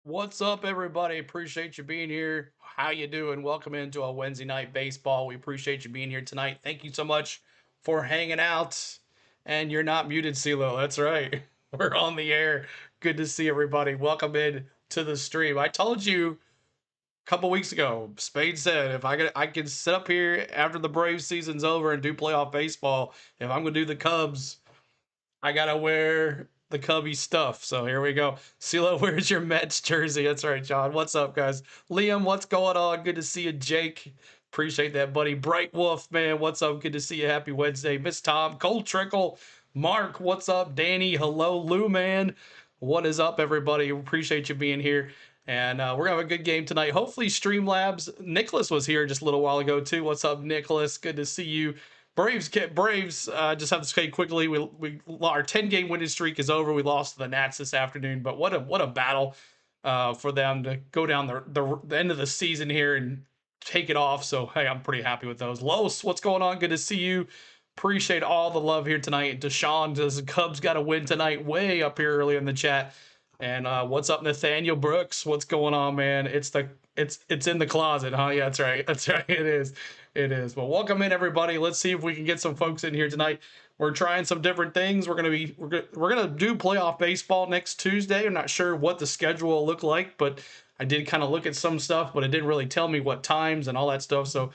What's up, everybody? Appreciate you being here. How you doing? Welcome into a Wednesday night baseball. We appreciate you being here tonight. Thank you so much for hanging out. And you're not muted, CeeLo. That's right. We're on the air. Good to see everybody. Welcome in to the stream. I told you a couple weeks ago, Spade said if I can sit up here after the Braves season's over and do playoff baseball, if I'm gonna do the Cubs, I gotta wear the Cubby stuff. So here we go. CeeLo, where's your Mets jersey? That's right, John. What's up, guys? Liam, what's going on? Good to see you, Jake. Appreciate that, buddy. Bright Wolf, man, what's up? Good to see you. Happy Wednesday. Miss Tom, Cold Trickle, Mark, what's up? Danny, hello. Lou, man, what is up, everybody? Appreciate you being here. And we're going to have a good game tonight. Hopefully, Streamlabs. Nicholas was here just a little while ago, too. What's up, Nicholas? Good to see you. Braves, just have to say quickly, our 10-game winning streak is over. We lost to the Nats this afternoon, but what a battle for them to go down the end of the season here and take it off. So, hey, I'm pretty happy with those. Los, what's going on? Good to see you. Appreciate all the love here tonight. Deshaun, does the Cubs got to win tonight? Way up here early in the chat. And what's up, Nathaniel Brooks? What's going on, man? It's in the closet, huh? Yeah, that's right. That's right. It is. It is. Well, welcome in, everybody. Let's see if we can get some folks in here tonight. We're trying some different things. We're gonna do playoff baseball next Tuesday. I'm not sure what the schedule will look like, but I did kind of look at some stuff, but it didn't really tell me what times and all that stuff. So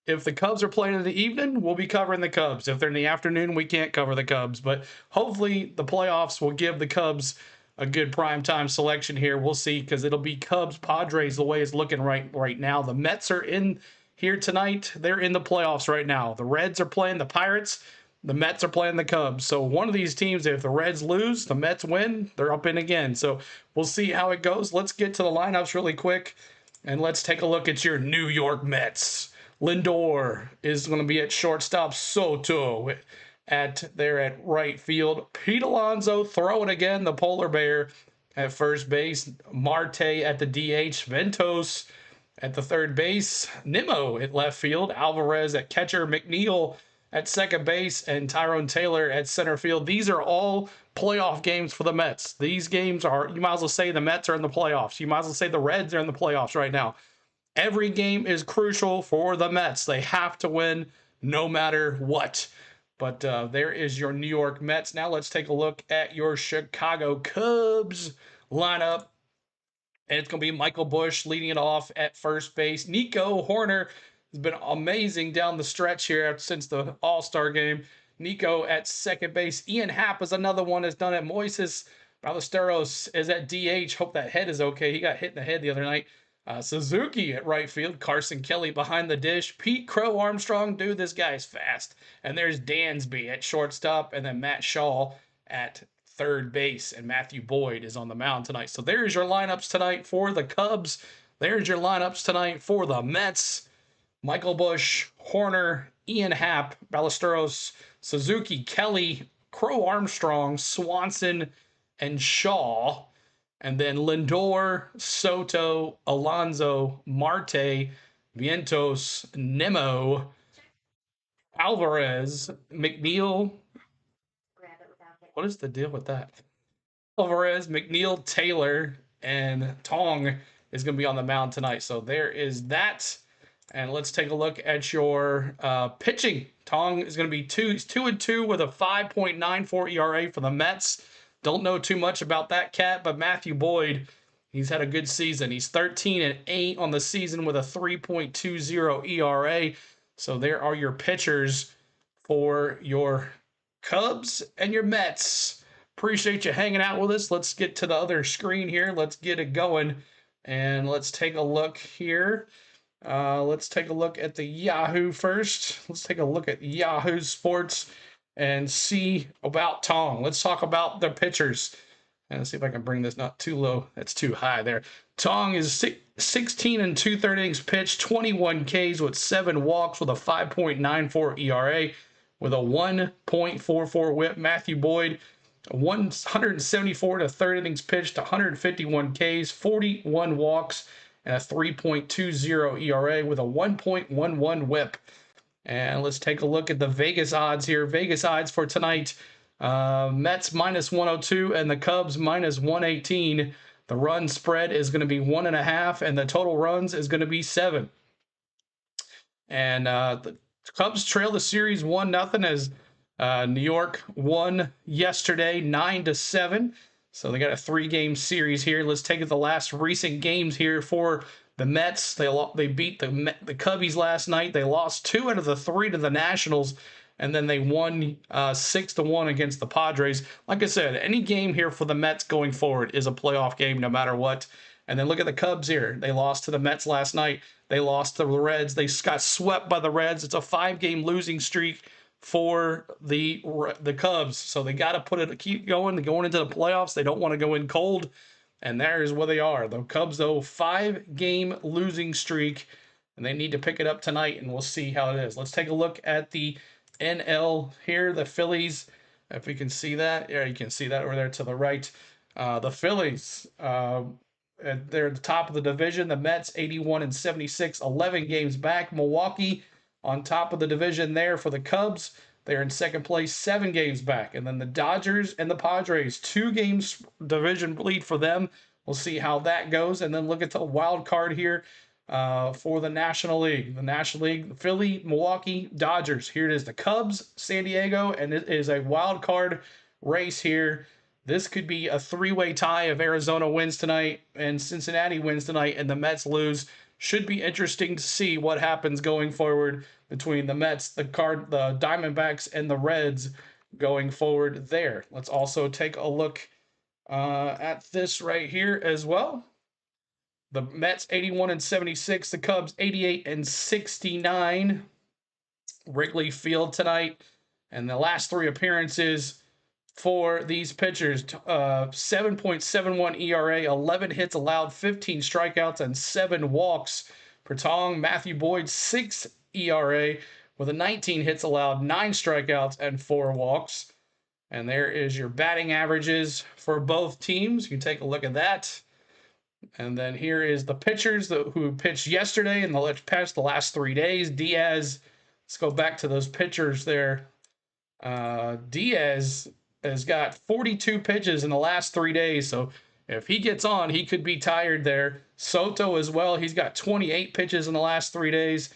if the Cubs are playing in the evening, we'll be covering the Cubs. If they're in the afternoon, we can't cover the Cubs. But hopefully the playoffs will give the Cubs a good primetime selection here. We'll see, because it'll be Cubs Padres the way it's looking right now. The Mets are in here tonight. They're in the playoffs right now. The Reds are playing the Pirates. The Mets are playing the Cubs. So one of these teams, if the Reds lose, the Mets win, they're up in again. So we'll see how it goes. Let's get to the lineups really quick, and let's take a look at your New York Mets. Lindor is going to be at shortstop. Soto there at right field. Pete Alonso throwing again, the polar bear at first base. Marte at the DH. Ventos at the third base. Nimmo at left field. Alvarez at catcher. McNeil at second base, and Tyrone Taylor at center field. These are all playoff games for the Mets. These games are, you might as well say the Mets are in the playoffs. You might as well say the Reds are in the playoffs right now. Every game is crucial for the Mets. They have to win no matter what. But there is your New York Mets. Now let's take a look at your Chicago Cubs lineup. And it's going to be Michael Busch leading it off at first base. Nico Hoerner has been amazing down the stretch here since the All-Star game. Nico at second base. Ian Happ is another one that's done it. Moises Ballesteros is at DH. Hope that head is okay. He got hit in the head the other night. Suzuki at right field. Carson Kelly behind the dish. Pete Crow Armstrong. Dude, this guy's fast. And there's Dansby at shortstop. And then Matt Shaw at third base. And Matthew Boyd is on the mound tonight. So there's your lineups tonight for the Cubs. There's your lineups tonight for the Mets. Michael Busch, Hoerner, Ian Happ, Ballesteros, Suzuki, Kelly, Crow Armstrong, Swanson, and Shaw. And then Lindor, Soto, Alonso, Marte, Vientos, Nimmo, Alvarez, McNeil. What is the deal with that? Alvarez, McNeil, Taylor, and Tong is going to be on the mound tonight. So there is that. And let's take a look at your pitching. Tong is going to be 2-2 with a 5.94 ERA for the Mets. Don't know too much about that cat, but Matthew Boyd, he's had a good season. He's 13-8 on the season with a 3.20 ERA. So there are your pitchers for your Cubs and your Mets. Appreciate you hanging out with us. Let's get to the other screen here. Let's get it going. And let's take a look here. Let's take a look at the Yahoo first. Let's take a look at Yahoo Sports and see about Tong. Let's talk about the pitchers. And let's see if I can bring this not too low. That's too high there. Tong is 16 and 2/3 innings pitched, 21 Ks with 7 walks with a 5.94 ERA with a 1.44 whip. Matthew Boyd, 174 1/3 innings pitched, 151 Ks, 41 walks, and a 3.20 ERA with a 1.11 whip. And let's take a look at the Vegas odds here. Vegas odds for tonight. Mets minus 102 and the Cubs minus 118. The run spread is going to be 1.5 and the total runs is going to be 7. And the Cubs trail the series 1-0 as New York won yesterday 9-7. So they got a 3-game series here. Let's take it the last recent games here for the Mets. They beat the Cubbies last night. They lost 2 out of the 3 to the Nationals, and then they won 6-1 against the Padres. Like I said, any game here for the Mets going forward is a playoff game no matter what. And then look at the Cubs here. They lost to the Mets last night. They lost to the Reds. They got swept by the Reds. It's a 5-game losing streak for the Cubs. So they got to keep going. They're going into the playoffs. They don't want to go in cold. And there's where they are. The Cubs, though, 5-game losing streak. And they need to pick it up tonight, and we'll see how it is. Let's take a look at the NL here. The Phillies, if we can see that. Yeah, you can see that over there to the right. The Phillies, they're at the top of the division. The Mets, 81-76, 11 games back. Milwaukee on top of the division there for the Cubs. They're in second place, 7 games back. And then the Dodgers and the Padres, 2 games division lead for them. We'll see how that goes. And then look at the wild card here for the National League. The National League, Philly, Milwaukee, Dodgers. Here it is, the Cubs, San Diego, and it is a wild card race here. This could be a 3-way tie if Arizona wins tonight and Cincinnati wins tonight and the Mets lose. Should be interesting to see what happens going forward between the Mets, the Diamondbacks, and the Reds going forward there. Let's also take a look at this right here as well. The Mets 81-76, the Cubs 88-69. Wrigley Field tonight. And the last 3 appearances for these pitchers, 7.71 ERA, 11 hits allowed, 15 strikeouts, and 7 walks. Per Tong, Matthew Boyd, 6 ERA with a 19 hits allowed, 9 strikeouts, and 4 walks. And there is your batting averages for both teams. You can take a look at that. And then here is the pitchers who pitched yesterday and the past the last 3 days. Diaz, let's go back to those pitchers there. Diaz has got 42 pitches in the last 3 days. So if he gets on, he could be tired there. Soto as well. He's got 28 pitches in the last 3 days.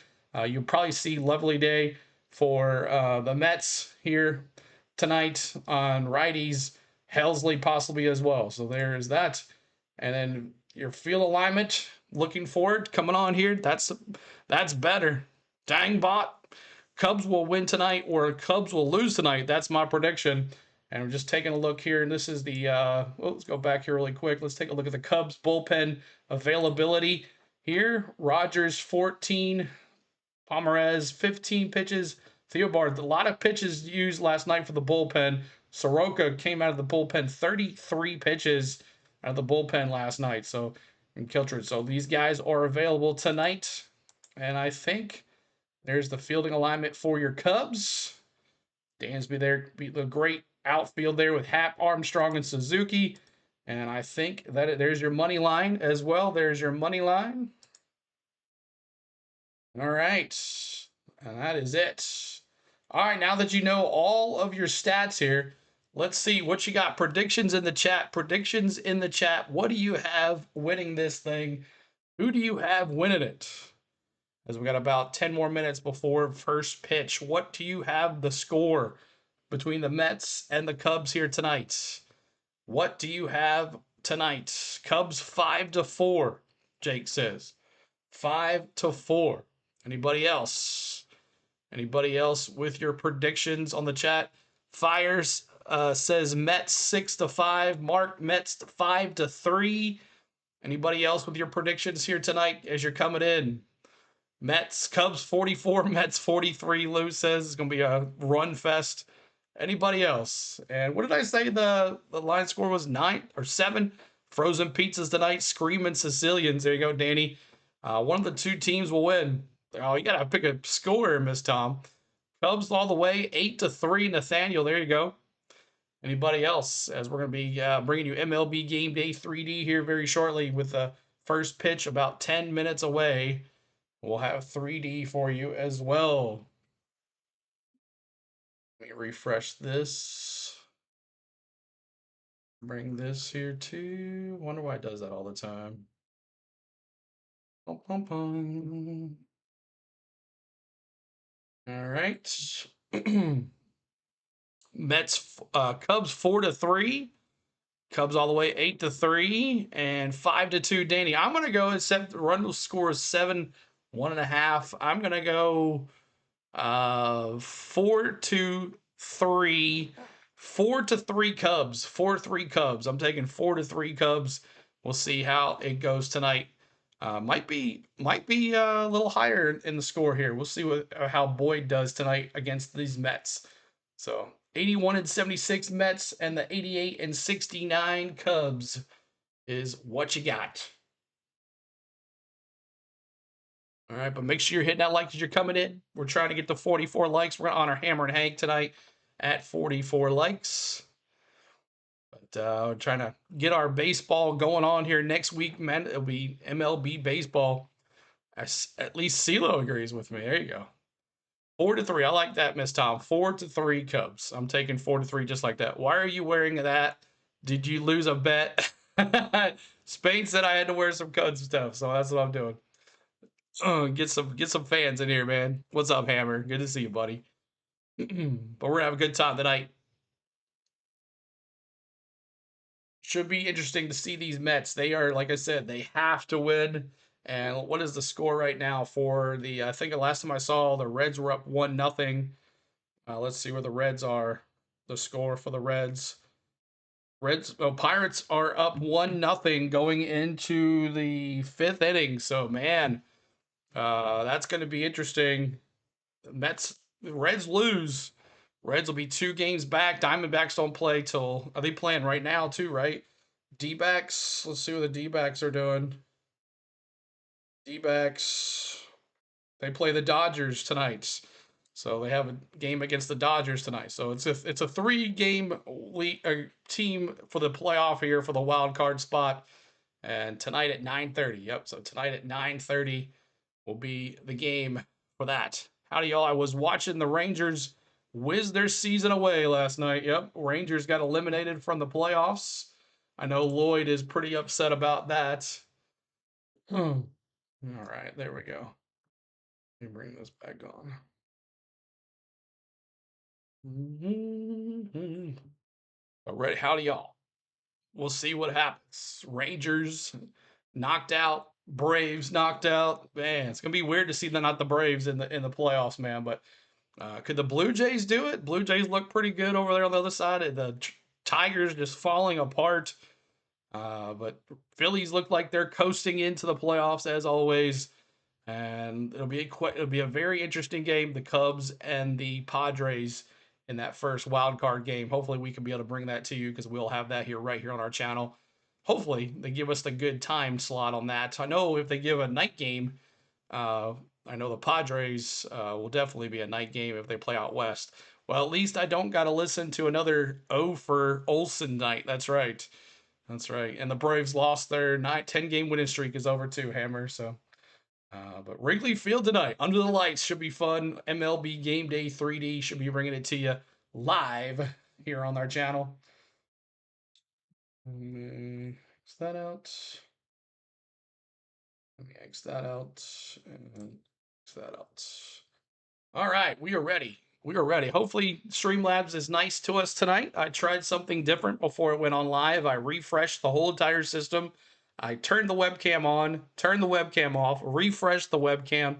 You'll probably see lovely day for the Mets here tonight on righties. Helsley possibly as well. So there's that. And then your field alignment, looking forward, coming on here. That's better. Dang bot. Cubs will win tonight or Cubs will lose tonight. That's my prediction. And we're just taking a look here. And this is the, let's go back here really quick. Let's take a look at the Cubs bullpen availability here. Rogers, 14. Pomerez, 15 pitches. Theobald, a lot of pitches used last night for the bullpen. Soroka came out of the bullpen, 33 pitches out of the bullpen last night. So, and Kiltridge. So these guys are available tonight. And I think there's the fielding alignment for your Cubs. Dansby there, the great outfield there with Happ, Armstrong, and Suzuki. And I think that there's your money line as well. There's your money line. All right. And that is it. All right, now that you know all of your stats here, let's see what you got. Predictions in the chat. Predictions in the chat. What do you have winning this thing? Who do you have winning it? As we got about 10 more minutes before first pitch. What do you have the score between the Mets and the Cubs here tonight? What do you have tonight? Cubs 5-4, Jake says. 5-4. Anybody else? Anybody else with your predictions on the chat? Fires says Mets 6-5. Mark, Mets 5-3. Anybody else with your predictions here tonight as you're coming in? Mets, Cubs 44, Mets 43. Lou says it's going to be a run fest. Anybody else? And what did I say the line score was? 9 or 7? Frozen pizzas tonight. Screaming Sicilians. There you go, Danny. One of the two teams will win. Oh, you got to pick a score, Miss Tom. Cubs all the way, 8-3. Nathaniel, there you go. Anybody else? As we're going to be bringing you MLB Game Day 3D here very shortly with the first pitch about 10 minutes away. We'll have 3D for you as well. Let me refresh this. Bring this here too. Wonder why it does that all the time. Pum, pum, pum. All right. Mets, Cubs 4-3. Cubs all the way 8-3 and 5-2. Danny, I'm gonna go except the run score is 7, 1.5. I'm gonna go 4-3. 4-3 Cubs. 4-3 Cubs. I'm taking 4-3 Cubs. We'll see how it goes tonight. Might be a little higher in the score here. We'll see how Boyd does tonight against these Mets. So 81-76 Mets and the 88-69 Cubs is what you got. All right, but make sure you're hitting that like as you're coming in. We're trying to get to 44 likes. We're going to honor Hammer and Hank tonight at 44 likes. But trying to get our baseball going on here next week, man. It'll be MLB baseball. At least CeeLo agrees with me. There you go. 4-3. I like that, Miss Tom. 4-3 Cubs. I'm taking 4-3 just like that. Why are you wearing that? Did you lose a bet? Spain said I had to wear some Cubs stuff, so that's what I'm doing. Get some fans in here, man. What's up, Hammer? Good to see you, buddy. But we're gonna have a good time tonight. Should be interesting to see these Mets. They are, like I said, they have to win. And what is the score right now for the? I think the last time I saw, the Reds were up 1-0. Let's see where the Reds are. The score for the Reds. Pirates are up 1-0 going into the 5th inning. So man, that's going to be interesting. Reds lose. Reds will be 2 games back. Diamondbacks don't play till, are they playing right now too, right? D-backs, let's see what the D-backs are doing. D-backs, They play the Dodgers tonight. So they have a game against the Dodgers tonight. So it's a 3-game team for the playoff here for the wild card spot. And tonight at 9:30. Yep. So tonight at 9:30 will be the game for that. Howdy y'all. I was watching the Rangers whiz their season away last night. Yep. Rangers got eliminated from the playoffs. I know Lloyd is pretty upset about that. All right, there we go. Let me bring this back on. All right, howdy y'all. We'll see what happens. Rangers knocked out, Braves knocked out. Man, it's gonna be weird to see not the Braves in the playoffs, man. But could the Blue Jays do it? Blue Jays look pretty good over there on the other side. The Tigers just falling apart. But Phillies look like they're coasting into the playoffs as always. And it'll be a very interesting game. The Cubs and the Padres in that first wild card game. Hopefully, we can be able to bring that to you because we'll have that here right here on our channel. Hopefully, they give us the good time slot on that. I know if they give a night game, I know the Padres will definitely be a night game if they play out west. Well, at least I don't got to listen to another O for Olsen night. That's right. That's right. And the Braves lost their 10-game winning streak is over too, Hammer. So but Wrigley Field tonight, under the lights, should be fun. MLB Game Day 3D should be bringing it to you live here on our channel. X that out. Let me X that out and X that out. All right, we are ready. We are ready. Hopefully, Streamlabs is nice to us tonight. I tried something different before it went on live. I refreshed the whole entire system. I turned the webcam on, turned the webcam off, refreshed the webcam.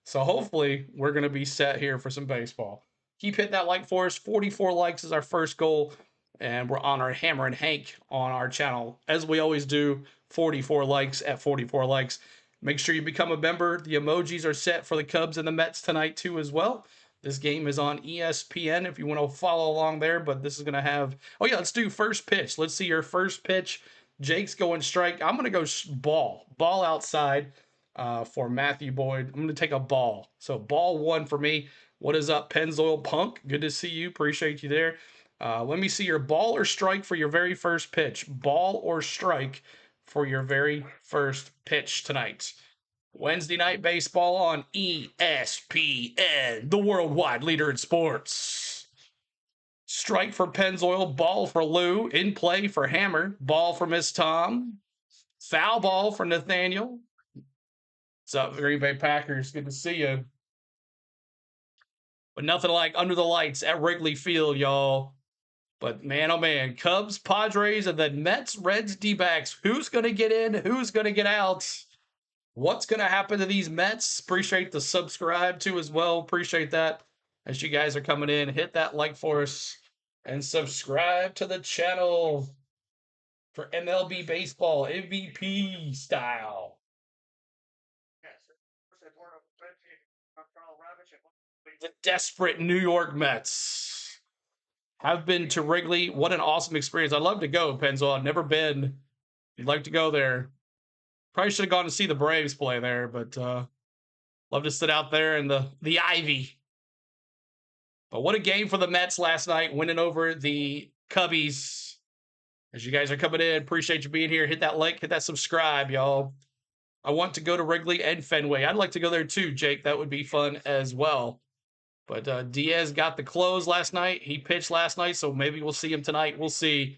So hopefully, we're going to be set here for some baseball. Keep hitting that like for us. 44 likes is our first goal. And we're on our Hammer and Hank on our channel. As we always do, 44 likes at 44 likes. Make sure you become a member. The emojis are set for the Cubs and the Mets tonight, too, as well. This game is on ESPN if you want to follow along there, but this is going to have... Oh, yeah, let's do first pitch. Let's see your first pitch. Jake's going strike. I'm going to go ball. Ball outside for Matthew Boyd. I'm going to take a ball. So ball 1 for me. What is up, Pennzoil Punk? Good to see you. Appreciate you there. Let me see your ball or strike for your very first pitch. Ball or strike for your very first pitch tonight. Wednesday Night Baseball on ESPN, the worldwide leader in sports. Strike for Pennzoil, ball for Lou, in play for Hammer, ball for Miss Tom, foul ball for Nathaniel. What's up, Green Bay Packers? Good to see you. But nothing like under the lights at Wrigley Field, y'all. But man, oh man, Cubs, Padres, and then Mets, Reds, D-backs. Who's going to get in? Who's going to get out? What's going to happen to these Mets? Appreciate the subscribe too as well. Appreciate that. As you guys are coming in, hit that like for us and subscribe to the channel for MLB Baseball MVP style. The desperate New York Mets have been to Wrigley. What an awesome experience. I'd love to go, Penzo. I've never been. I'd like to go there. Probably should have gone to see the Braves play there, but love to sit out there in the ivy. But what a game for the Mets last night, winning over the Cubbies. As you guys are coming in, appreciate you being here. Hit that like, hit that subscribe, y'all. I want to go to Wrigley and Fenway. I'd like to go there too, Jake. That would be fun as well. But Diaz got the close last night. He pitched last night, so maybe we'll see him tonight. We'll see.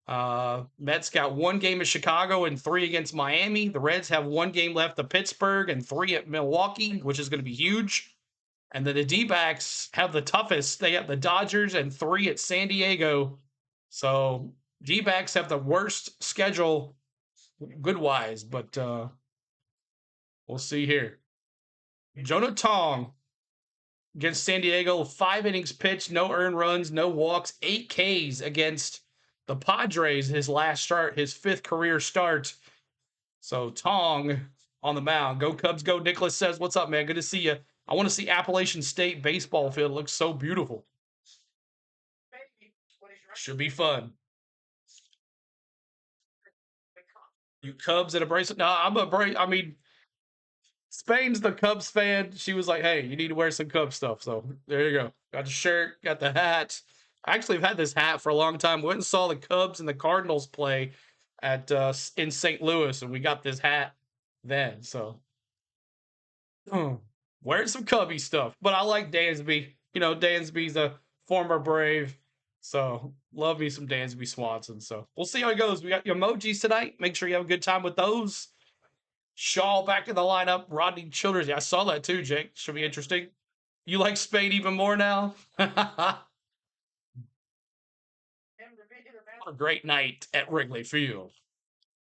Mets got 1 game at Chicago and 3 against Miami. The Reds have 1 game left at Pittsburgh and 3 at Milwaukee, which is going to be huge. And then the D-backs have the toughest. They have the Dodgers and 3 at San Diego. So D-backs have the worst schedule good-wise, but we'll see here. Jonah Tong against San Diego, 5 innings pitched, no earned runs, no walks, 8 Ks against the Padres, his last start, his 5th career start. So Tong on the mound. Go Cubs, go. Nicholas says, what's up, man? Good to see you. I want to see Appalachian State baseball field. It looks so beautiful. Should be fun. You Cubs and a bracelet? No, I'm a brace. I mean, Spain's the Cubs fan. She was like, "Hey, you need to wear some Cubs stuff." So there you go. Got the shirt, got the hat. I actually have had this hat for a long time. Went and saw the Cubs and the Cardinals play at in St. Louis, and we got this hat then. So wearing some Cubby stuff. But I like Dansby. You know, Dansby's a former Brave. So love me some Dansby Swanson. So we'll see how it goes. We got emojis tonight. Make sure you have a good time with those. Shaw back in the lineup. Rodney Childers. Yeah, I saw that too, Jake. Should be interesting. You like Spain even more now? What a great night at Wrigley Field.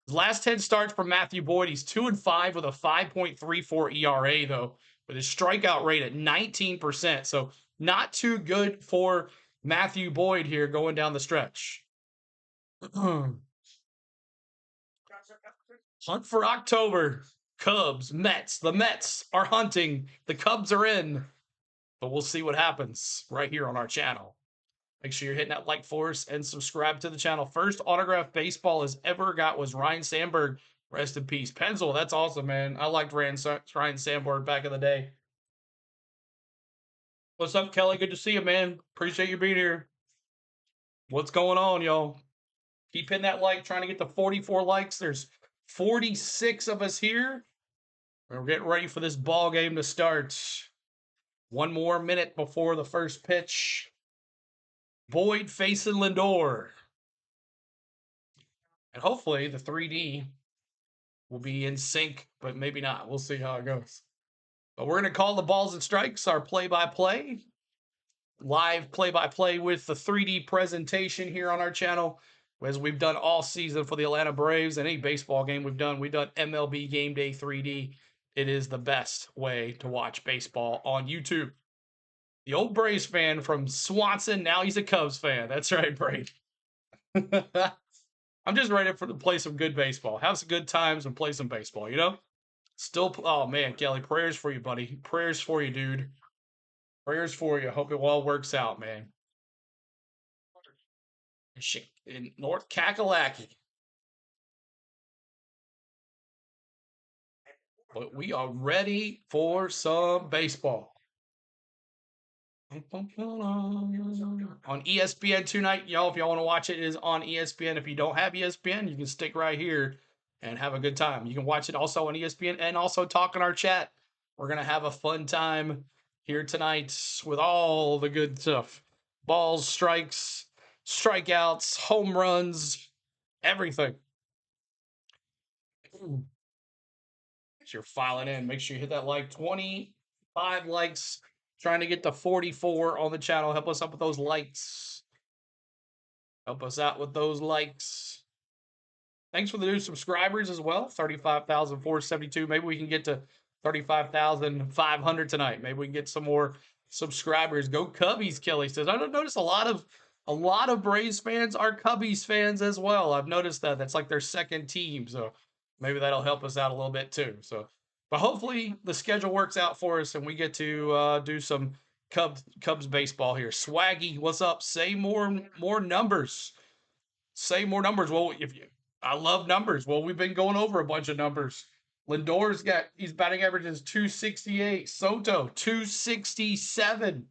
His last 10 starts for Matthew Boyd. He's 2-5 with a 5.34 ERA, though, with his strikeout rate at 19%. So not too good for Matthew Boyd here going down the stretch. Hunt for October. Cubs, Mets. The Mets are hunting. The Cubs are in. But we'll see what happens right here on our channel. Make sure you're hitting that like for us and subscribe to the channel. First autographed baseball has ever got was Ryan Sandberg. Rest in peace. Penzel, that's awesome, man. I liked Ryan Sandberg back in the day. What's up, Kelly? Good to see you, man. Appreciate you being here. What's going on, y'all? Keep hitting that like, trying to get to 44 likes. There's 46 of us here. We're getting ready for this ball game to start. One more minute before the first pitch. Boyd facing Lindor. And hopefully the 3D will be in sync, but maybe not. We'll see how it goes. But we're going to call the balls and strikes, our play-by-play. Live play-by-play with the 3D presentation here on our channel, as we've done all season for the Atlanta Braves. And any baseball game we've done MLB Game Day 3D. It is the best way to watch baseball on YouTube. The old Braves fan from Swanson, now he's a Cubs fan. That's right, Brave. I'm just ready to play some good baseball. Have some good times and play some baseball, you know? Still, oh man, Kelly, prayers for you, buddy. Prayers for you, dude. Prayers for you. Hope it all works out, man. In North Kakalaki. But we are ready for some baseball. On ESPN tonight, y'all, if y'all want to watch it, it is on ESPN. If you don't have ESPN, you can stick right here and have a good time. You can watch it also on ESPN and also talk in our chat. We're going to have a fun time here tonight with all the good stuff. Balls, strikes, strikeouts, home runs, everything. As you're filing in, make sure you hit that like. 25 likes. Trying to get to 44 on the channel. Help us out with those likes. Help us out with those likes. Thanks for the new subscribers as well. 35,472. Maybe we can get to 35,500 tonight. Maybe we can get some more subscribers. Go Cubbies, Kelly says. I don't notice a lot of Braves fans are Cubbies fans as well. I've noticed that. That's like their second team. So maybe that'll help us out a little bit too. So, but hopefully the schedule works out for us and we get to do some Cubs baseball here. Swaggy, what's up? Say more numbers. Say more numbers. Well, I love numbers. Well, we've been going over a bunch of numbers. Lindor's his batting average is 268. Soto 267.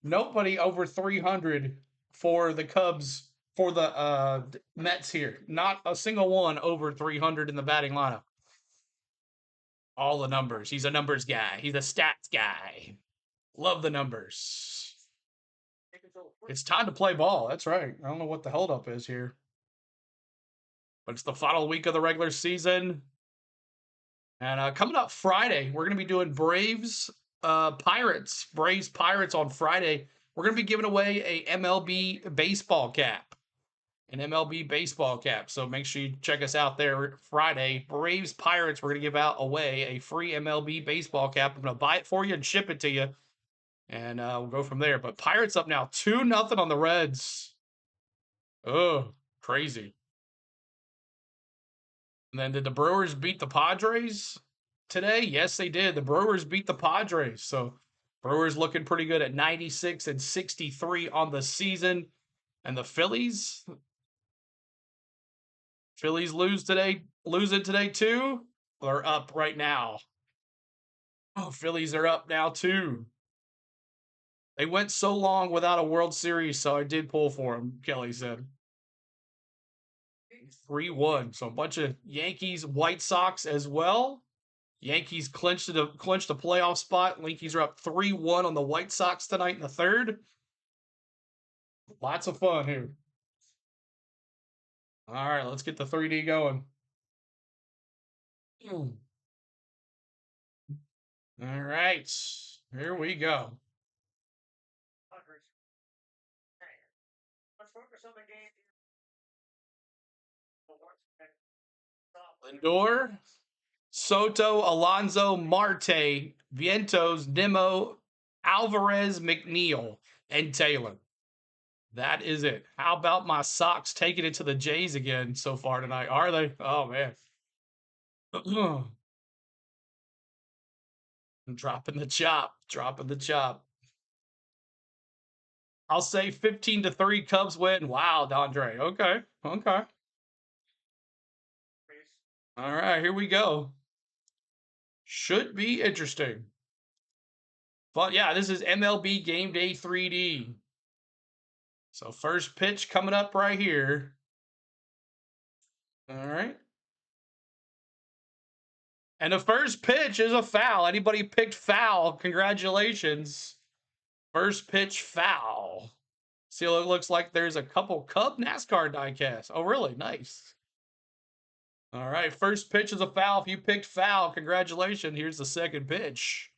Nobody over 300 for the Cubs, for the Mets here. Not a single one over 300 in the batting lineup. All the numbers. He's a numbers guy. He's a stats guy. Love the numbers. It's time to play ball. That's right. I don't know what the holdup is here. But it's the final week of the regular season. And coming up Friday, we're going to be doing Braves Pirates. Braves Pirates on Friday. We're going to be giving away a MLB baseball cap. An MLB baseball cap. So make sure you check us out there Friday. Braves Pirates, we're going to give away a free MLB baseball cap. I'm going to buy it for you and ship it to you. And we'll go from there. But Pirates up now 2-0 on the Reds. Oh, crazy. And then did the Brewers beat the Padres today? Yes, they did. The Brewers beat the Padres. So Brewers looking pretty good at 96 and 63 on the season. And the Phillies losing today too. They're up right now. Oh, Phillies are up now too. They went so long without a World Series, so I did pull for them, Kelly said. 3-1. So a bunch of Yankees, White Sox as well. Yankees clinched a playoff spot. Yankees are up 3-1 on the White Sox tonight in the third. Lots of fun here. All right, let's get the 3D going. All right, here we go. Lindor, Soto, Alonso, Marte, Vientos, Nimmo, Alvarez, McNeil, and Taylor. That is it. How about my Sox taking it to the Jays again so far tonight? Are they? Oh, man. Dropping the chop. Dropping the chop. I'll say 15-3 Cubs win. Wow, Dondre. Okay. Okay. All right, here we go. Should be interesting. But yeah, this is MLB Game Day 3D. So first pitch coming up right here. All right. And the first pitch is a foul. Anybody picked foul? Congratulations. First pitch foul. See, it looks like there's a couple Cub NASCAR diecasts. Oh, really? Nice. All right. First pitch is a foul. If you picked foul, congratulations. Here's the second pitch.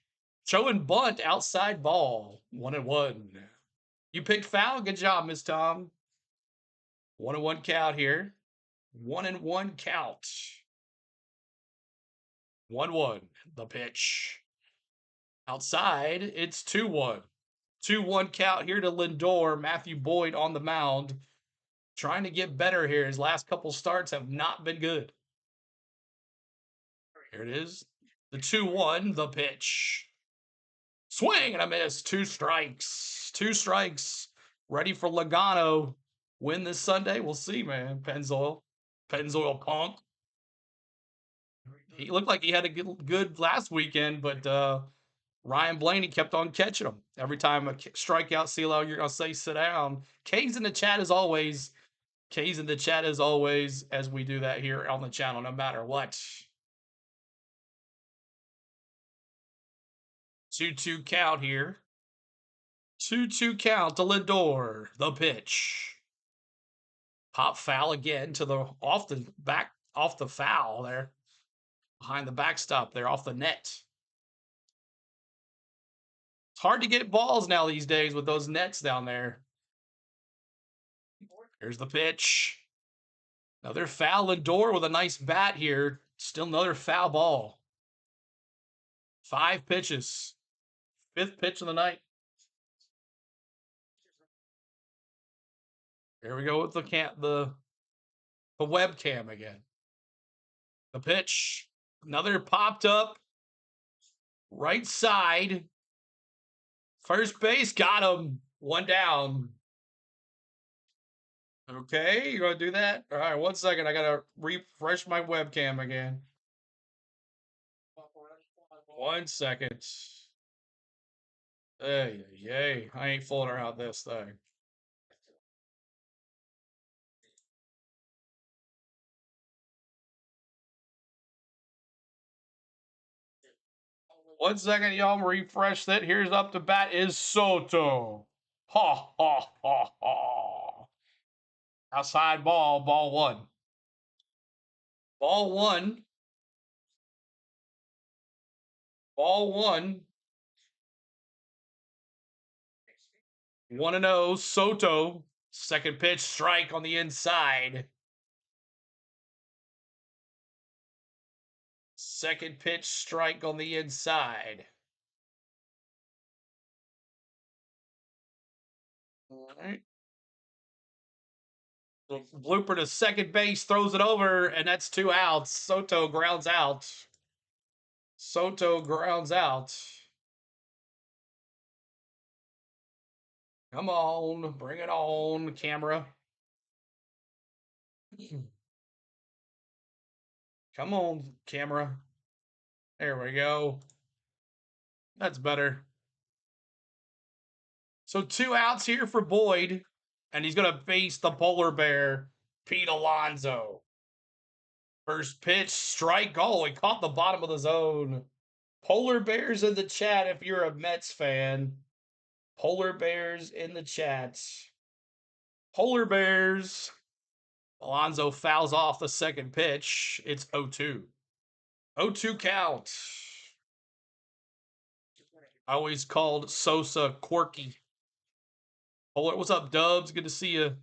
Showing bunt, outside ball. 1-1. You picked foul. Good job, Miss Tom. 1-1 count here. 1-1 count. 1-1. The pitch. Outside, it's 2-1. 2-1 count here to Lindor. Matthew Boyd on the mound. Trying to get better here. His last couple starts have not been good. Here it is. The 2-1, the pitch. Swing and a miss. 2 strikes. 2 strikes. Ready for Logano. Win this Sunday? We'll see, man. Pennzoil. Pennzoil punk. He looked like he had a good last weekend, but Ryan Blaney kept on catching him. Every time a strikeout, CeeLo, you're going to say sit down. K's in the chat as always. K's in the chat as always, as we do that here on the channel, no matter what. 2-2 count here. 2-2 count to Lindor. The pitch. Pop foul again to the off the foul there. Behind the backstop there, off the net. It's hard to get balls now these days with those nets down there. Here's the pitch. Another foul. Lindor with a nice bat here. Still another foul ball. 5 pitches. 5th pitch of the night. Here we go with the webcam again. The pitch. Another popped up. Right side. First base. Got him. 1 down. Okay, you're going to do that? All right, 1 second. I got to refresh my webcam again. 1 second. Hey, yay. I ain't fooling around this thing. 1 second, y'all. Refresh that. Here's up to bat is Soto. Ha, ha, ha, ha. Outside ball, ball 1. Ball 1. Ball 1. 1-0. Soto. Second pitch, strike on the inside. Second pitch, strike on the inside. All right. Blooper to second base, throws it over, and that's 2 outs. Soto grounds out. Soto grounds out. Come on, bring it on, camera. Come on, camera. There we go. That's better. So 2 outs here for Boyd, and he's going to face the polar bear, Pete Alonso. First pitch, strike. Oh, he caught the bottom of the zone. Polar bears in the chat if you're a Mets fan. Polar bears in the chat. Polar bears. Alonso fouls off the second pitch. It's 0-2. 0-2 count. I always called Sosa quirky. What's up, Dubs? Good to see you.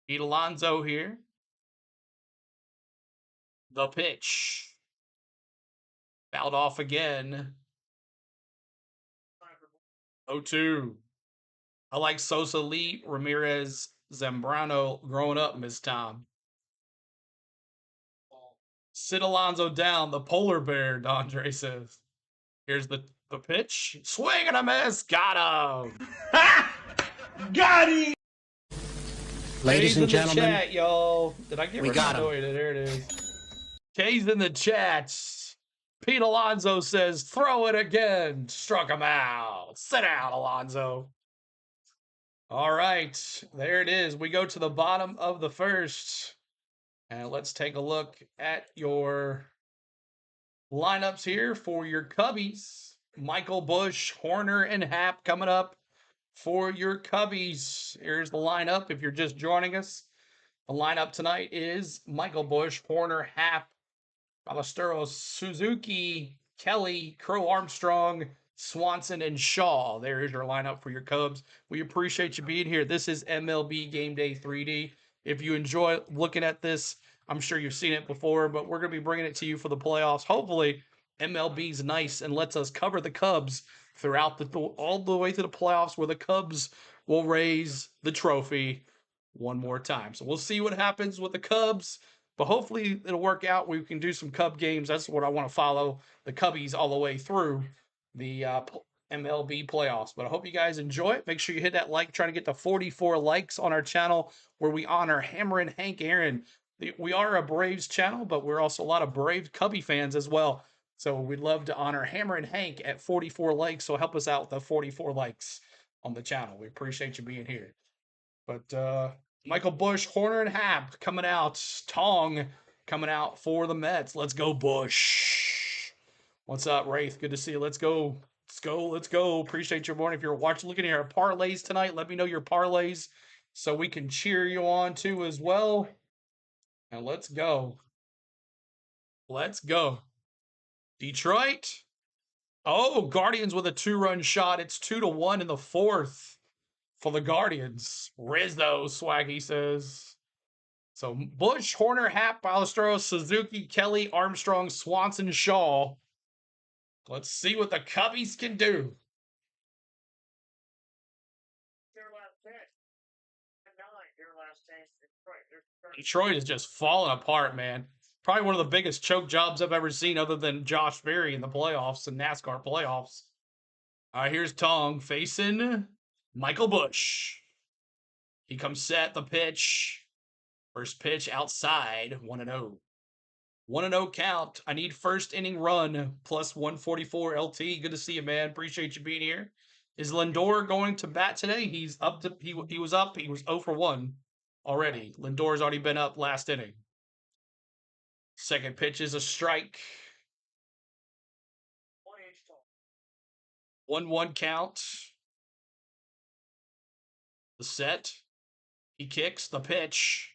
Pete Alonso here. The pitch. Fouled off again. 0-2. I like Sosa, Lee, Ramirez, Zambrano growing up, Miss Tom. Sit Alonso down, the polar bear, Dondre says. Here's the pitch. Swing and a miss. Got him. Got him. Ladies and gentlemen, chat, y'all. Did I get we got him. There it is. K's in the chat. Pete Alonso says, throw it again. Struck him out. Sit down, Alonso. All right, there it is. We go to the bottom of the first. And let's take a look at your lineups here for your Cubbies. Michael Busch, Horner, and Happ coming up for your Cubbies. Here's the lineup if you're just joining us. The lineup tonight is Michael Busch, Horner, Happ, Ballesteros, Suzuki, Kelly, Crow Armstrong, Swanson, and Shaw. There is your lineup for your Cubs. We appreciate you being here. This is MLB Game Day 3D. If you enjoy looking at this, I'm sure you've seen it before, but we're going to be bringing it to you for the playoffs. Hopefully, MLB's nice and lets us cover the Cubs throughout all the way to the playoffs, where the Cubs will raise the trophy one more time. So we'll see what happens with the Cubs, but hopefully it'll work out. We can do some Cub games. That's what I want to follow, the Cubbies all the way through the MLB playoffs. But I hope you guys enjoy it. Make sure you hit that like, trying to get to 44 likes on our channel where we honor Hammer and Hank Aaron. We are a Braves channel, but we're also a lot of Braves Cubby fans as well. So we'd love to honor Hammer and Hank at 44 likes. So help us out with the 44 likes on the channel. We appreciate you being here. But Michael Busch, Horner, and Happ coming out. Tong coming out for the Mets. Let's go, Busch. What's up, Wraith? Good to see you. Let's go. Let's go. Appreciate your morning. If you're watching, looking at our parlays tonight, let me know your parlays so we can cheer you on too as well. And let's go. Let's go. Detroit. Oh, Guardians with a 2-run shot. It's 2-1 in the fourth for the Guardians. Rizzo, Swaggy says. So Busch, Horner, Happ, Ballesteros, Suzuki, Kelly, Armstrong, Swanson, Shaw. Let's see what the Cubbies can do. Detroit is just falling apart, man. Probably one of the biggest choke jobs I've ever seen, other than Josh Berry in the playoffs and NASCAR playoffs. All right, here's Tong facing Michael Busch. He comes set, the pitch. First pitch outside, 1-0. 1-0 count. I need first inning run, plus 144 LT. Good to see you, man. Appreciate you being here. Is Lindor going to bat today? He's up to he was up. He was 0 for 1 already. Lindor's already been up last inning. Second pitch is a strike. 1-1 count. The set. He kicks the pitch.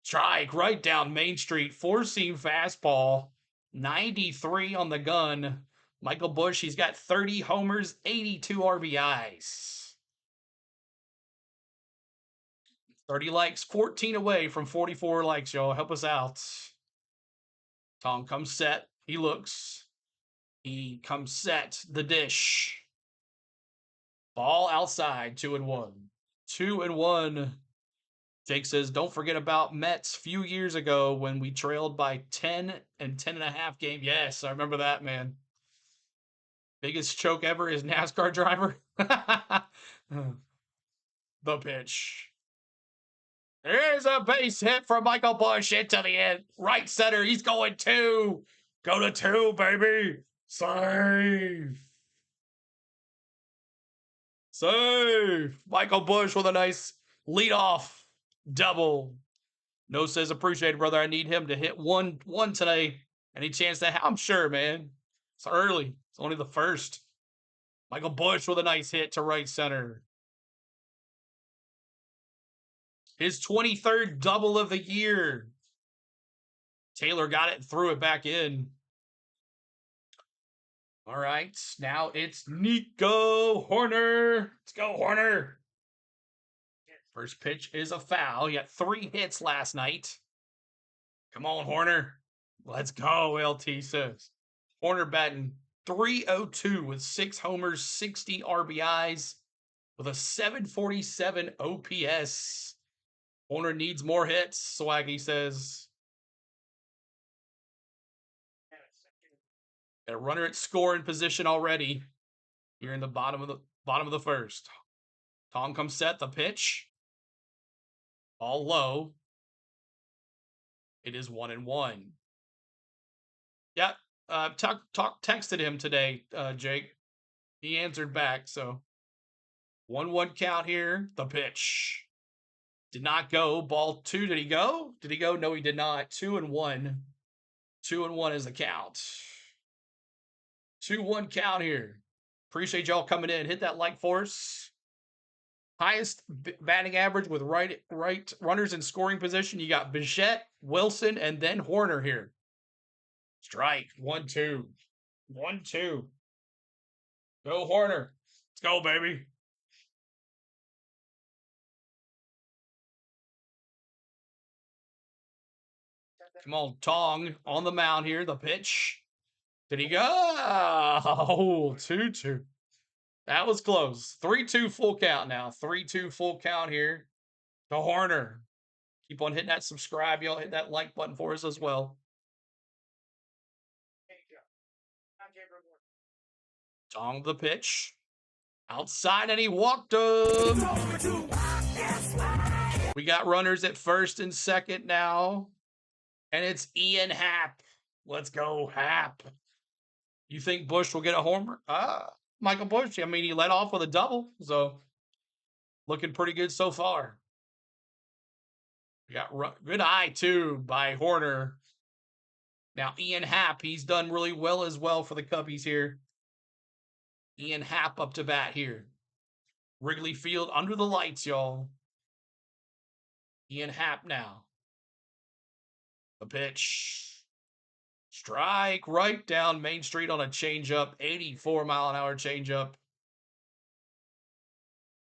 Strike right down Main Street. Four-seam fastball. 93 on the gun. Michael Busch, he's got 30 homers, 82 RBIs. 30 likes, 14 away from 44 likes, y'all. Help us out. Tong comes set. He looks. He comes set. The dish. Ball outside. 2-1. 2-1. Jake says, don't forget about Mets few years ago when we trailed by 10 and 10.5 game. Yes, I remember that, man. Biggest choke ever is NASCAR driver. The pitch. There's a base hit from Michael Busch into the end. Right center. He's going 2. Go to 2, baby. Save. Safe. Michael Bush with a nice leadoff double. No says appreciate it, brother. I need him to hit one today. Any chance that I'm sure, man. It's early. It's only the first. Michael Bush with a nice hit to right center. His 23rd double of the year. Taylor got it and threw it back in. All right, now it's Nico Hoerner. Let's go, Hoerner. First pitch is a foul. He got 3 hits last night. Come on, Hoerner. Let's go, LT says. Hoerner batting .302 with 6 homers, 60 RBIs, with a 747 OPS. Hoerner needs more hits, Swaggy says. Got a runner at scoring position already. Here in the bottom of the first. Tong comes set, the pitch. All low. It is 1-1. Yeah, texted him today, Jake. He answered back, so 1-1 count here. The pitch did not go. Ball 2. Did he go? Did he go? No, he did not. 2-1. 2-1 is the count. 2-1 count here. Appreciate y'all coming in. Hit that like for us. Highest batting average with right runners in scoring position. You got Bichette, Wilson, and then Hoerner here. Strike. 1-2. 1-2. Go Hoerner. Let's go, baby. Come on, Tong on the mound here. The pitch. Did he go? Oh, 2-2. That was close. 3-2 full count now. 3-2 full count here to Hoerner. Keep on hitting that subscribe. Y'all hit that like button for us as well. Tong the pitch. Outside, and he walked him. We got runners at first and second now. And it's Ian Happ. Let's go, Happ. You think Bush will get a homer? Michael Bush. I mean, he led off with a double, so looking pretty good so far. We got good eye, too, by Hoerner. Now, Ian Happ, he's done really well as well for the Cubbies here. Ian Happ up to bat here. Wrigley Field under the lights, y'all. Ian Happ now. The pitch. Strike right down Main Street on a changeup. 84-mile-an-hour changeup.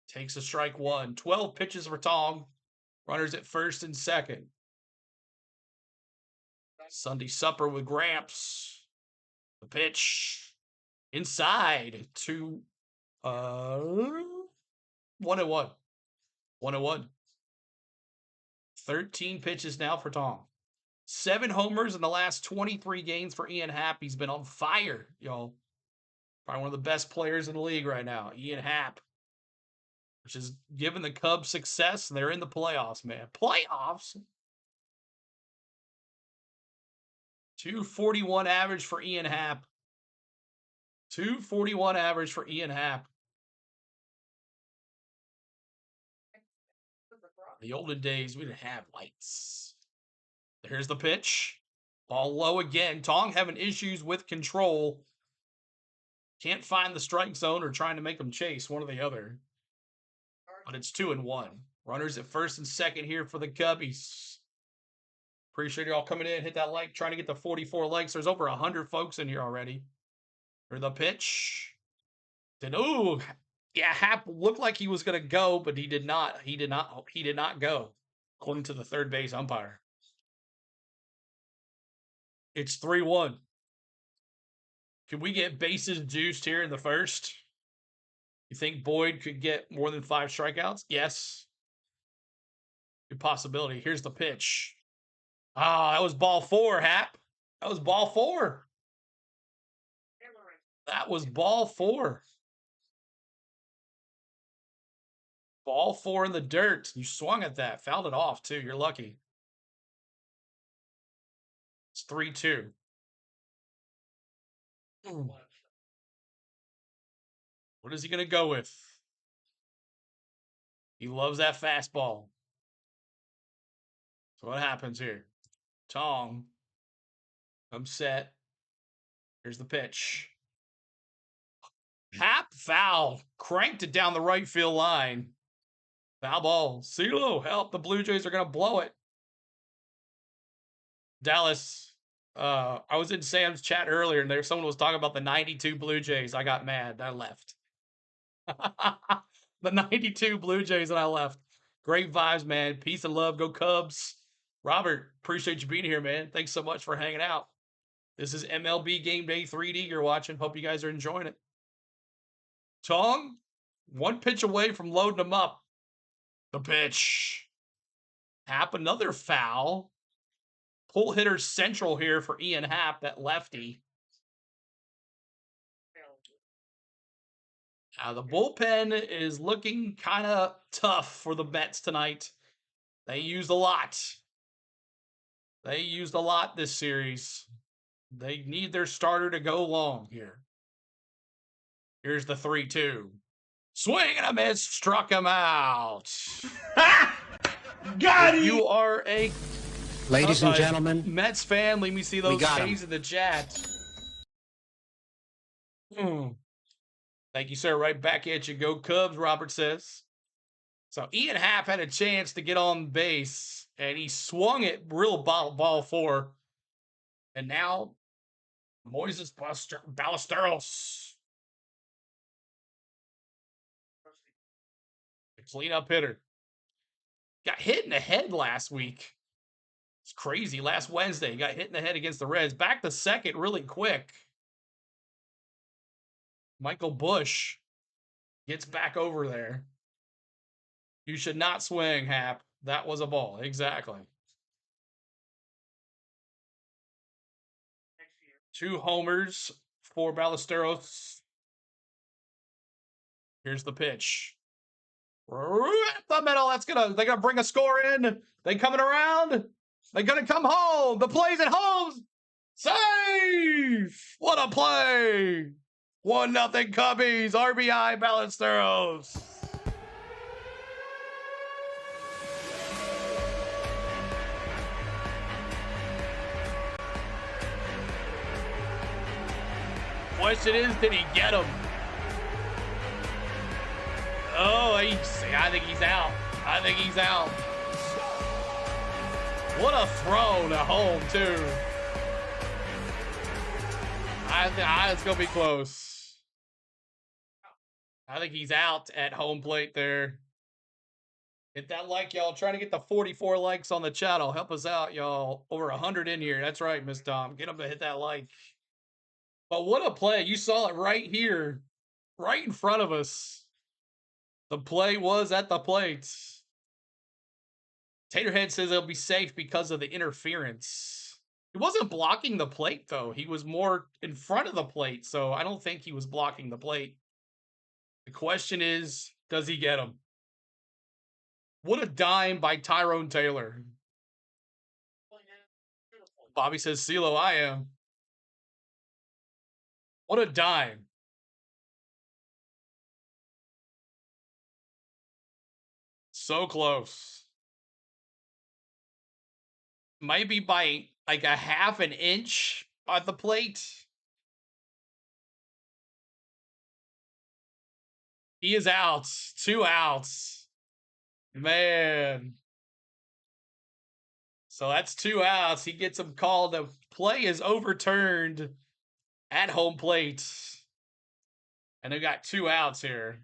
Takes a strike 1. 12 pitches for Tong. Runners at first and second. Sunday supper with Gramps. The pitch. Inside to 1-1. 1-1. 13 pitches now for Tong. 7 homers in the last 23 games for Ian Happ. He's been on fire, y'all. Probably one of the best players in the league right now, Ian Happ. Which is giving the Cubs success. They're in the playoffs, man. Playoffs? 241 average for Ian Happ. 241 average for Ian Happ. The olden days, we didn't have lights. Here's the pitch. Ball low again. Tong having issues with control. Can't find the strike zone or trying to make them chase, one or the other. But it's 2-1. Runners at first and second here for the Cubbies. Appreciate you all coming in. Hit that like. Trying to get the 44 likes. There's over 100 folks in here already. For the pitch. Ooh. Yeah, Happ looked like he was going to go, but he did not. He did not go, according to the third base umpire. It's 3-1. Can we get bases juiced here in the first? You think Boyd could get more than 5 strikeouts? Yes. Good possibility. Here's the pitch. That was ball 4, Hap. That was ball 4. That was ball 4. Ball 4 in the dirt. You swung at that. Fouled it off, too. You're lucky. It's 3-2. What is he going to go with? He loves that fastball. So what happens here? Tong. I'm set. Here's the pitch. Hap foul. Cranked it down the right field line. Foul ball. CeeLo, help. The Blue Jays are going to blow it. Dallas. I was in Sam's chat earlier, and someone was talking about the 92 Blue Jays. I got mad. I left. The 92 Blue Jays, and I left. Great vibes, man. Peace and love. Go Cubs. Robert, appreciate you being here, man. Thanks so much for hanging out. This is MLB Game Day 3D you're watching. Hope you guys are enjoying it. Tong, one pitch away from loading them up. The pitch. Hap, another foul. Pull hitter central here for Ian Happ, that lefty. The bullpen is looking kind of tough for the Mets tonight. They used a lot. They used a lot this series. They need their starter to go long here. Here's the 3-2. Swing and a miss, struck him out. Got him! You are a Ladies and gentlemen, Mets fan. Let me see those K's in the chat. Thank you, sir. Right back at you. Go Cubs, Robert says. So Ian Happ had a chance to get on base, and he swung it real ball four. And now Moises Ballesteros, the cleanup hitter, got hit in the head last week. It's crazy. Last Wednesday, he got hit in the head against the Reds. Back to second really quick. Michael Bush gets back over there. You should not swing, Hap. That was a ball. Exactly. 2 homers for Ballesteros. Here's the pitch. Right the middle. They're gonna bring a score in. They coming around. They're gonna come home. The play's at home. Safe. What a play. 1-0 Cubbies. RBI Ballesteros. Question is, did he get him? Oh, I think he's out. I think he's out. What a throw to home, too. It's going to be close. I think he's out at home plate there. Hit that like, y'all. Trying to get the 44 likes on the channel. Help us out, y'all. Over 100 in here. That's right, Miss Tom. Get them to hit that like. But what a play. You saw it right here. Right in front of us. The play was at the plate. Taterhead says it'll be safe because of the interference. He wasn't blocking the plate, though. He was more in front of the plate, so I don't think he was blocking the plate. The question is, does he get him? What a dime by Tyrone Taylor. Bobby says, CeeLo, I am. What a dime. So close. Maybe by like a half an inch at the plate. He is out. 2 outs. Man. So that's 2 outs. He gets him called. The play is overturned at home plate. And they got 2 outs here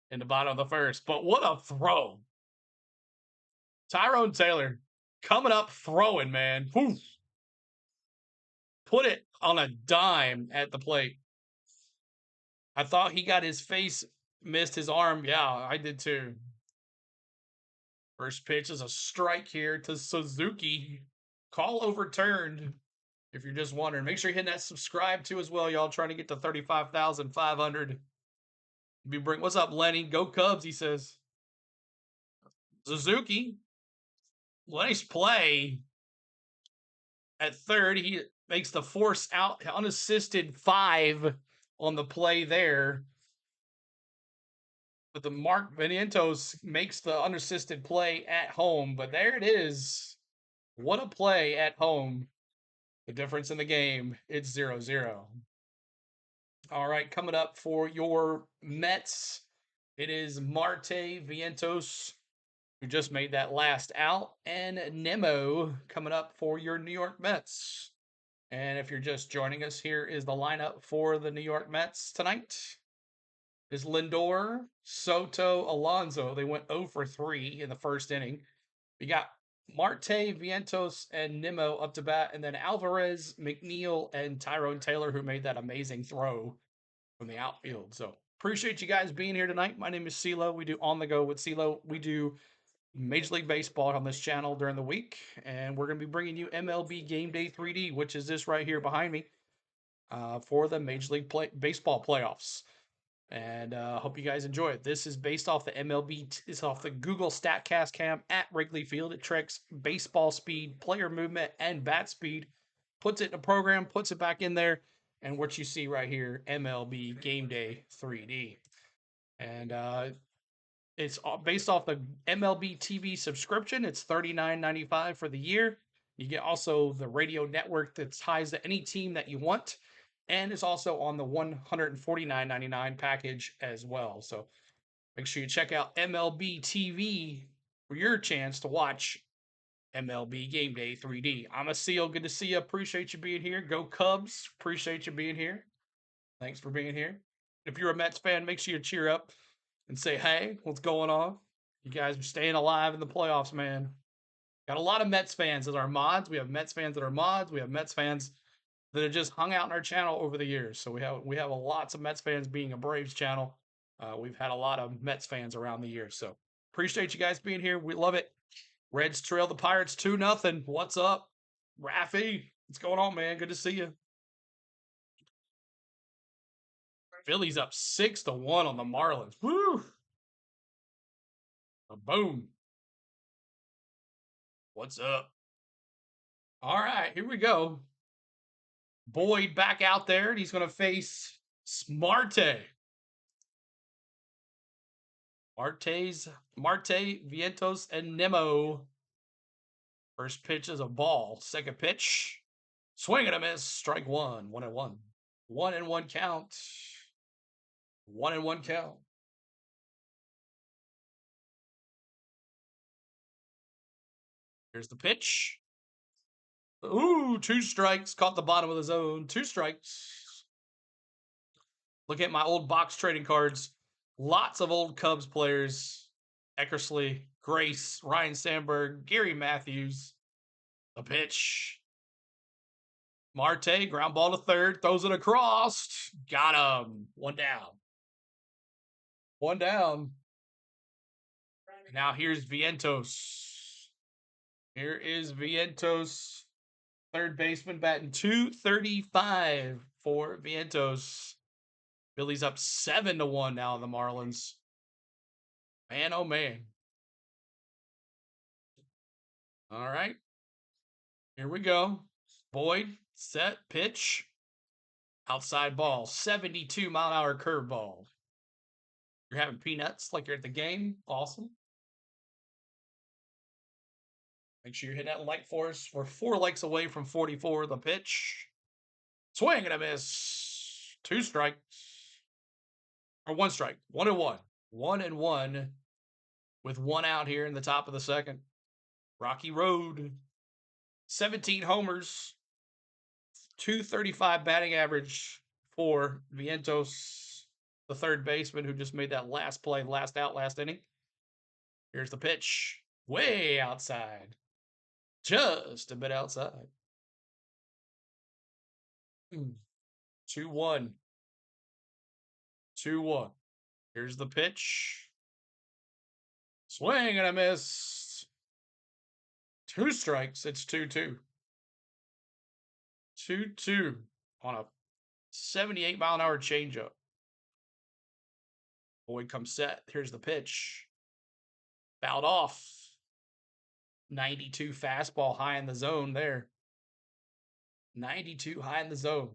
in the bottom of the first. But what a throw. Tyrone Taylor coming up throwing, man. Poof. Put it on a dime at the plate. I thought he got his face, missed his arm. Yeah, I did too. First pitch is a strike here to Suzuki. Call overturned. If you're just wondering, make sure you're hitting that subscribe too as well, y'all. Trying to get to 35,500. What's up, Lenny? Go Cubs, he says. Suzuki. Nice play. At third, he makes the force out unassisted 5 on the play there. But the Mark Vientos makes the unassisted play at home. But there it is. What a play at home. The difference in the game, it's 0-0. All right, coming up for your Mets, it is Marte Vientos, who just made that last out, and Nemo coming up for your New York Mets. And if you're just joining us, here is the lineup for the New York Mets tonight. Is Lindor, Soto, Alonso. They went 0 for 3 in the first inning. We got Marte, Vientos, and Nimmo up to bat, and then Alvarez, McNeil, and Tyrone Taylor, who made that amazing throw from the outfield. So appreciate you guys being here tonight. My name is CeeLo. We do On the Go with CeeLo. We do Major League Baseball on this channel during the week, and we're going to be bringing you MLB Game Day 3D, which is this right here behind me, for the Major League Baseball playoffs. And hope you guys enjoy it. This is based off the MLB. It's off the Google Statcast cam at Wrigley Field. It tracks baseball speed, player movement, and bat speed. Puts it in a program, puts it back in there, and what you see right here, MLB Game Day 3D. And it's based off the MLB TV subscription. It's $39.95 for the year. You get also the radio network that ties to any team that you want, and it's also on the $149.99 package as well. So make sure you check out MLB TV for your chance to watch MLB Game Day 3D. I'm a Seal. Good to see you. Appreciate you being here. Go Cubs. Appreciate you being here. Thanks for being here. If you're a Mets fan, make sure you cheer up and say, hey, what's going on? You guys are staying alive in the playoffs, man. Got a lot of Mets fans that are mods. We have Mets fans that are mods. We have Mets fans that have just hung out in our channel over the years. So we have lots of Mets fans. Being a Braves channel, we've had a lot of Mets fans around the years. So appreciate you guys being here. We love it. Reds trail the Pirates 2-0. What's up, Raffy? What's going on, man? Good to see you. Phillies up 6-1 on the Marlins. Woo! Boom. What's up? All right, here we go. Boyd back out there, and he's going to face Marte. Marte, Vientos, and Nemo. First pitch is a ball. Second pitch, swing and a miss. Strike one. 1-1. 1-1 count. 1-1 count. Here's the pitch. Ooh, 2 strikes. Caught the bottom of the zone. 2 strikes. Look at my old box trading cards. Lots of old Cubs players. Eckersley, Grace, Ryan Sandberg, Gary Matthews. The pitch. Marte, ground ball to third, throws it across. Got him. 1 down. 1 down. Now here's Vientos. Here is Vientos, third baseman, batting .235 for Vientos. Phillies up 7-1 now on the Marlins. Man, oh man. All right. Here we go. Boyd, set, pitch. Outside ball, 72-mile-an-hour curveball. You're having peanuts like you're at the game. Awesome. Make sure you're hitting that like for us. We're 4 likes away from 44. The pitch. Swing and a miss. 2 strikes. Or 1 strike. 1-1. 1-1 with 1 out here in the top of the second. Rocky Road. 17 homers. .235 batting average for Vientos, the third baseman who just made that last play, last out, last inning. Here's the pitch. Way outside. Just a bit outside. 2-1. 2-1. Here's the pitch. Swing and a miss. 2 strikes. It's 2-2. 2-2 on a 78-mile-an-hour changeup. Boyd comes set. Here's the pitch. Fouled off. 92 fastball high in the zone there. 92 high in the zone.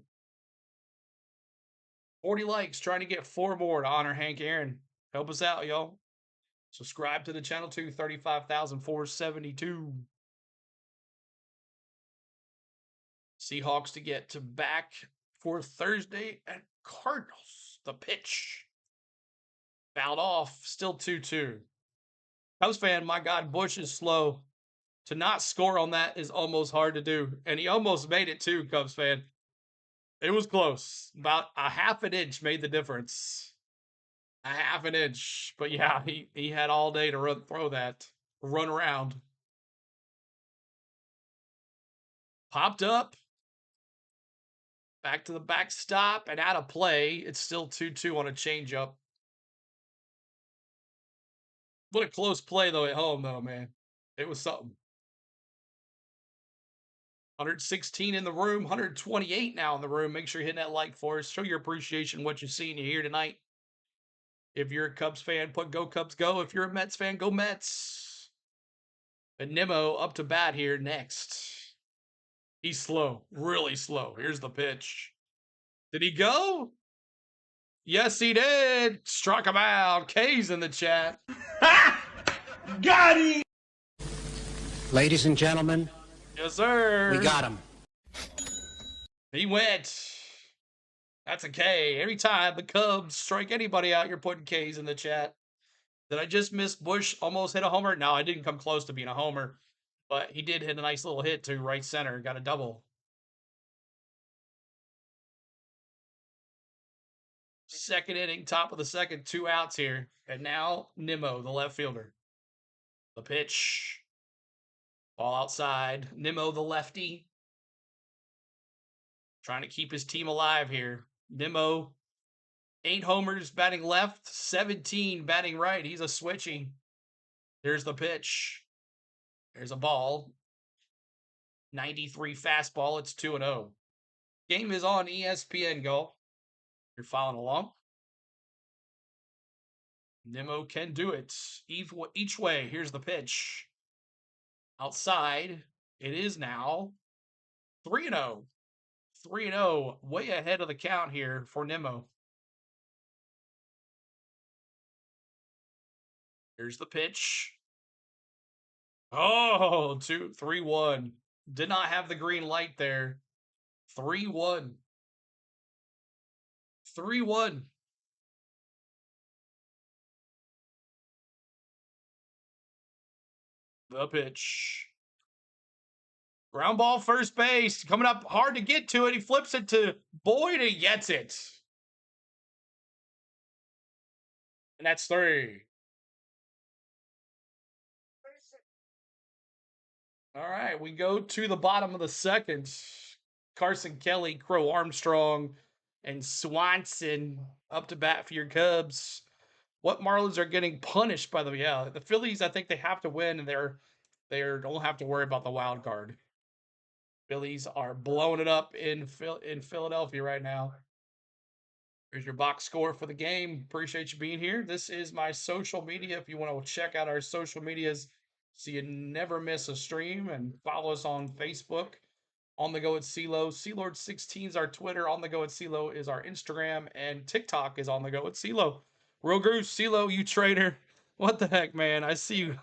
40 likes, trying to get 4 more to honor Hank Aaron Help us out, y'all. Subscribe to the channel too. 35,472. Seahawks to get to back for Thursday at Cardinals. The pitch. Fouled off. Still 2-2. Cubs fan, my God, Bush is slow. To not score on that is almost hard to do. And he almost made it too, Cubs fan. It was close. About a half an inch made the difference. A half an inch. But yeah, he had all day to throw that. Run around. Popped up. Back to the backstop and out of play. It's still 2-2 on a changeup. What a close play, though, at home, though, man. It was something. 116 in the room, 128 now in the room. Make sure you're hitting that like for us. Show your appreciation, what you're seeing here tonight. If you're a Cubs fan, put Go Cubs Go. If you're a Mets fan, go Mets. And Nimmo up to bat here next. He's slow, really slow. Here's the pitch. Did he go? Yes, he did. Struck him out. K's in the chat. Got him! Ladies and gentlemen, Yes, sir. we got him. He went. That's a K. Every time the Cubs strike anybody out, you're putting K's in the chat. Did I just miss Bush almost hit a homer? No, I didn't come close to being a homer. But he did hit a nice little hit to right center. Got a double. Second inning, top of the second, 2 outs here. And now Nimmo, the left fielder. The pitch. Ball outside. Nimmo, the lefty. Trying to keep his team alive here. Nimmo, 8 homers batting left, 17 batting right. He's a switchy. Here's the pitch. There's a ball. 93 fastball. It's 2-0. Game is on ESPN, Go. You're following along. Nimmo can do it. Each way. Here's the pitch. Outside. It is now 3-0. 3-0. Way ahead of the count here for Nimmo. Here's the pitch. Oh, 3-1. Did not have the green light there. 3-1. 3-1. The pitch. Ground ball first base. Coming up hard to get to it. He flips it to Boyd and gets it. And that's 3. All right, we go to the bottom of the second. Carson Kelly, Crow Armstrong, and Swanson up to bat for your Cubs. What Marlins are getting punished by the Phillies? I think they have to win, and they don't have to worry about the wild card. Phillies are blowing it up in Philadelphia right now. Here's your box score for the game. Appreciate you being here. This is my social media. If you want to check out our social medias so you never miss a stream, and follow us on Facebook. On the Go at CeeLo. CLord16 is our Twitter. On the Go at CeeLo is our Instagram. And TikTok is On the Go at CeeLo. Real Goose, CeeLo, you traitor. What the heck, man? I see you.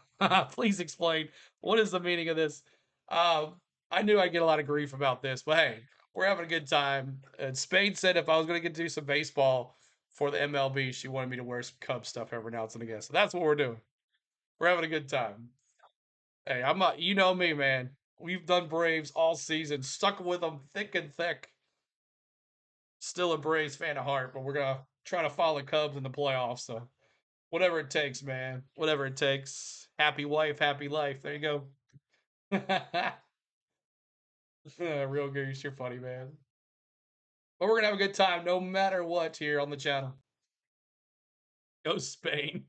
Please explain. What is the meaning of this? I knew I'd get a lot of grief about this, but hey, we're having a good time. And Spain said if I was going to get to do some baseball for the MLB, she wanted me to wear some Cubs stuff every now and again. So that's what we're doing. We're having a good time. Hey, you know me, man. We've done Braves all season, stuck with them thick and thick. Still a Braves fan at heart, but we're going to try to follow the Cubs in the playoffs. So whatever it takes, man. Whatever it takes. Happy wife, happy life. There you go. Real Goose, you're funny, man. But we're going to have a good time no matter what here on the channel. Go Spain.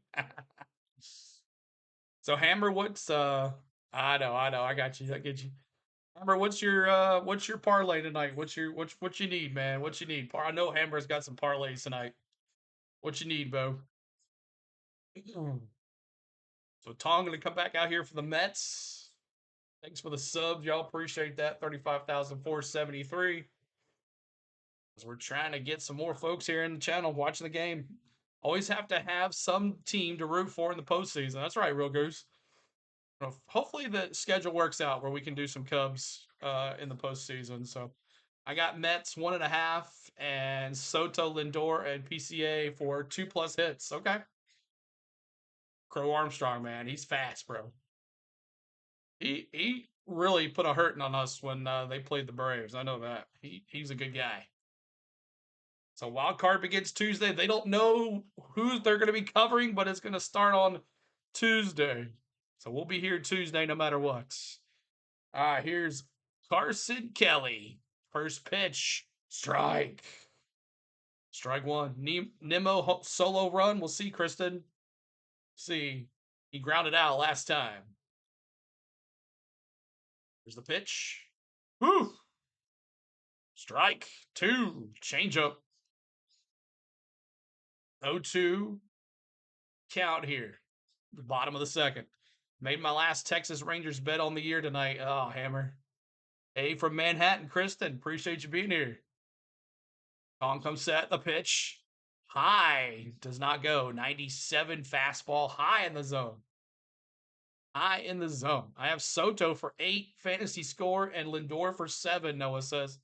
So Hammer, what's I know, I got you. I get you. Hammer, what's your parlay tonight? What you need, man? What you need? I know Hammer's got some parlays tonight. What you need, Bo? So Tong gonna come back out here for the Mets. Thanks for the subs, y'all. Appreciate that. 35,473. We're trying to get some more folks here in the channel watching the game. Always have to have some team to root for in the postseason. That's right, Real Goose. Hopefully the schedule works out where we can do some Cubs in the postseason. So I got Mets 1.5 and Soto, Lindor, and PCA for 2+ hits. Okay. Crow Armstrong, man, he's fast, bro. He really put a hurting on us when they played the Braves. I know that. He's a good guy. So wild card begins Tuesday. They don't know who they're going to be covering, but it's going to start on Tuesday. So we'll be here Tuesday no matter what. Here's Carson Kelly. First pitch, strike. Strike one. Nemo solo run. We'll see, Kristen. See, he grounded out last time. Here's the pitch. Woo! Strike two. Changeup. 0-2 count here. The bottom of the second. Made my last Texas Rangers bet on the year tonight. Oh, Hammer. Hey, from Manhattan, Kristen. Appreciate you being here. Tong comes set. The pitch. High. Does not go. 97 fastball. High in the zone. High in the zone. I have Soto for 8 fantasy score and Lindor for 7, Noah says.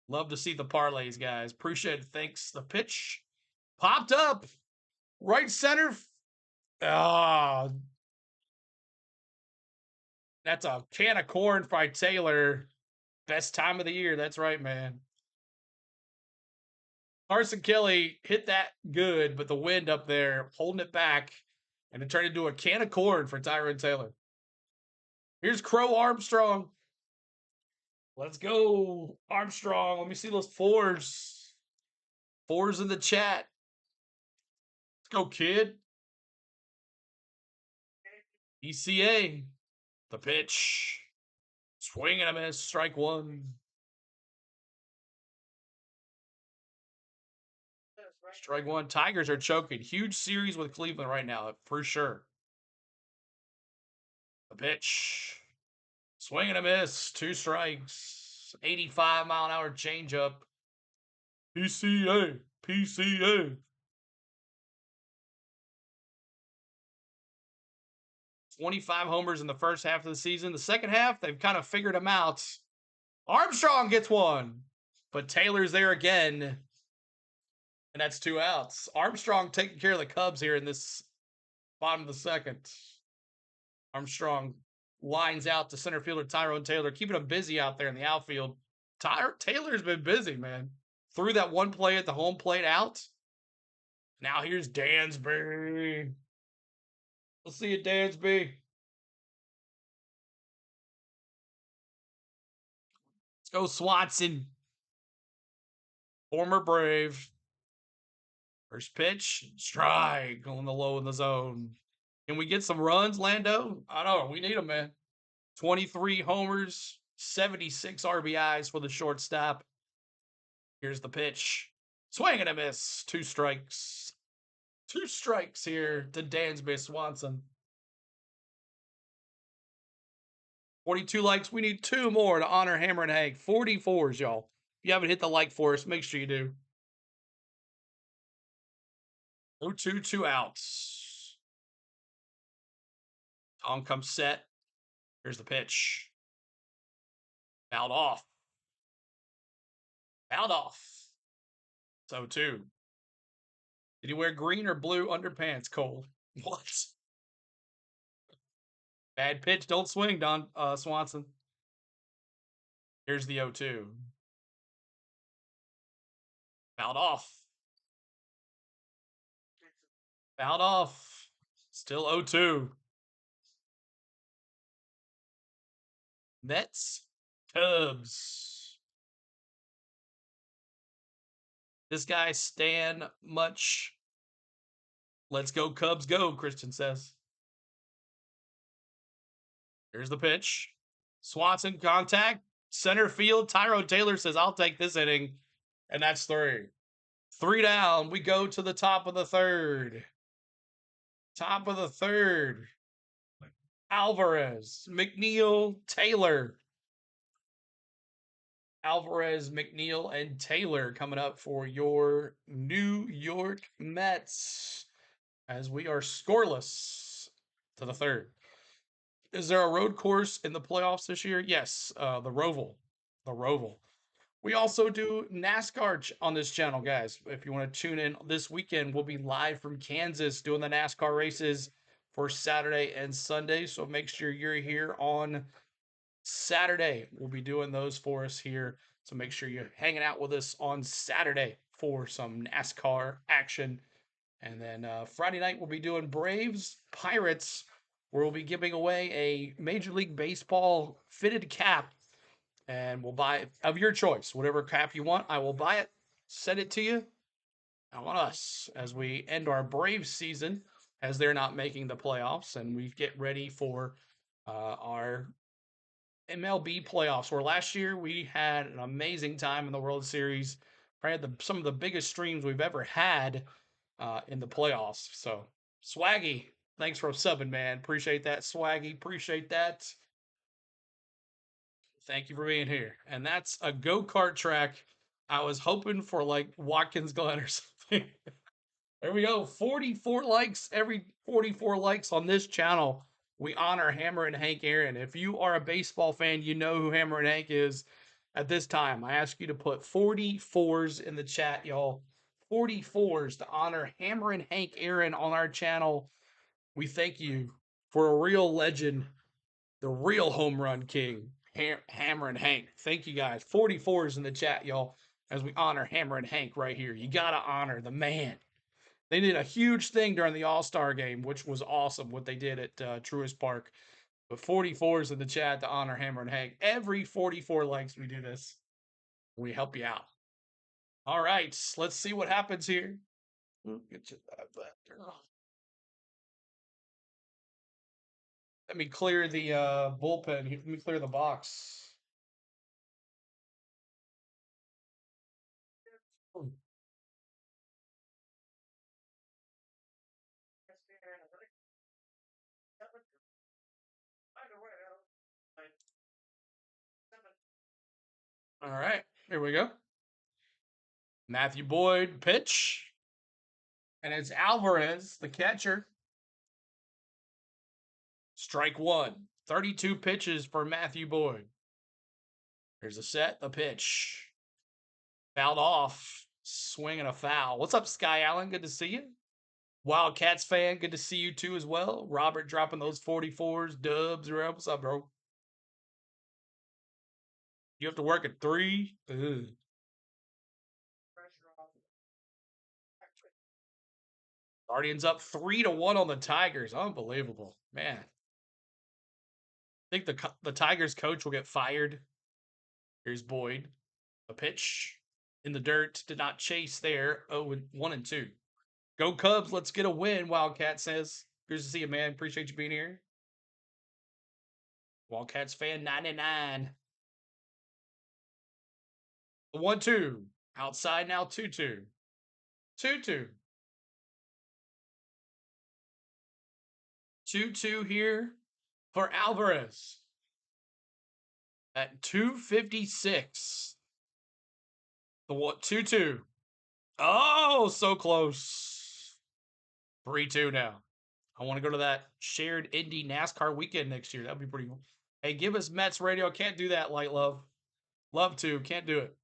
Love to see the parlays, guys. Appreciate it. Thanks. The pitch popped up. Right center. Ah, that's a can of corn by Taylor. Best time of the year. That's right, man. Carson Kelly hit that good, but the wind up there holding it back, and it turned into a can of corn for Tyrone Taylor. Here's Crow Armstrong. Let's go, Armstrong. Let me see those fours. Fours in the chat. Let's go, kid. ECA. The pitch. Swing and a miss. Strike one. Strike one. Tigers are choking. Huge series with Cleveland right now, for sure. The pitch. Swing and a miss. 2 strikes. 85-mile-an-hour changeup. PCA. PCA. 25 homers in the first half of the season. The second half, they've kind of figured him out. Armstrong gets one, but Taylor's there again, and that's 2 outs. Armstrong taking care of the Cubs here in this bottom of the second. Armstrong lines out to center fielder Tyrone Taylor, keeping him busy out there in the outfield. Taylor's been busy, man. Threw that one play at the home plate out. Now here's Dansby. We'll see you, Dansby. Let's go, Swanson. Former Brave. First pitch, strike on the low in the zone. Can we get some runs, Lando? I don't know. We need them, man. 23 homers, 76 RBIs for the shortstop. Here's the pitch. Swing and a miss. 2 strikes. 2 strikes here to Dansby Swanson. 42 likes. We need 2 more to honor Hammer and Hank. 44s, y'all. If you haven't hit the like for us, make sure you do. 0-2, 2 outs. Tong comes set. Here's the pitch. Fouled off. Fouled off. So 2. Did he wear green or blue underpants, Cole? What? Bad pitch. Don't swing, Don Swanson. Here's the 0-2. Fouled off. Fouled off. Still 0-2. Mets, Cubs. This guy Stan much. Let's go, Cubs, go, Christian says. Here's the pitch. Swanson contact. Center field. Tyrone Taylor says, I'll take this inning. And that's 3. 3 down. We go to the top of the 3rd. Top of the 3rd. Alvarez, McNeil, Taylor. Alvarez, McNeil, and Taylor coming up for your New York Mets as we are scoreless to the third. Is there a road course in the playoffs this year? Yes, the Roval. The Roval. We also do NASCAR on this channel, guys. If you want to tune in this weekend, we'll be live from Kansas doing the NASCAR races for Saturday and Sunday. So make sure you're here on Saturday. We'll be doing those for us here. So make sure you're hanging out with us on Saturday for some NASCAR action. And then Friday night, we'll be doing Braves Pirates, where we'll be giving away a Major League Baseball fitted cap. And we'll buy it of your choice. Whatever cap you want, I will buy it, send it to you. I want us as we end our Braves season, as they're not making the playoffs, and we get ready for our MLB playoffs. Where last year we had an amazing time in the World Series. Probably had some of the biggest streams we've ever had in the playoffs. So, Swaggy, thanks for subbing, man. Appreciate that, Swaggy. Appreciate that. Thank you for being here. And that's a go kart track. I was hoping for like Watkins Glen or something. There we go. 44 likes. Every 44 likes on this channel, we honor Hammer and Hank Aaron. If you are a baseball fan, you know who Hammer and Hank is at this time. I ask you to put 44s in the chat, y'all. 44s to honor Hammer and Hank Aaron on our channel. We thank you for a real legend, the real home run king, Hammer and Hank. Thank you guys. 44s in the chat, y'all, as we honor Hammer and Hank right here. You got to honor the man. They did a huge thing during the All-Star game, which was awesome what they did at Truist Park. But 44s in the chat to honor Hammer and Hank. Every 44 likes we do this. We help you out. All right, let's see what happens here. Get you that. Let me clear the bullpen. Let me clear the box. All right, here we go. Matthew Boyd pitch. And it's Alvarez, the catcher. Strike one. 32 pitches for Matthew Boyd. Here's a set, the pitch. Fouled off. Swing and a foul. What's up, Sky Allen? Good to see you. Wildcats fan, good to see you too as well. Robert dropping those 44s, dubs, what's up, bro? You have to work at 3. Ugh. Guardians up 3-1 on the Tigers. Unbelievable, man. I think the Tigers coach will get fired. Here's Boyd. A pitch in the dirt. Did not chase there. 1-2. Go Cubs. Let's get a win, Wildcat says. Good to see you, man. Appreciate you being here. Wildcats fan 99. The 1-2. Outside now 2-2. 2-2. 2-2 here for Alvarez. At 256. The 2-2. Oh, so close. 3-2 now. I want to go to that shared Indy NASCAR weekend next year. That'd be pretty cool. Hey, give us Mets radio. Can't do that, Light Love. Love to. Can't do it.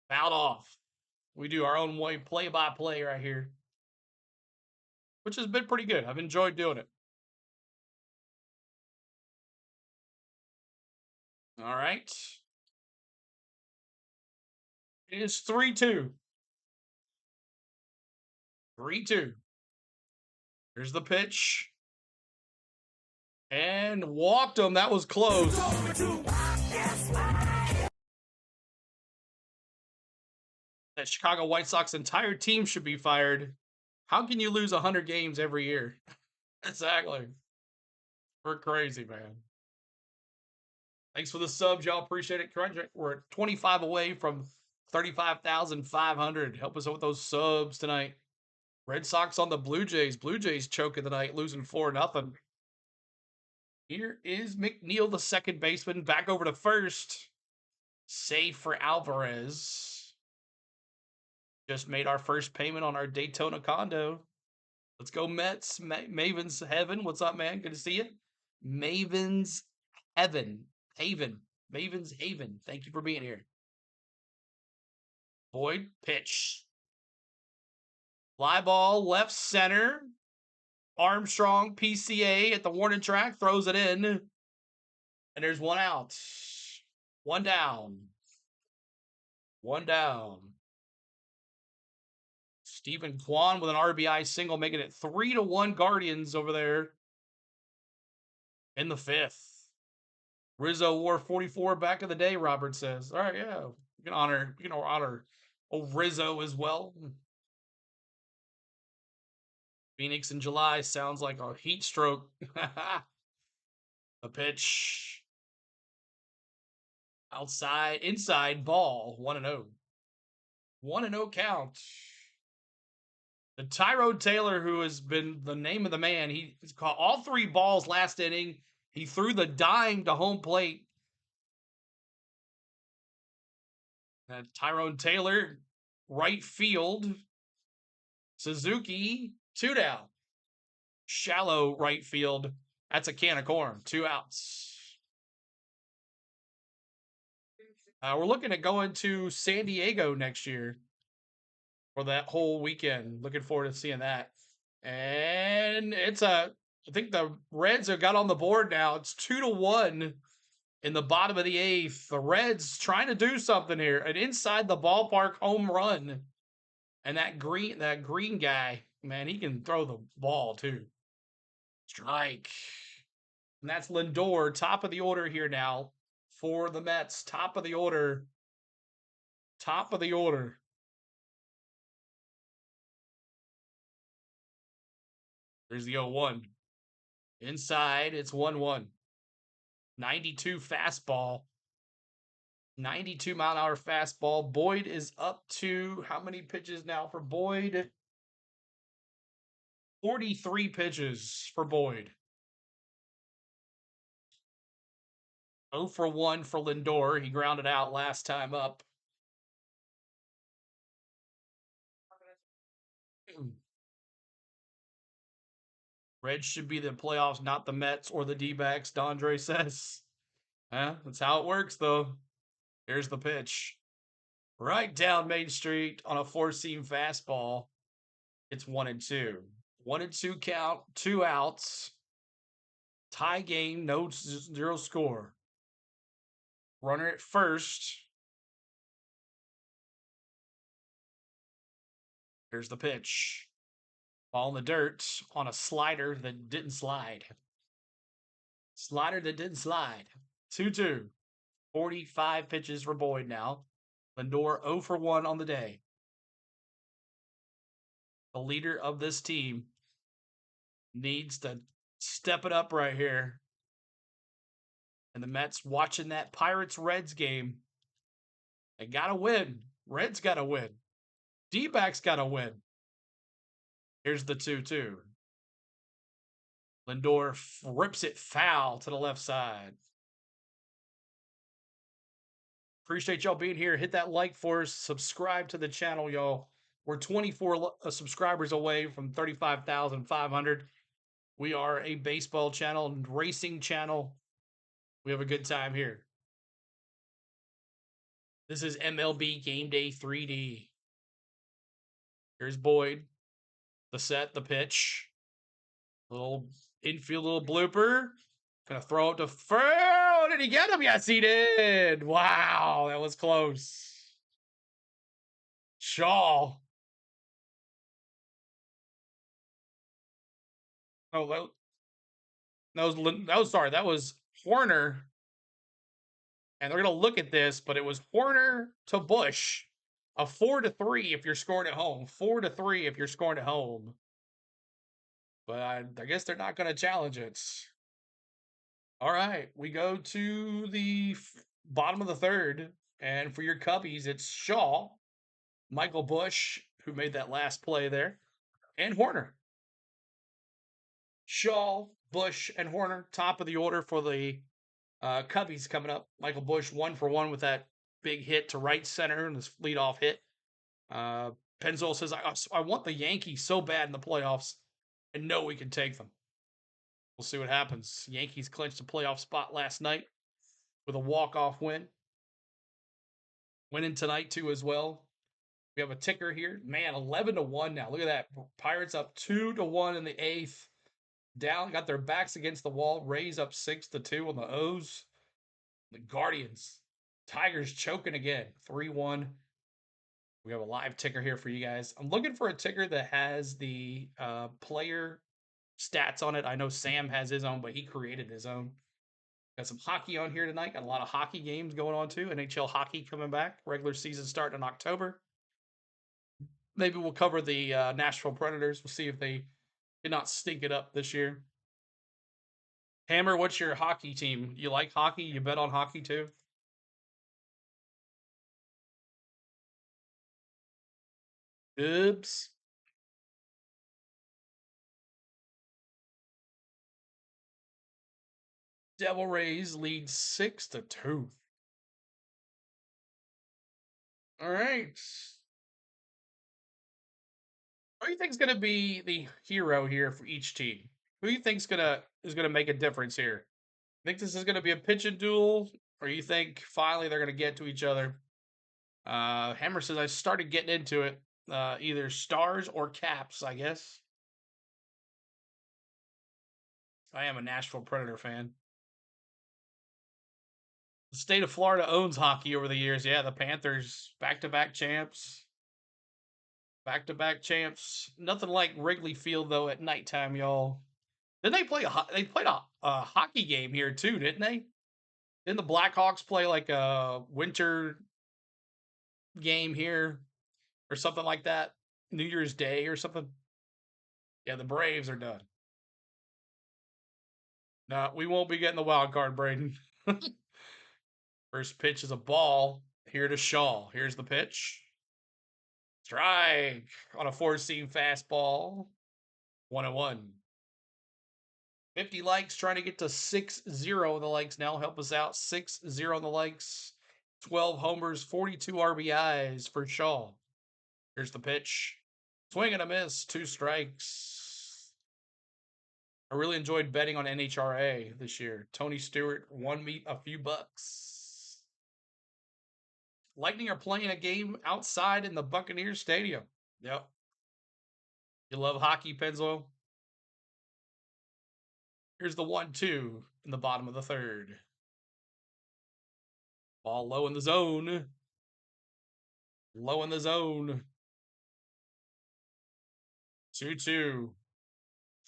Fouled off. We do our own way play-by-play right here, which has been pretty good. I've enjoyed doing it. All right. It is 3-2. 3-2. Here's the pitch. And walked him. That was close. That Chicago White Sox entire team should be fired. How can you lose 100 games every year? Exactly. We're crazy, man. Thanks for the subs, y'all. Appreciate it. We're at 25 away from 35,500. Help us out with those subs tonight. Red Sox on the Blue Jays. Blue Jays choking tonight, losing 4-0. Here is McNeil, the second baseman, back over to first. Save for Alvarez. Just made our first payment on our Daytona condo. Let's go Mets. Maven's Heaven. What's up, man? Good to see you. Maven's Heaven. Haven. Maven's Haven. Thank you for being here. Boyd, pitch. Fly ball, left center. Armstrong, PCA at the warning track, throws it in. And there's one out. One down. One down. Stephen Kwan with an RBI single, making it 3-1 Guardians over there in the fifth. Rizzo wore 44 back in the day, Robert says. All right, yeah. You can honor old Rizzo as well. Phoenix in July sounds like a heat stroke. A pitch. Outside, inside ball, 1-0. 1-0 count. The Tyrone Taylor, who has been the name of the man, he's caught all 3 balls last inning. He threw the dime to home plate. And Tyrone Taylor, right field. Suzuki, 2 down. Shallow right field. That's a can of corn. 2 outs. We're looking at going to San Diego next year for that whole weekend. Looking forward to seeing that. And I think the Reds have got on the board now. It's 2-1 in the bottom of the 8th. The Reds trying to do something here. An inside the ballpark home run. And that green guy, man, he can throw the ball too. Strike. And that's Lindor, top of the order here now for the Mets. Top of the order. Top of the order. There's the 0-1. Inside, it's 1-1. 92 fastball. 92 mile an hour fastball. Boyd is up to how many pitches now for Boyd? 43 pitches for Boyd. 0 for 1 for Lindor. He grounded out last time up. Reds should be the playoffs, not the Mets or the D-backs, Dondre says. That's how it works, though. Here's the pitch. Right down Main Street on a 4-seam fastball. It's 1-2. 1-2 count, 2 outs. Tie game, no 0 score. Runner at first. Here's the pitch. Ball in the dirt on a slider that didn't slide. Slider that didn't slide. 2-2. 45 pitches for Boyd now. Lindor 0 for 1 on the day. The leader of this team needs to step it up right here. And the Mets watching that Pirates-Reds game. They got to win. Reds got to win. D-backs got to win. Here's the 2-2. Lindor rips it foul to the left side. Appreciate y'all being here. Hit that like for us. Subscribe to the channel, y'all. We're 24 subscribers away from 35,500. We are a baseball channel and racing channel. We have a good time here. This is MLB Game Day 3D. Here's Boyd. The set, the pitch. Little infield, little blooper. Gonna throw it to first. Did he get him? Yes, he did. Wow, that was close. Shaw. Oh, that was Horner. And they're gonna look at this, but it was Horner to Bush. A 4-3 if you're scoring at home. 4-3 if you're scoring at home. But I guess they're not gonna challenge it. All right, we go to the bottom of the 3rd, and for your Cubbies, it's Shaw, Michael Bush, who made that last play there, and Horner. Shaw, Bush, and Horner, top of the order for the Cubbies coming up. Michael Bush 1 for 1 with that big hit to right center in this leadoff hit. Pennzoil says, I want the Yankees so bad in the playoffs and know we can take them. We'll see what happens. Yankees clinched a playoff spot last night with a walk-off win. Winning tonight, too, as well. We have a ticker here. Man, 11-1 now. Look at that. Pirates up 2-1 in the eighth. Down, got their backs against the wall. Rays up 6-2 on the O's. The Guardians. Tigers choking again. 3-1. We have a live ticker here for you guys. I'm looking for a ticker that has the player stats on it. I know Sam has his own, but he created his own. Got some hockey on here tonight. Got a lot of hockey games going on too. NHL hockey coming back. Regular season starting in October. Maybe we'll cover the Nashville Predators. We'll see if they cannot stink it up this year. Hammer, what's your hockey team? You like hockey? You bet on hockey too? Oops. Devil Rays lead 6-2. All right. Who do you think's gonna be the hero here for each team? Who do you think's gonna make a difference here? Think this is gonna be a pitching duel, or you think finally they're gonna get to each other? Hammer says I started getting into it. Either Stars or Caps, I guess. I am a Nashville Predator fan. The state of Florida owns hockey over the years. Yeah, the Panthers, back-to-back champs. Back-to-back champs. Nothing like Wrigley Field, though, at nighttime, y'all. Didn't they play they played a hockey game here, too, didn't they? Didn't the Blackhawks play like a winter game here or something like that? New Year's Day or something? Yeah, the Braves are done. No, we won't be getting the wild card, Braden. First pitch is a ball. Here to Shaw. Here's the pitch. Strike on a four-seam fastball. 1-1. 50 likes, trying to get to 6-0 in the likes now. Help us out. 6-0 in the likes. 12 homers, 42 RBIs for Shaw. Here's the pitch. Swing and a miss. 2 strikes. I really enjoyed betting on NHRA this year. Tony Stewart won me a few bucks. Lightning are playing a game outside in the Buccaneers Stadium. Yep. You love hockey, Pennzoil? Here's the 1-2 in the bottom of the third. Ball low in the zone. Low in the zone. 2-2.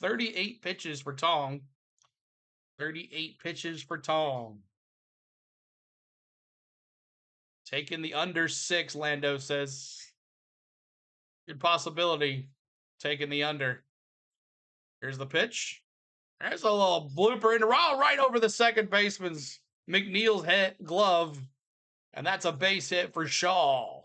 38 pitches for Tong. 38 pitches for Tong. Taking the under 6, Lando says. Good possibility. Taking the under. Here's the pitch. There's a little blooper in the row right over the second baseman's McNeil's head glove. And that's a base hit for Shaw.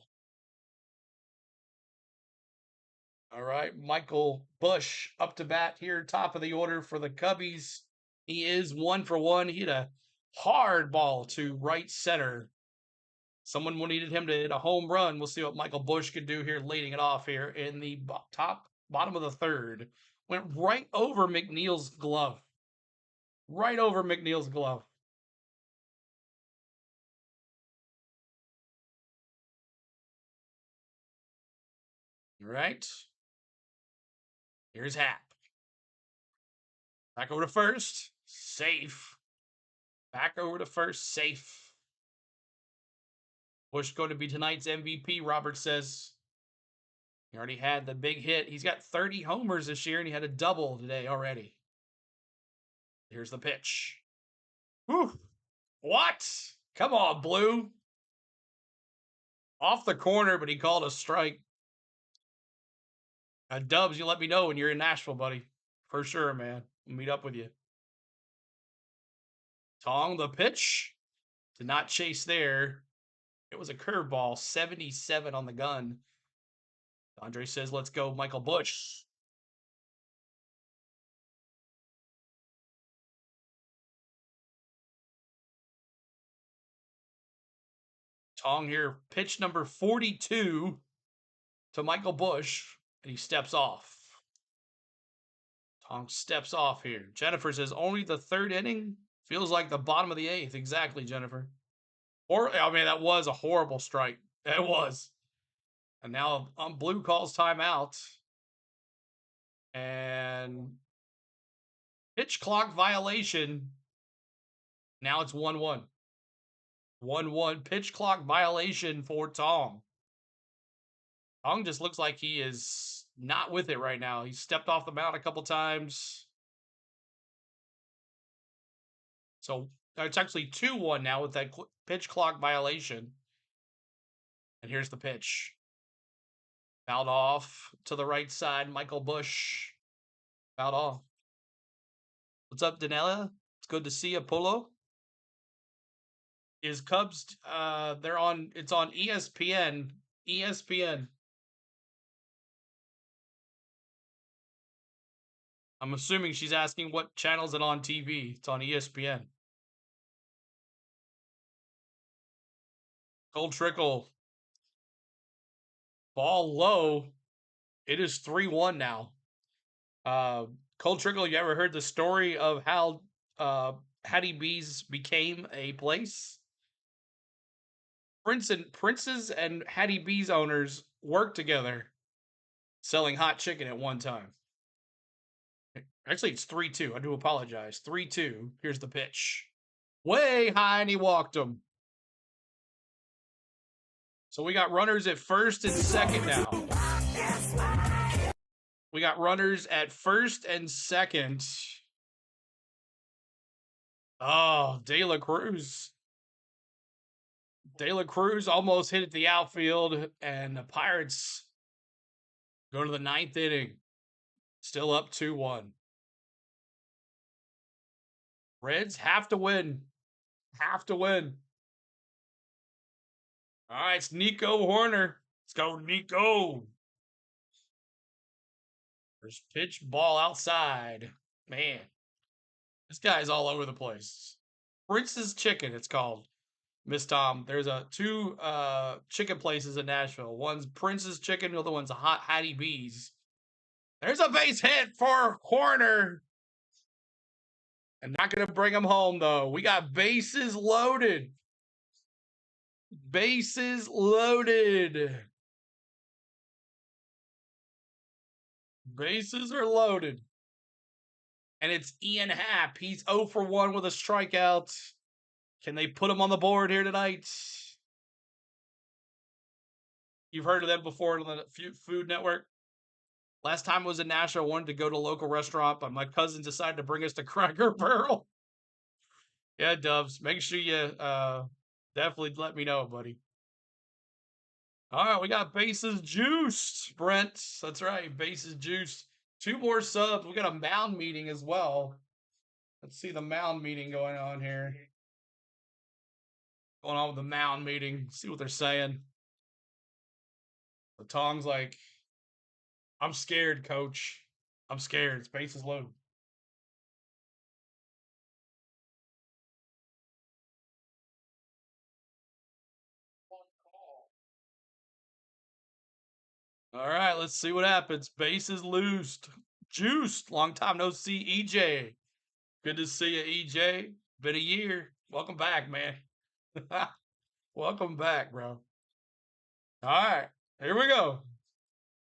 All right, Michael Bush up to bat here, top of the order for the Cubbies. He is 1 for 1. He hit a hard ball to right center. Someone needed him to hit a home run. We'll see what Michael Bush could do here, leading it off here in the bottom of the third. Went right over McNeil's glove. Right over McNeil's glove. All right. Here's Hap. Back over to first. Safe. Back over to first. Safe. Bush going to be tonight's MVP, Robert says. He already had the big hit. He's got 30 homers this year, and he had a double today already. Here's the pitch. Whew. What? Come on, Blue. Off the corner, but he called a strike. Dubs, you let me know when you're in Nashville, buddy. For sure, man. I'll meet up with you. Tong, the pitch. Did not chase there. It was a curveball. 77 on the gun. Andre says, let's go, Michael Bush. Tong here, pitch number 42 to Michael Bush, and he steps off. Tong steps off here. Jennifer says, only the third inning? Feels like the bottom of the eighth. Exactly, Jennifer. I mean, that was a horrible strike. It was. And now Blue calls timeout. And pitch clock violation. Now it's 1-1. 1-1 pitch clock violation for Tong. Tong just looks like he is not with it right now. He stepped off the mound a couple times. So it's actually 2-1 now with that pitch clock violation. And here's the pitch. Fouled off to the right side. Michael Bush. Fouled off. What's up, Danella? It's good to see you, Polo. Is Cubs, it's on ESPN. ESPN. I'm assuming she's asking what channel is it on TV. It's on ESPN. Cold trickle. Ball low. It is 3-1 now. Cold trickle, you ever heard the story of how Hattie B's became a place? Prince's and Hattie B's owners worked together selling hot chicken at one time. Actually, it's 3-2. I do apologize. 3-2. Here's the pitch. Way high, and he walked him. So we got runners at first and second now. We got runners at first and second. Oh, De La Cruz. De La Cruz almost hit at the outfield, and the Pirates go to the ninth inning. Still up 2-1. Reds have to win. Have to win. All right, it's Nico Horner. Let's go, Nico. First pitch, ball outside. Man, this guy's all over the place. Prince's Chicken, it's called. Miss Tom, there's two chicken places in Nashville. One's Prince's Chicken, the other one's Hot Hattie B's. There's a base hit for Horner. And not going to bring him home, though. We got bases loaded. Bases loaded. Bases are loaded. And it's Ian Happ. He's 0 for 1 with a strikeout. Can they put him on the board here tonight? You've heard of them before on the Food Network. Last time I was in Nashville, I wanted to go to a local restaurant, but my cousin decided to bring us to Cracker Barrel. Yeah, Dubs. Make sure you definitely let me know, buddy. All right, we got bases juiced, Brent. That's right, bases juiced. 2 more subs. We got a mound meeting as well. Let's see the mound meeting going on here. Going on with the mound meeting. See what they're saying. The Tong's like, I'm scared, coach. I'm scared. It's bases loaded. All right, let's see what happens. Bases loosed. Juiced. Long time no see, EJ. Good to see you, EJ. Been a year. Welcome back, man. Welcome back, bro. All right, here we go.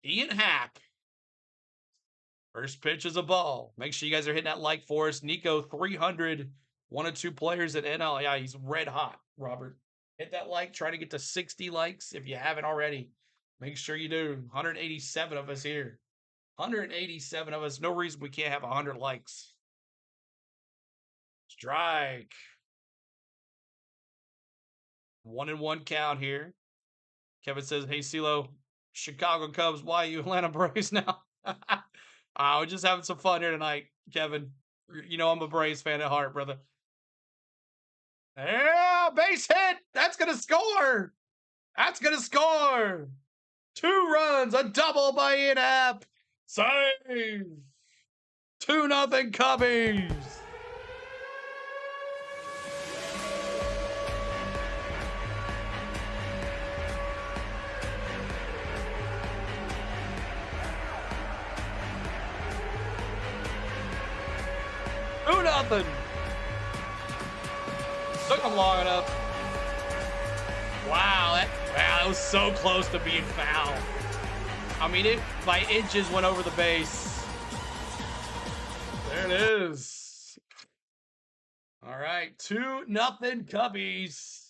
Ian Happ. First pitch is a ball. Make sure you guys are hitting that like for us. Nico, 300. 1 or 2 players at NL. Yeah, he's red hot, Robert. Hit that like. Try to get to 60 likes if you haven't already. Make sure you do. 187 of us here. 187 of us. No reason we can't have 100 likes. Strike. 1-1 count here. Kevin says, hey, CeeLo, Chicago Cubs, why are you Atlanta Braves now? We're just having some fun here tonight, Kevin. You know I'm a Braves fan at heart, brother. Yeah, base hit. That's going to score. That's going to score. 2 runs, a double by Ian Happ. Save. 2-0 Cubbies. 2-0. Took them long enough. Wow, that was so close to being foul. I mean, it by inches went over the base. There it is. All right, 2-0 Cubbies.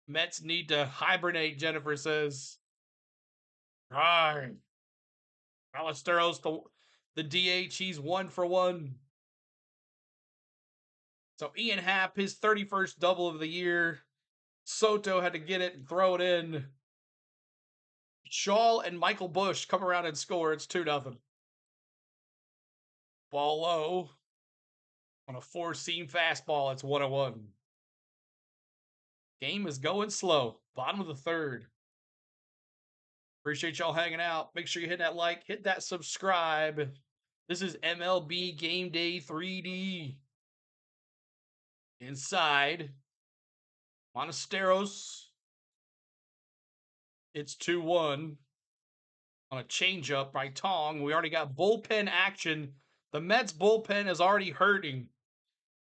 Mets need to hibernate, Jennifer says. All right. Ballesteros, the DH, he's 1 for 1. So Ian Happ, his 31st double of the year. Soto had to get it and throw it in. Shaw and Michael Busch come around and score. It's 2-0. Ball low. On a 4-seam fastball, it's 1-1. Game is going slow. Bottom of the third. Appreciate y'all hanging out. Make sure you hit that like, hit that subscribe. This is MLB Game Day 3D. Inside, Monasteros. It's 2-1 on a changeup by Tong. We already got bullpen action. The Mets bullpen is already hurting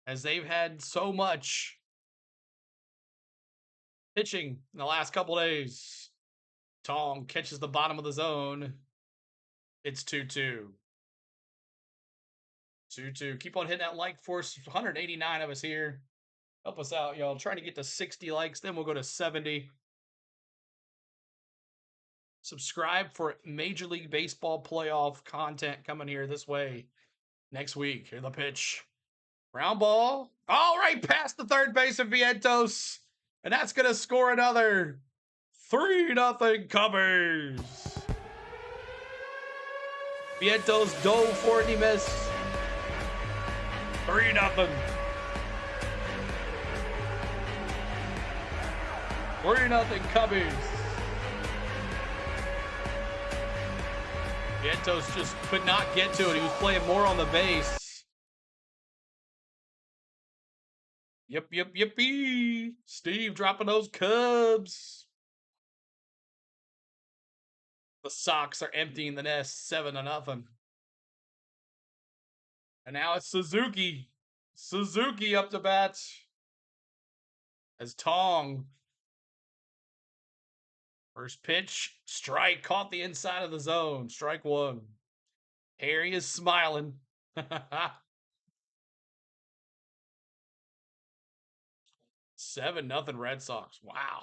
as they've had so much pitching in the last couple days. Tong catches the bottom of the zone. It's 2-2. 2-2. Keep on hitting that like for us. 189 of us here. Help us out, y'all. I'm trying to get to 60 likes, then we'll go to 70. Subscribe for Major League Baseball playoff content coming here this way next week. Here's the pitch. Ground ball. All right, past the third base of Vientos. And that's going to score another 3-0 Cubbies. Vientos dove for it, he missed. 3-0. 3-0 Cubbies. Vientos just could not get to it. He was playing more on the base. Yippee. Steve dropping those Cubs. The Sox are emptying the nest 7-0. And now it's Suzuki. Suzuki up to bat. As Tong. First pitch, strike, caught the inside of the zone. Strike 1. Harry is smiling. 7-0 Red Sox. Wow.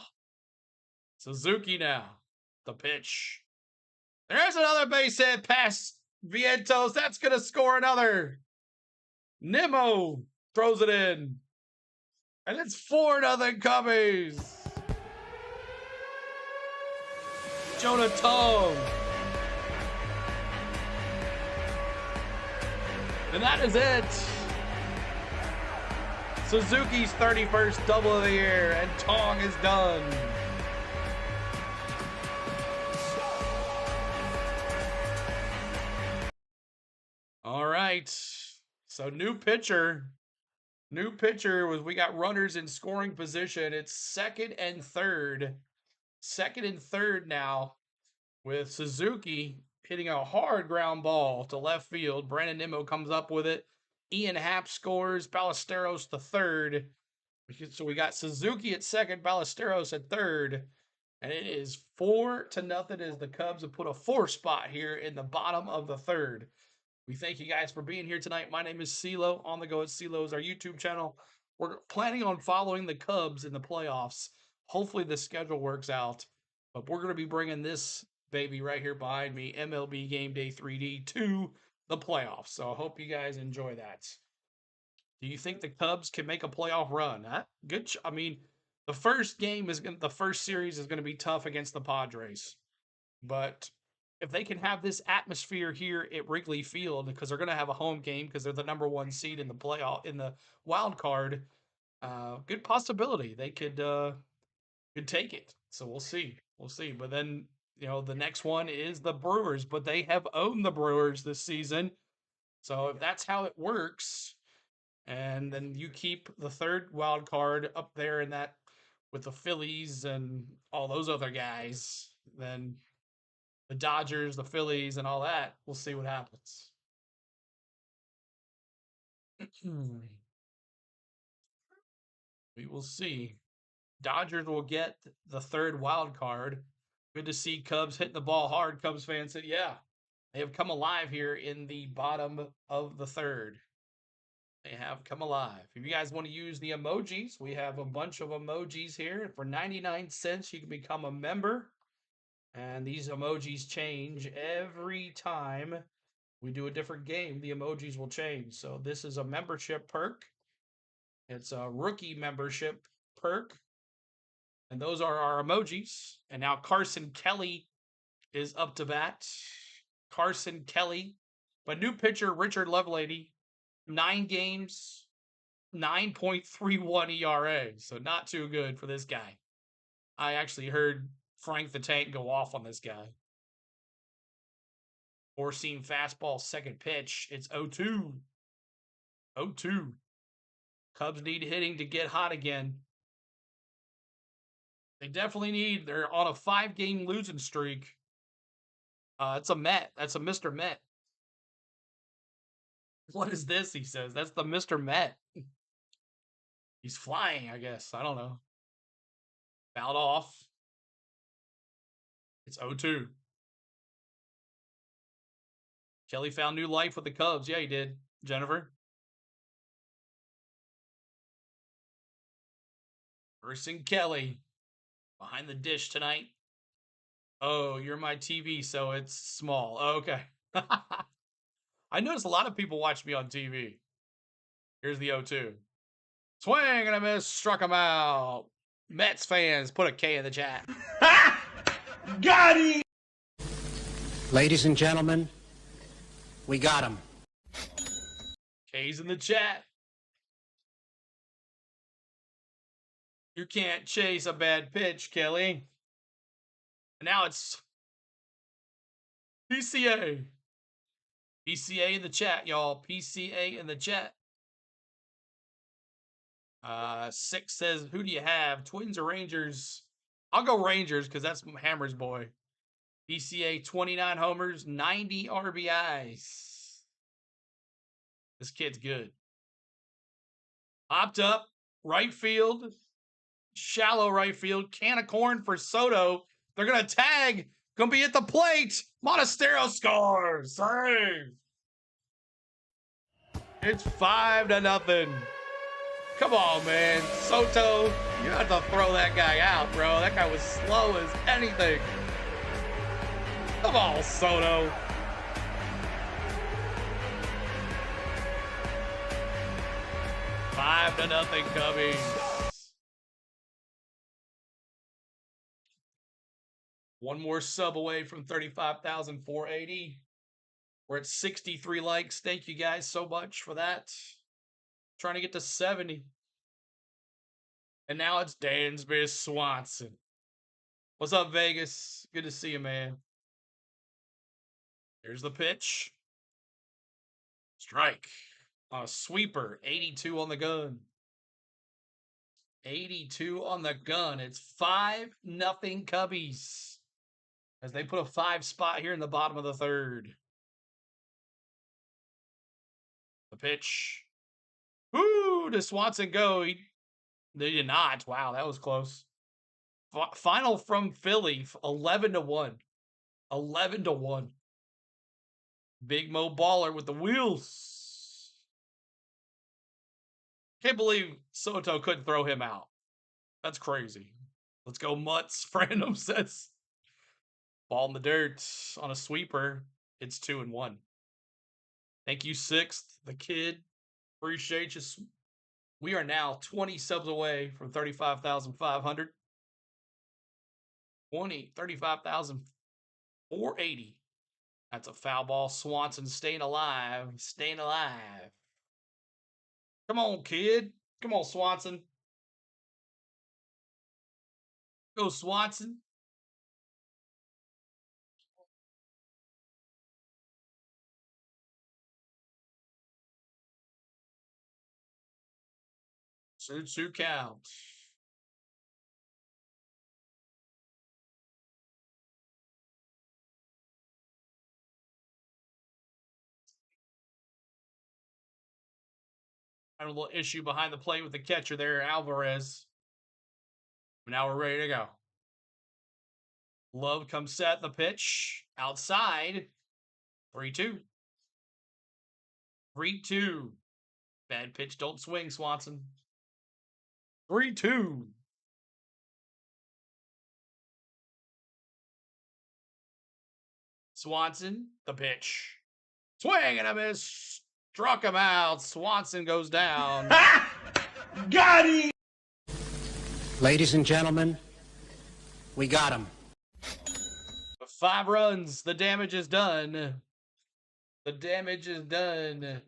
Suzuki now. The pitch. There's another base hit past Vientos. That's going to score another. Nimmo throws it in. And it's 4-0 Cubbies. Jonah Tong. And that is it. Suzuki's 31st double of the year, and Tong is done. All right. So new pitcher was we got runners in scoring position. It's second and third. Second and third now with Suzuki hitting a hard ground ball to left field. Brandon Nimmo comes up with it. Ian Happ scores. Ballesteros the third. So we got Suzuki at second, Ballesteros at third. And it is 4-0 as the Cubs have put a 4 spot here in the bottom of the third. We thank you guys for being here tonight. My name is CeeLo. On the Go at CeeLo is our YouTube channel. We're planning on following the Cubs in the playoffs. Hopefully the schedule works out. But we're going to be bringing this baby right here behind me, MLB Game Day 3D, to the playoffs. So I hope you guys enjoy that. Do you think the Cubs can make a playoff run? Huh? Good. I mean, the first series is going to be tough against the Padres. But if they can have this atmosphere here at Wrigley Field, because they're going to have a home game because they're the number 1 seed in the playoff in the wild card, good possibility they could take it. So we'll see. But then the next one is the Brewers, but they have owned the Brewers this season. So if that's how it works, and then you keep the third wild card up there in that with the Phillies and all those other guys, then the Dodgers, the Phillies, and all that, we'll see what happens. We will see. Dodgers will get the third wild card. Good to see Cubs hitting the ball hard. Cubs fans said, yeah, they have come alive here in the bottom of the third. They have come alive. If you guys want to use the emojis, we have a bunch of emojis here. For 99 cents, you can become a member. And these emojis change every time we do a different game. The emojis will change. So this is a membership perk. It's a rookie membership perk. And those are our emojis. And now Carson Kelly is up to bat. Carson Kelly. But new pitcher, Richard Lovelady, 9 games, 9.31 ERA. So not too good for this guy. I actually heard Frank the Tank go off on this guy. Four-seam fastball, second pitch. It's 0-2. 0-2. Cubs need hitting to get hot again. They definitely need. They're on a 5-game losing streak. It's a Met. That's a Mr. Met. What is this? He says. That's the Mr. Met. He's flying, I guess. I don't know. Fouled off. It's 0-2. Kelly found new life with the Cubs. Yeah, he did. Jennifer. Carson Kelly. Behind the dish tonight. Oh, you're my TV, so it's small. Oh, okay. I noticed a lot of people watch me on TV. Here's the 0-2. Swing and a miss. Struck him out. Mets fans, put a K in the chat. Got him! Ladies and gentlemen, we got him. K's in the chat. You can't chase a bad pitch, Kelly. And now it's PCA. PCA in the chat, y'all. PCA in the chat. 6 says, who do you have? Twins or Rangers? I'll go Rangers because that's Hammer's boy. PCA 29 homers, 90 RBIs. This kid's good. Popped up, right field, shallow right field, can of corn for Soto. They're going to tag, going to be at the plate. Montestero scores. Save. It's 5-0. Come on, man. Soto, you have to throw that guy out, bro. That guy was slow as anything. Come on, Soto. Five to nothing, Cubbies. One more sub away from 35,480. We're at 63 likes. Thank you guys so much for that. Trying to get to 70. And now it's Dansby Swanson. What's up, Vegas? Good to see you, man. Here's the pitch. Strike. On a sweeper. 82 on the gun. 82 on the gun. It's 5-0 Cubbies. As they put a 5 spot here in the bottom of the third. The pitch. Woo! Does Swanson go? They did not. Wow, that was close. Final from Philly, 11-1. 11-1. Big Mo Baller with the wheels. Can't believe Soto couldn't throw him out. That's crazy. Let's go Mutts. Random says. Ball in the dirt on a sweeper. It's 2-1. Thank you, Sixth, the kid. Appreciate you. We are now 20 subs away from 35,500. 35,480. That's a foul ball. Swanson staying alive. Staying alive. Come on, kid. Come on, Swanson. Go, Swanson. Two count. Had a little issue behind the plate with the catcher there, Alvarez. Now we're ready to go. Love comes set, the pitch. Outside. 3-2. 3-2. Bad pitch, don't swing, Swanson. 3-2. Swanson, the pitch. Swing and a miss. Struck him out. Swanson goes down. Got him! Ladies and gentlemen, we got him. 5 runs. The damage is done. The damage is done.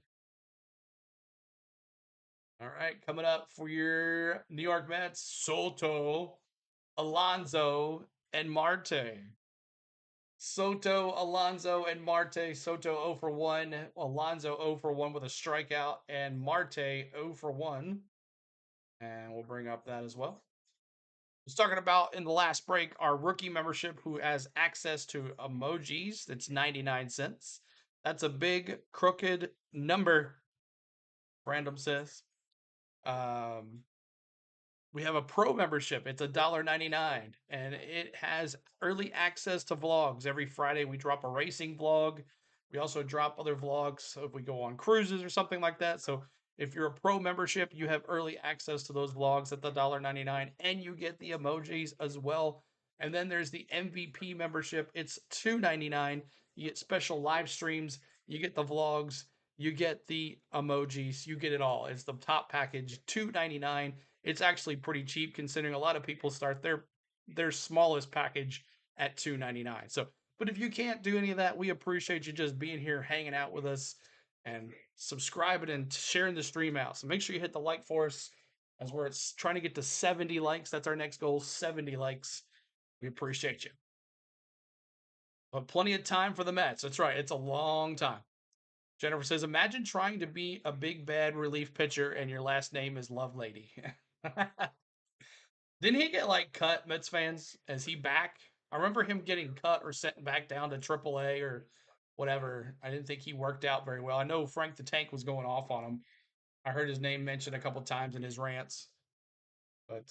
All right, coming up for your New York Mets, Soto, Alonso, and Marte. Soto, Alonso, and Marte. Soto 0 for 1. Alonso 0 for 1 with a strikeout. And Marte 0 for 1. And we'll bring up that as well. I was talking about in the last break our rookie membership who has access to emojis. That's 99 cents. That's a big crooked number, Random says. We have a pro membership. It's $1.99, and it has early access to vlogs. Every Friday we drop a racing vlog. We also drop other vlogs so if we go on cruises or something like that. So if you're a pro membership, you have early access to those vlogs at the $1.99, and you get the emojis as well. And then there's the MVP membership. It's $2.99. You get special live streams. You get the vlogs. You get the emojis. You get it all. It's the top package, $2.99. It's actually pretty cheap considering a lot of people start their smallest package at $2.99. So, but if you can't do any of that, we appreciate you just being here, hanging out with us, and subscribing and sharing the stream out. So make sure you hit the like for us as we're trying to get to 70 likes. That's our next goal, 70 likes. We appreciate you. But plenty of time for the Mets. That's right. It's a long time. Jennifer says, imagine trying to be a big bad relief pitcher and your last name is Lovelady. Didn't he get like cut, Mets fans? Is he back? I remember him getting cut or sent back down to AAA or whatever. I didn't think he worked out very well. I know Frank the Tank was going off on him. I heard his name mentioned a couple times in his rants. But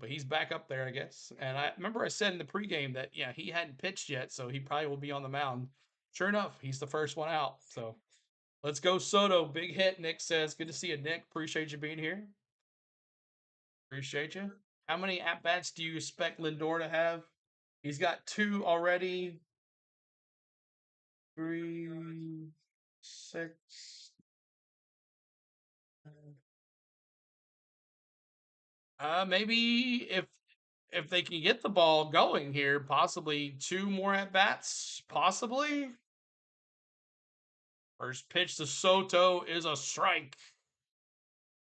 he's back up there, I guess. And I remember I said in the pregame that yeah, he hadn't pitched yet, so he probably will be on the mound. Sure enough, he's the first one out. So let's go, Soto. Big hit, Nick says. Good to see you, Nick. Appreciate you being here. Appreciate you. How many at-bats do you expect Lindor to have? He's got 2 already. 3, 6. Maybe if they can get the ball going here, possibly 2 more at-bats. Possibly. First pitch to Soto is a strike.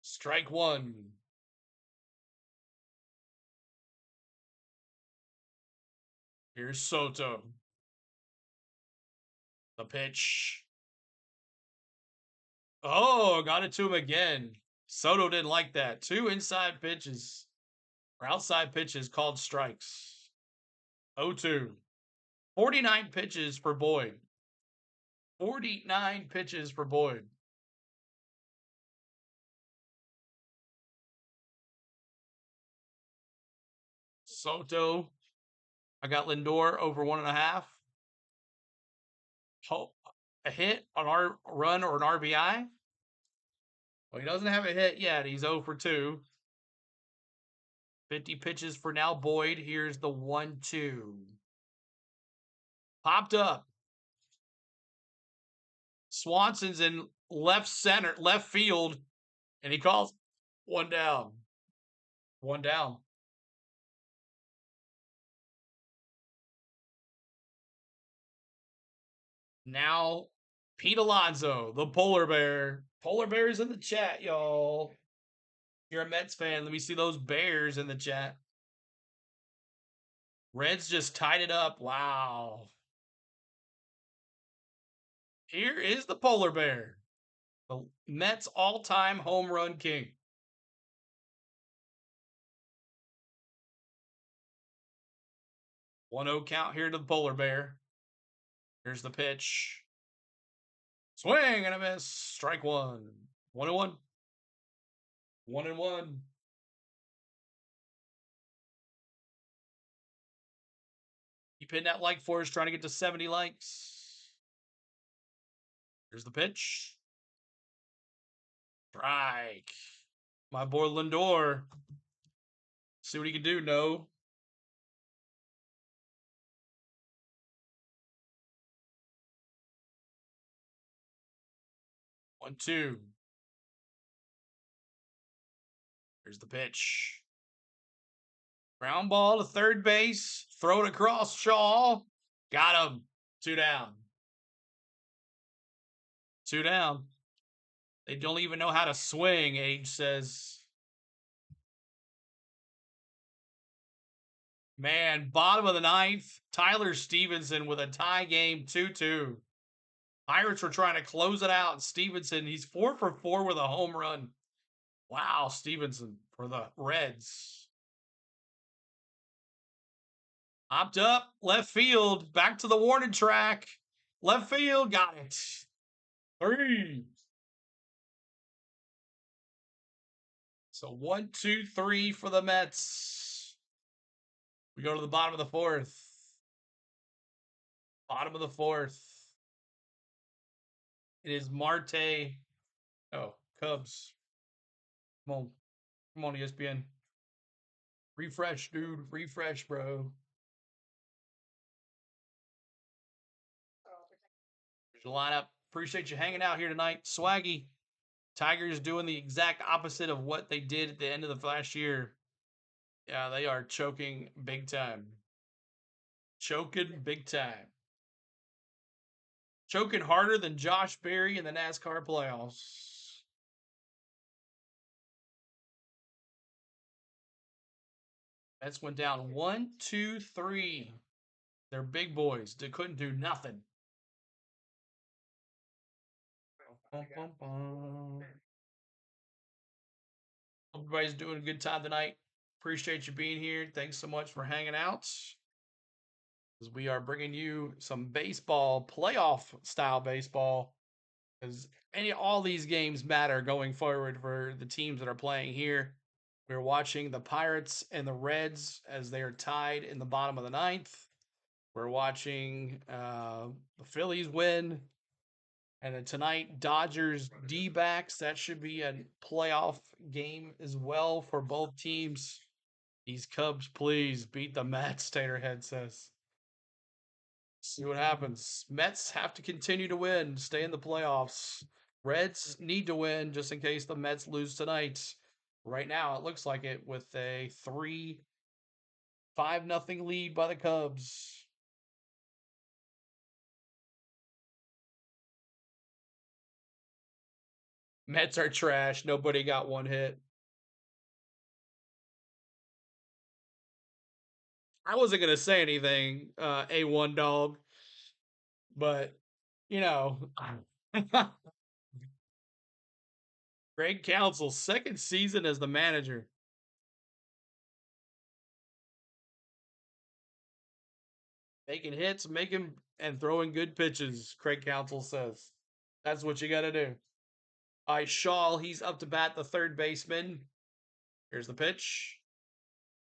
Strike 1. Here's Soto. The pitch. Oh, got it to him again. Soto didn't like that. 2 inside pitches or outside pitches called strikes. 0-2. 49 pitches for Boyd. 49 pitches for Boyd. Soto. I got Lindor over 1.5. A hit on our run or an RBI. Well, he doesn't have a hit yet. He's 0 for 2. 50 pitches for now, Boyd. Here's the 1-2. Popped up. Swanson's in left field, and he calls 1 down. 1 down. Now, Pete Alonso, the polar bear. Polar bears in the chat, y'all. You're a Mets fan. Let me see those bears in the chat. Reds just tied it up. Wow. Here is the polar bear. The Mets all-time home run king. 1-0 count here to the polar bear. Here's the pitch. Swing and a miss. Strike 1. 1-1. 1-1. Keep hitting that like for us, trying to get to 70 likes. Here's the pitch. Strike. My boy Lindor. See what he can do, no. One, two. Here's the pitch. Ground ball to third base. Throw it across Shaw. Got him. 2 down. 2 down. They don't even know how to swing, Age says. Man, bottom of the ninth. Tyler Stevenson with a tie game 2-2. Pirates were trying to close it out. Stevenson, he's 4 for 4 with a home run. Wow, Stevenson for the Reds. Hopped up, left field, back to the warning track. Left field, got it. 3. So 1, 2, 3 for the Mets. We go to the bottom of the 4th. Bottom of the 4th. It is Marte. Oh, Cubs. Come on, ESPN. Refresh, dude. Refresh, bro. Here's your lineup. Appreciate you hanging out here tonight. Swaggy. Tigers doing the exact opposite of what they did at the end of the last year. Yeah, they are choking big time. Choking big time. Choking harder than Josh Berry in the NASCAR playoffs. Mets went down 1, 2, 3. They're big boys. They couldn't do nothing. Everybody's doing a good time tonight. Appreciate you being here. Thanks so much for hanging out. As we are bringing you some baseball, playoff style baseball. Because all these games matter going forward for the teams that are playing here. We're watching the Pirates and the Reds as they are tied in the bottom of the ninth. We're watching the Phillies win. And then tonight, Dodgers D-backs. That should be a playoff game as well for both teams. These Cubs, please beat the Mets, Taterhead says. See what happens. Mets have to continue to win, stay in the playoffs. Reds need to win just in case the Mets lose tonight. Right now, it looks like it with a 5-0 lead by the Cubs. Mets are trash. Nobody got one hit. I wasn't going to say anything, A1 dog, but, you know, Greg Council's second season as the manager. Making hits, making and throwing good pitches, Craig Counsell says. That's what you got to do. All right, Shaw, he's up to bat, the third baseman. Here's the pitch.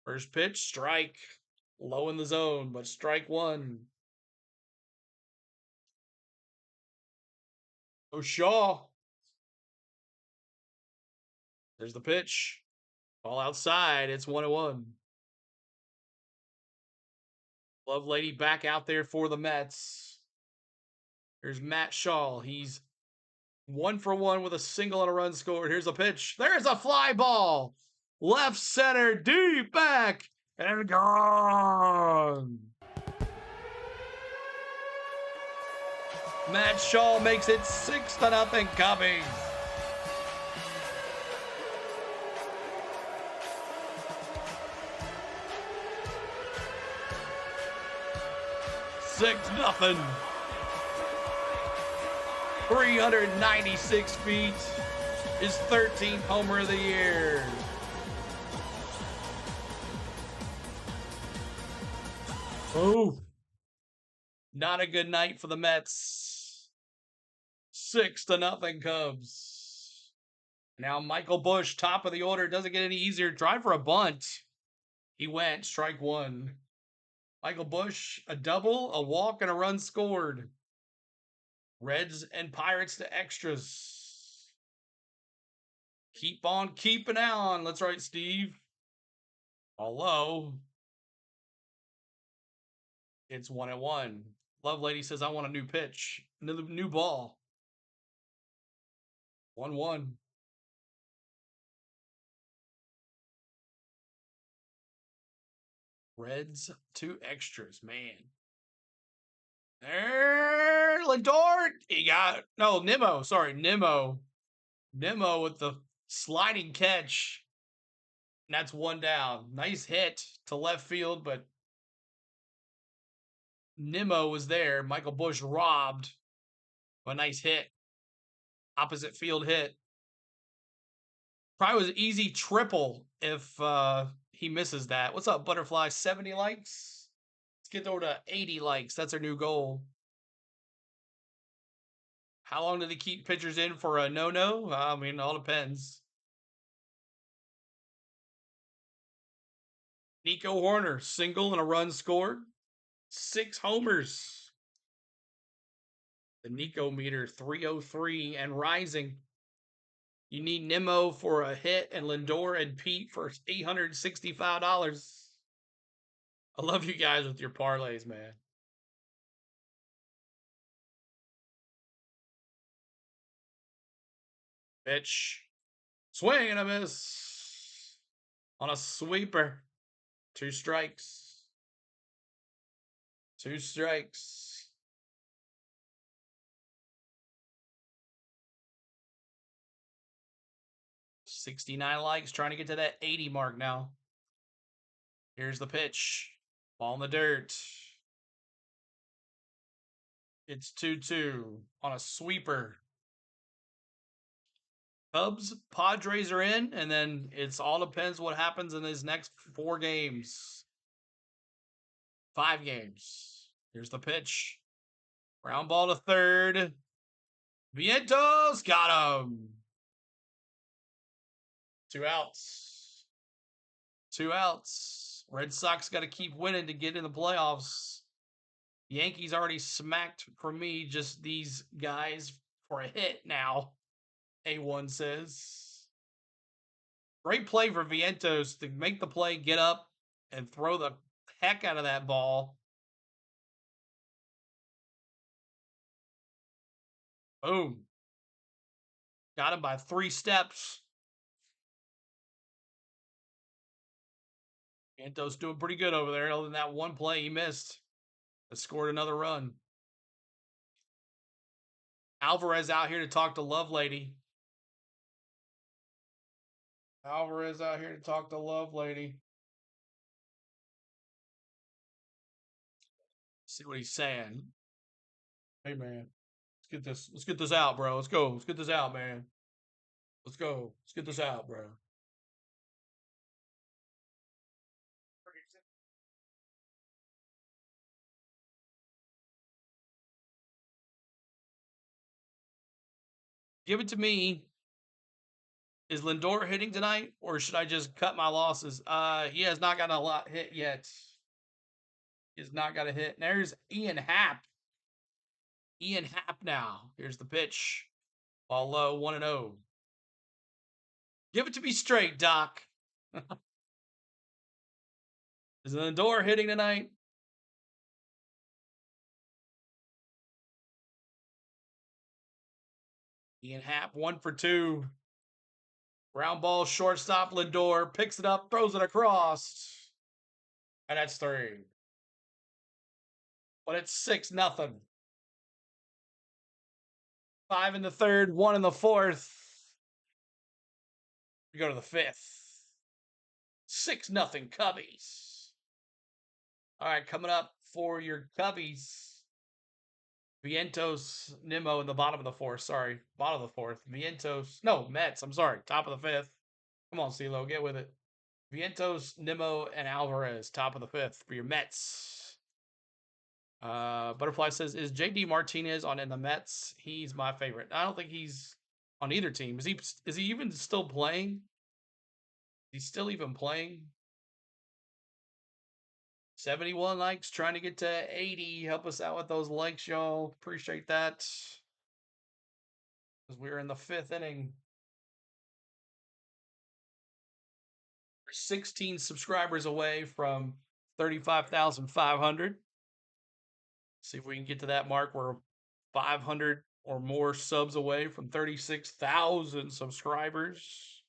First pitch, strike. Low in the zone, but strike 1. Oh, Shaw. There's the pitch. Ball outside. It's 1-1. Love Lady back out there for the Mets. Here's Matt Shaw. He's 1 for 1 with a single and a run scored. Here's a pitch. There's a fly ball. Left center, deep back, and gone. Matt Shaw makes it 6-0 Cubbies. $6-0. 396 feet. His 13th homer of the year. Oh, not a good night for the Mets. 6-0 Cubs. Now Michael Busch, top of the order, doesn't get any easier. Try for a bunt. He went strike one. Michael Busch, a double, a walk, and a run scored. Reds and Pirates to extras. Keep on keeping on. That's right, Steve. Hello. It's 1-1. Love Lady says, I want a new pitch. New ball. 1-1. Reds to extras, man. There, Lindor. He got Nimmo. Sorry, Nimmo. Nimmo with the sliding catch. And that's one down. Nice hit to left field, but Nimmo was there. Michael Busch robbed. A nice hit. Opposite field hit. Probably was an easy triple if he misses that. What's up, Butterfly? 70 likes? Let's get over to 80 likes. That's our new goal. How long do they keep pitchers in for a no-no? I mean, it all depends. Nico Horner, single and a run scored. 6 homers. The Nico meter, 303 and rising. You need Nimmo for a hit and Lindor and Pete for $865. I love you guys with your parlays, man. Pitch. Swing and a miss. On a sweeper. 2 strikes. 2 strikes. $69 likes. Trying to get to that 80 mark now. Here's the pitch. Ball in the dirt. It's 2-2 on a sweeper. Cubs, Padres are in, and then it's all depends what happens in these next 4 games. 5 games. Here's the pitch. Ground ball to third. Vientos got him. 2 outs. 2 outs. Red Sox got to keep winning to get in the playoffs. Yankees already smacked for me just these guys for a hit now. A1 says. Great play for Vientos to make the play, get up, and throw the heck out of that ball. Boom. Got him by 3 steps. Vientos doing pretty good over there, other than that one play he missed. That scored another run. Alvarez out here to talk to Love Lady. Alvarez out here to talk to Love Lady. See what he's saying. Hey man, let's get this out, bro. Let's go. Let's get this out, man. Let's go. Let's get this out, bro. Give it to me. Is Lindor hitting tonight, or should I just cut my losses? He has not got a lot hit yet. He has not got a hit. And there's Ian Happ. Ian Happ now. Here's the pitch. Ball low, 1-0. Give it to me straight, Doc. Is Lindor hitting tonight? Ian Happ, 1 for 2. Ground ball, shortstop, Lindor picks it up, throws it across. And that's 3. But it's 6-0. 5 in the third, 1 in the fourth. We go to the 5th. 6-0 Cubbies. All right, coming up for your Cubbies. Vientos, Nimmo in the bottom of the 4th. Sorry, bottom of the 4th. Vientos, no, Mets. I'm sorry, top of the 5th. Come on, CeeLo, get with it. Vientos, Nimmo, and Alvarez, top of the 5th for your Mets. Butterfly says, is JD Martinez on in the Mets? He's my favorite. I don't think he's on either team. Is he even still playing? He's still even playing? 71 likes, trying to get to 80. Help us out with those likes, y'all. Appreciate that. Because we're in the 5th inning. 16 subscribers away from 35,500. See if we can get to that mark. We're 500 or more subs away from 36,000 subscribers.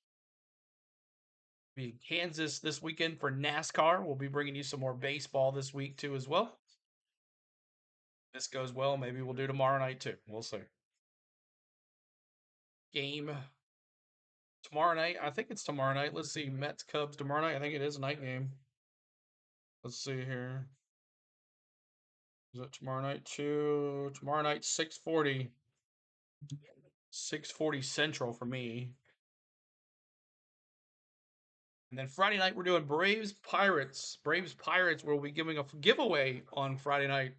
Be in Kansas this weekend for NASCAR. We'll be bringing you some more baseball this week too as well. If this goes well, maybe we'll do tomorrow night too. We'll see. Game tomorrow night. I think it's tomorrow night. Let's see. Mets Cubs tomorrow night. I think it is a night game. Let's see here. Is it tomorrow night too? Tomorrow night 6:40. 6:40 Central for me. And then Friday night we're doing Braves Pirates. Braves Pirates. We'll be giving a giveaway on Friday night.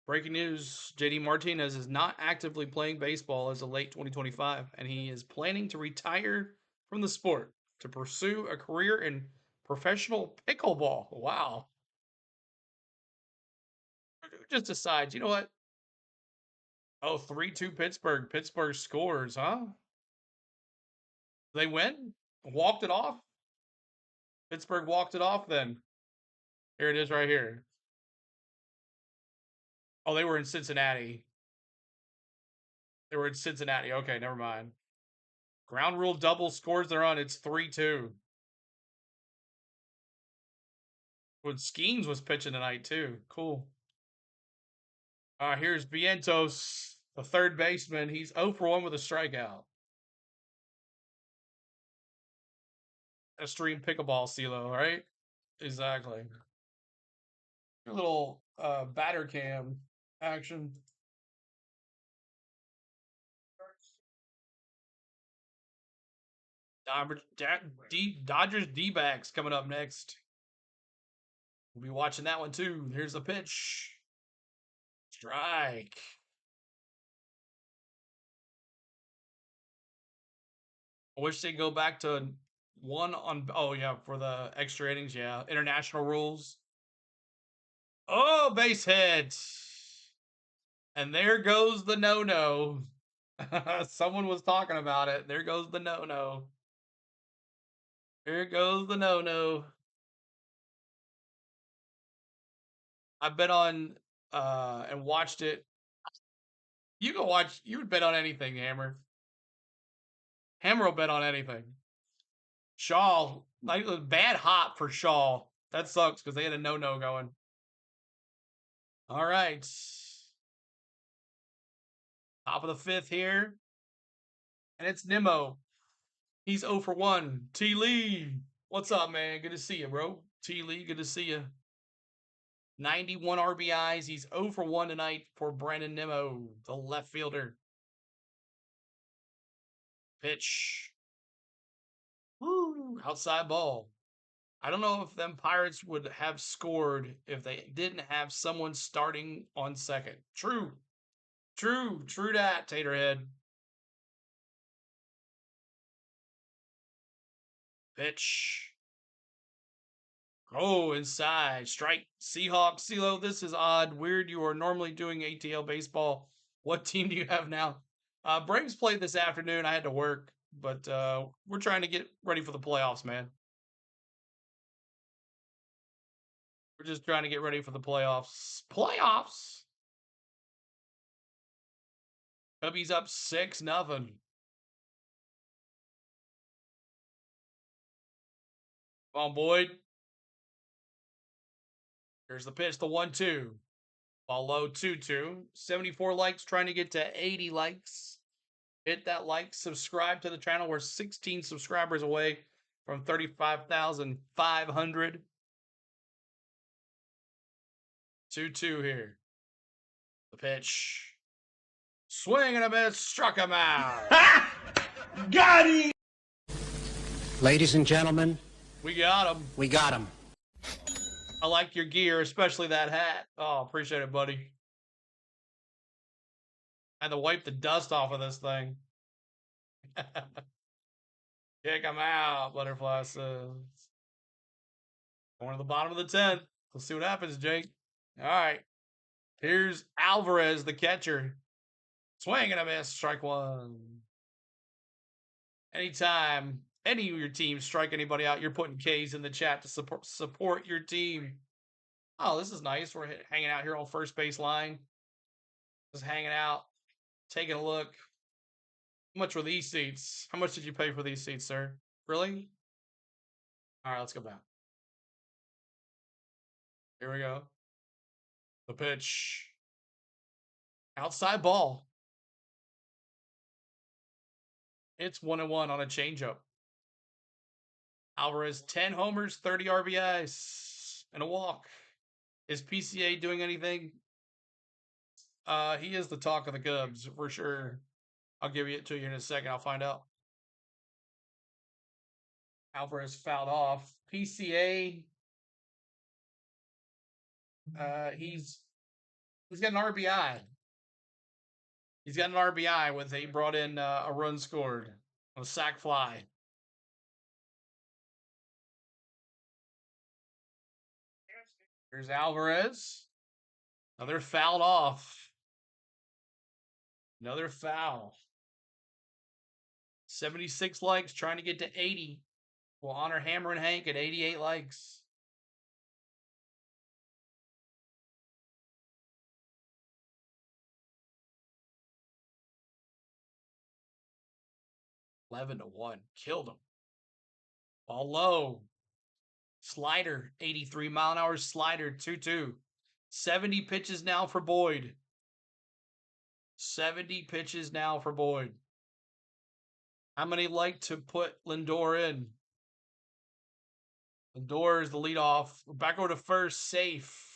Breaking news: JD Martinez is not actively playing baseball as of late 2025, and he is planning to retire from the sport to pursue a career in professional pickleball. Wow. Who just decides, you know what? Oh, 3-2 Pittsburgh. Pittsburgh scores, huh? They win? Walked it off? Pittsburgh walked it off then. Here it is right here. Oh, they were in Cincinnati. They were in Cincinnati. Okay, never mind. Ground rule double scores they're on. It's 3-2. When Skeens was pitching tonight, too. Cool. Here's Vientos, the third baseman. He's 0 for 1 with a strikeout. A stream pickleball, CeeLo, right? Exactly. A little batter cam action. Dodgers D-backs coming up next. We'll be watching that one too. Here's the pitch. Strike. I wish they'd go back to one on. Oh, yeah, for the extra innings. Yeah. International rules. Oh, base hit. And there goes the no-no. Someone was talking about it. There goes the no-no. There goes the no-no. I've been on and watched it. You can watch. You would bet on anything, Hammer. Hammer will bet on anything. Shaw, like a bad hop for Shaw. That sucks because they had a no-no going. All right. Top of the 5th here. And it's Nimmo. He's 0 for 1. T. Lee. What's up, man? Good to see you, bro. T. Lee, good to see you. 91 RBIs. He's 0 for 1 tonight for Brandon Nimmo, the left fielder. Pitch. Woo! Outside ball. I don't know if them Pirates would have scored if they didn't have someone starting on second. True. True that, Taterhead. Pitch. Oh, inside. Strike. Seahawks. CeeLo, this is odd. Weird. You are normally doing ATL baseball. What team do you have now? Braves played this afternoon. I had to work, but we're trying to get ready for the playoffs, man. We're just trying to get ready for the playoffs. Playoffs? Cubbies up 6-0. Come on, Boyd. Here's the pitch, the 1-2. Ball low, 2-2. 74 likes, trying to get to 80 likes. Hit that like, subscribe to the channel. We're 16 subscribers away from 35,500. 2-2 here. The pitch. Swing and a miss, struck him out. Got him! Ladies and gentlemen, We got him. we got him. I like your gear, especially that hat. Oh, appreciate it, buddy. I had to wipe the dust off of this thing. Kick him out, Butterfly says. Going to the bottom of the 10th. We'll see what happens, Jake. All right. Here's Alvarez, the catcher. Swing and a miss. Strike one. Anytime any of your teams strike anybody out, you're putting K's in the chat to support your team. Oh, this is nice. We're hanging out here on first base line. Just hanging out, taking a look. How much were these seats? How much did you pay for these seats, sir? Really? All right, let's go back. Here we go. The pitch. Outside ball. It's 1-1 on a changeup. Alvarez, 10 homers, 30 RBIs, and a walk. Is PCA doing anything? He is the talk of the Cubs, for sure. I'll give it to you in a second. I'll find out. Alvarez fouled off. PCA, he's got an RBI. He's got an RBI with he brought in a run scored on a sac fly. Here's Alvarez. Another fouled off. Another foul. 76 likes, trying to get to 80. We'll honor Hammer and Hank at 88 likes. $11 to 1. Killed him. Ball low. Slider. 83-mile-an-hour slider. 2-2. 70 pitches now for Boyd. 70 pitches now for Boyd. How many like to put Lindor in? Lindor is the leadoff. We're back over to first. Safe.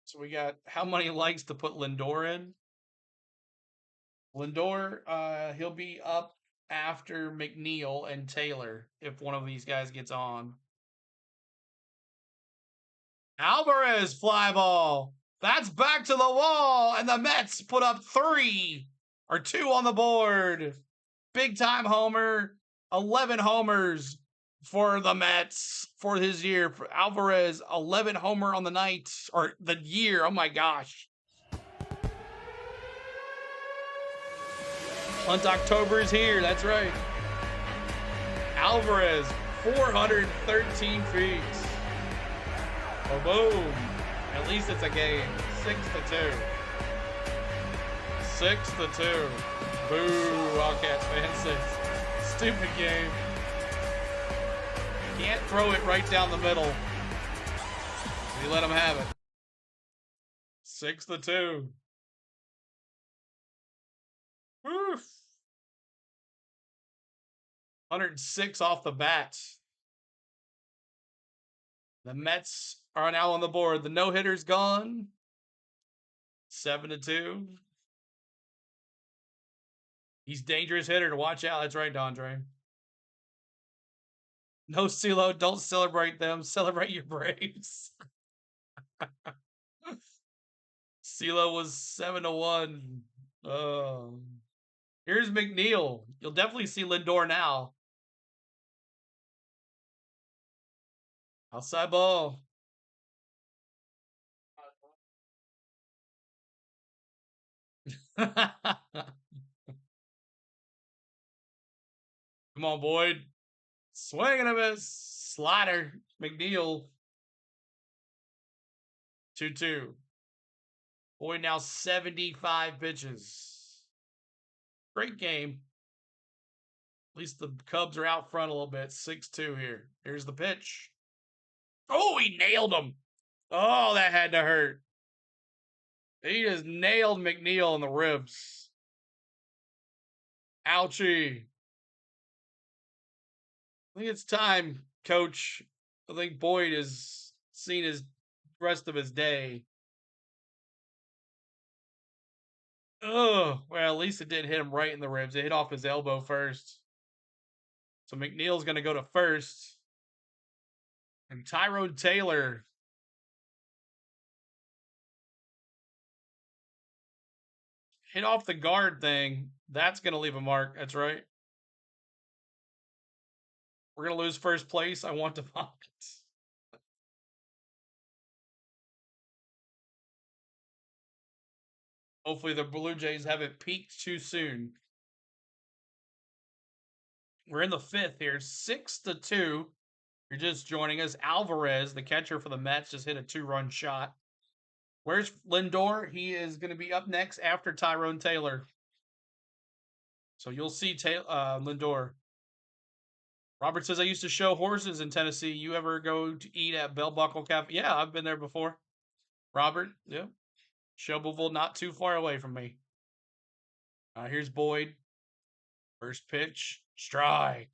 So we got how many likes to put Lindor in? Lindor, he'll be up after McNeil and Taylor if one of these guys gets on. Alvarez fly ball. That's back to the wall, and the Mets put up 2 on the board. Big time homer. 11 homers for the Mets for his year. For Alvarez, 11 homer on the night or the year. Oh my gosh. Hunt October is here. That's right. Alvarez, 413 feet. Oh, boom. At least it's a game. 6-2. 6-2. Boo, Wildcats fans. Stupid game. Can't throw it right down the middle. You let him have it. 6-2. Woof. 106 off the bat. The Mets are now on the board. The no-hitter's gone. 7-2. He's dangerous hitter to watch out. That's right, Dondre. No, CeeLo, don't celebrate them. Celebrate your Braves. CeeLo was 7-1. Here's McNeil. You'll definitely see Lindor now. Outside ball. Come on, Boyd. Swing and a miss. Slider. McNeil. 2-2. Boyd now 75 pitches. Great game. At least the Cubs are out front a little bit. 6-2 here. Here's the pitch. Oh, he nailed him. Oh, that had to hurt. He just nailed McNeil in the ribs. Ouchie. I think it's time, Coach. I think Boyd has seen his rest of his day. Oh, well, at least it didn't hit him right in the ribs. It hit off his elbow first. So McNeil's going to go to first. And Tyrone Taylor Hit off the guard thing. That's going to leave a mark. That's right. We're going to lose first place. I want to vomit. Hopefully the Blue Jays haven't peaked too soon. We're in the fifth here, 6-2. You're just joining us. Alvarez, the catcher for the Mets, just hit a 2-run shot. Where's Lindor? He is going to be up next after Tyrone Taylor. So you'll see Lindor. Robert says, I used to show horses in Tennessee. You ever go to eat at Bell Buckle Cafe? Yeah, I've been there before. Robert, yeah. Shelbyville, not too far away from me. Here's Boyd. First pitch, strike.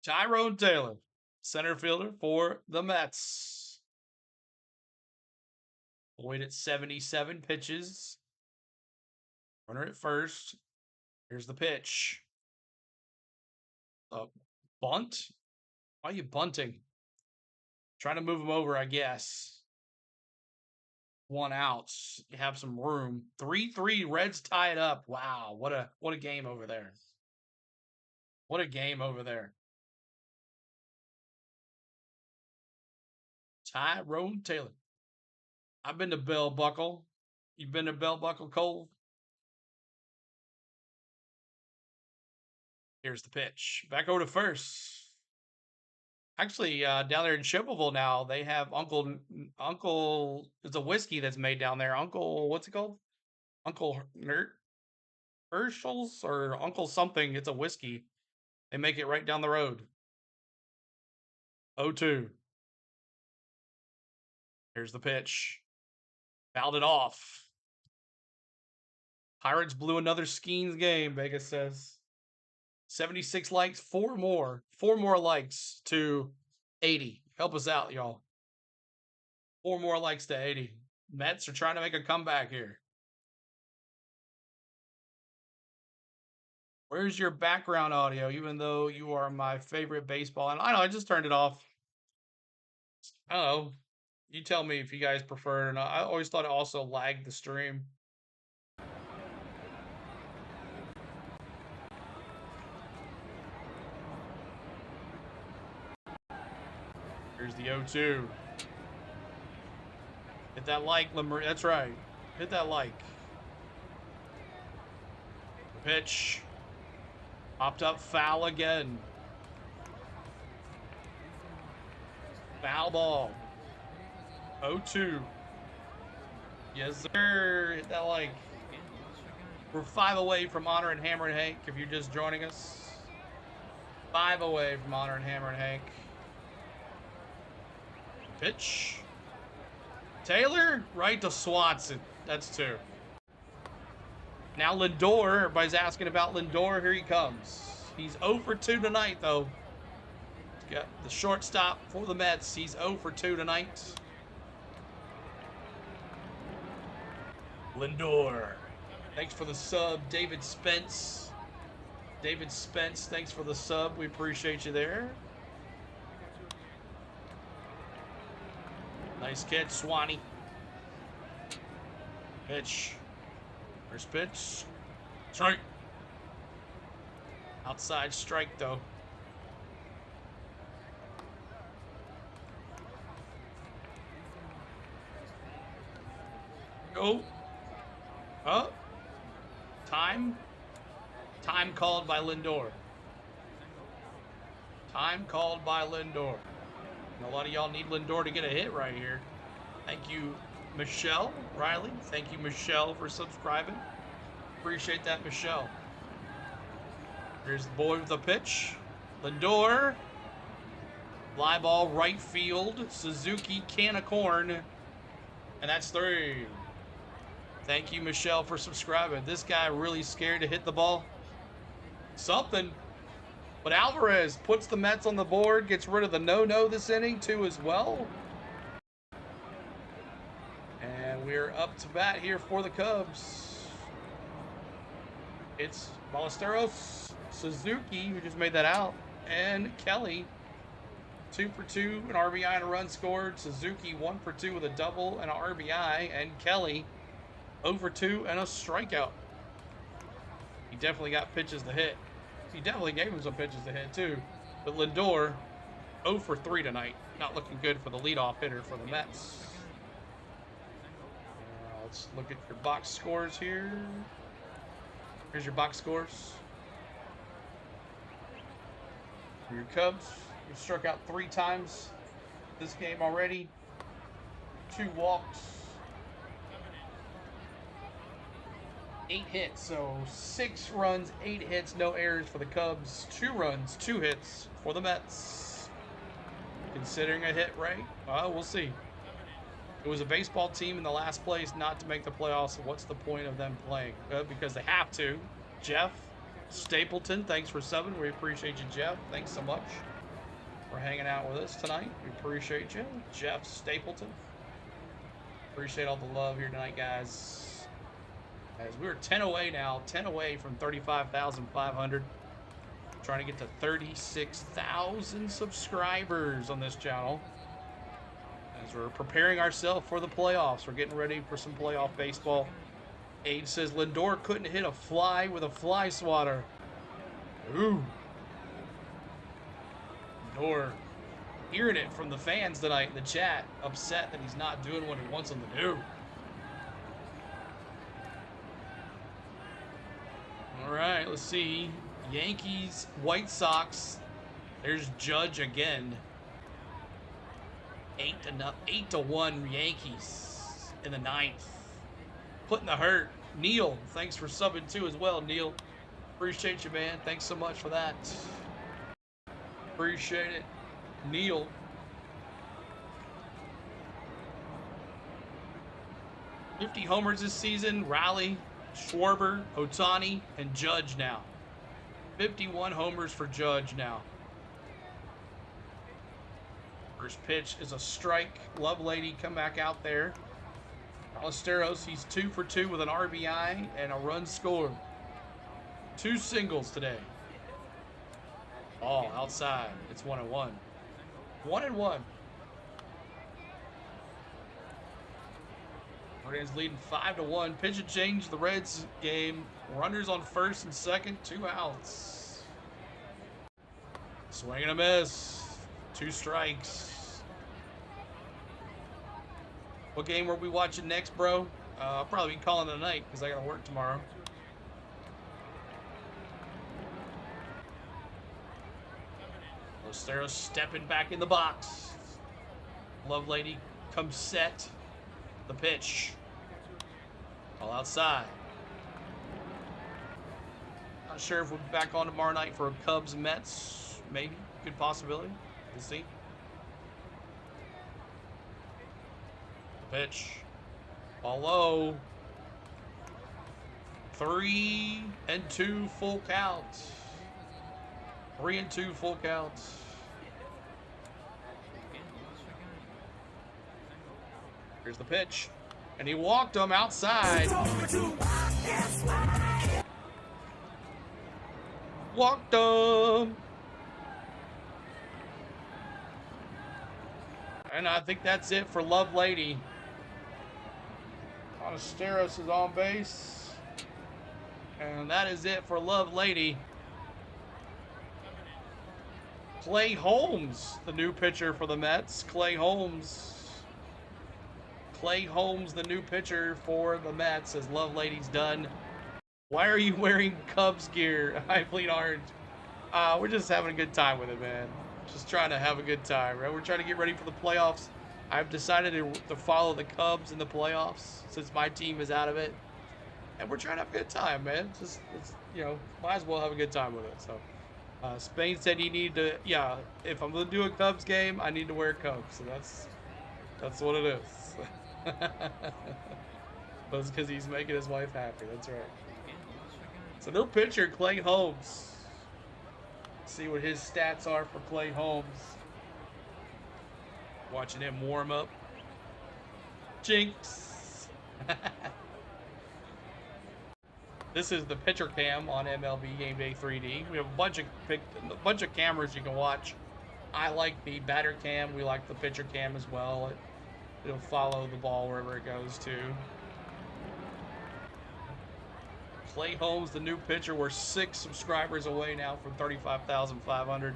Tyrone Taylor, center fielder for the Mets. Boyd at 77 pitches. Runner at first. Here's the pitch. Bunt? Why are you bunting? Trying to move him over, I guess. 1 out. You have some room. 3-3. Reds tie it up. Wow, what a game over there. What a game over there. Tyrone Taylor. I've been to Bell Buckle. You've been to Bell Buckle, Cole? Here's the pitch. Back over to first. Actually, down there in Shelbyville now, they have Uncle. It's a whiskey that's made down there. Uncle, what's it called? Uncle Herschel's or Uncle something. It's a whiskey. They make it right down the road. 0-2. Here's the pitch. Fouled it off. Pirates blew another Skeens game, Vegas says. 76 likes, 4 more. 4 more likes to 80. Help us out, y'all. 4 more likes to 80. Mets are trying to make a comeback here. Where's your background audio, even though you are my favorite baseball? And I know, I just turned it off. I don't know. You tell me if you guys prefer it or not. I always thought it also lagged the stream. Here's the 0-2. Hit that like, Lemur. That's right. Hit that like. Pitch. Popped up, foul again. Foul ball. 0-2. Yes, sir. Hit that like. We're 5 away from Honor and Hammer and Hank, if you're just joining us. 5 away from Honor and Hammer and Hank. Pitch. Taylor, right to Swanson. That's 2. Now Lindor, everybody's asking about Lindor. Here he comes. He's 0 for 2 tonight, though. He's got the shortstop for the Mets. He's 0 for 2 tonight. Lindor. Thanks for the sub, David Spence. David Spence, thanks for the sub. We appreciate you there. Nice catch, Swanee. Pitch. First pitch. Strike. Outside strike, though. Go. Huh? Time. Time called by Lindor. Time called by Lindor. And a lot of y'all need Lindor to get a hit right here. Thank you, Michelle Riley. Thank you, Michelle, for subscribing. Appreciate that, Michelle. Here's the boy with the pitch. Lindor. Fly ball right field. Suzuki, can of corn. And that's 3. Thank you, Michelle, for subscribing. This guy really scared to hit the ball. Something. But Alvarez puts the Mets on the board, gets rid of the no-no this inning, too, as well. And we're up to bat here for the Cubs. It's Ballesteros, Suzuki, who just made that out, and Kelly. 2 for 2, an RBI and a run scored. Suzuki 1 for 2 with a double and an RBI, and Kelly over 2 and a strikeout. He definitely got pitches to hit. He definitely gave him some pitches to hit too. But Lindor, 0 for 3 tonight. Not looking good for the leadoff hitter for the Mets. Let's look at your box scores here. Here's your box scores. For your Cubs, you struck out 3 times this game already. 2 walks. 8 hits, so 6 runs, 8 hits, no errors for the Cubs. 2 runs, 2 hits for the Mets. Considering a hit rate, well, we'll see. It was a baseball team in the last place not to make the playoffs. So what's the point of them playing? Because they have to. Jeff Stapleton, thanks for subbing. We appreciate you, Jeff. Thanks so much for hanging out with us tonight. We appreciate you, Jeff Stapleton. Appreciate all the love here tonight, guys. As we're 10 away now, 10 away from 35,500. Trying to get to 36,000 subscribers on this channel. As we're preparing ourselves for the playoffs. We're getting ready for some playoff baseball. Aid says Lindor couldn't hit a fly with a fly swatter. Ooh. Lindor hearing it from the fans tonight in the chat. Upset that he's not doing what he wants him to do. All right, let's see. Yankees, White Sox. There's Judge again. 8-1 Yankees in the 9th. Putting the hurt. Neil, thanks for subbing too as well, Neil. Appreciate you, man. Thanks so much for that. Appreciate it, Neil. $50 homers this season. Raleigh, Schwarber, Ohtani, and Judge now. 51 homers for Judge now. First pitch is a strike. Lovelady come back out there. Ballesteros, he's 2 for 2 with an RBI and a run scored. 2 singles today. Ball outside. It's 1-1. 1-1. Guardians leading 5-1. Pitch and change the Reds game. Runners on first and second. 2 outs. Swing and a miss. 2 strikes. What game are we watching next, bro? I'll probably be calling it a night because I got to work tomorrow. Losteros stepping back in the box. Lovelady comes set. The pitch. All outside. Not sure if we'll be back on tomorrow night for a Cubs Mets. Maybe. Good possibility. We'll see. Pitch. Ball low. 3-2 full count. 3-2 full count. Here's the pitch. And he walked him outside. Walked him. And I think that's it for Lovelady. Ballesteros is on base. And that is it for Lovelady. Clay Holmes, the new pitcher for the Mets. Clay Holmes, the new pitcher for the Mets, as Lovelady's done. Why are you wearing Cubs gear? I bleed orange. We're just having a good time with it, man. Just trying to have a good time, right? We're trying to get ready for the playoffs. I've decided to follow the Cubs in the playoffs since my team is out of it. And we're trying to have a good time, man. It's you know, might as well have a good time with it. So, Spain said you need to, yeah, if I'm going to do a Cubs game, I need to wear Cubs. So that's what it is. But it's because he's making his wife happy. That's right. So, no pitcher, Clay Holmes. See what his stats are for Clay Holmes. Watching him warm up. Jinx. This is the pitcher cam on MLB Game Day 3D. We have a bunch of cameras you can watch. I like the batter cam. We like the pitcher cam as well. It'll follow the ball wherever it goes to. Clay Holmes, the new pitcher. We're 6 subscribers away now from 35,500.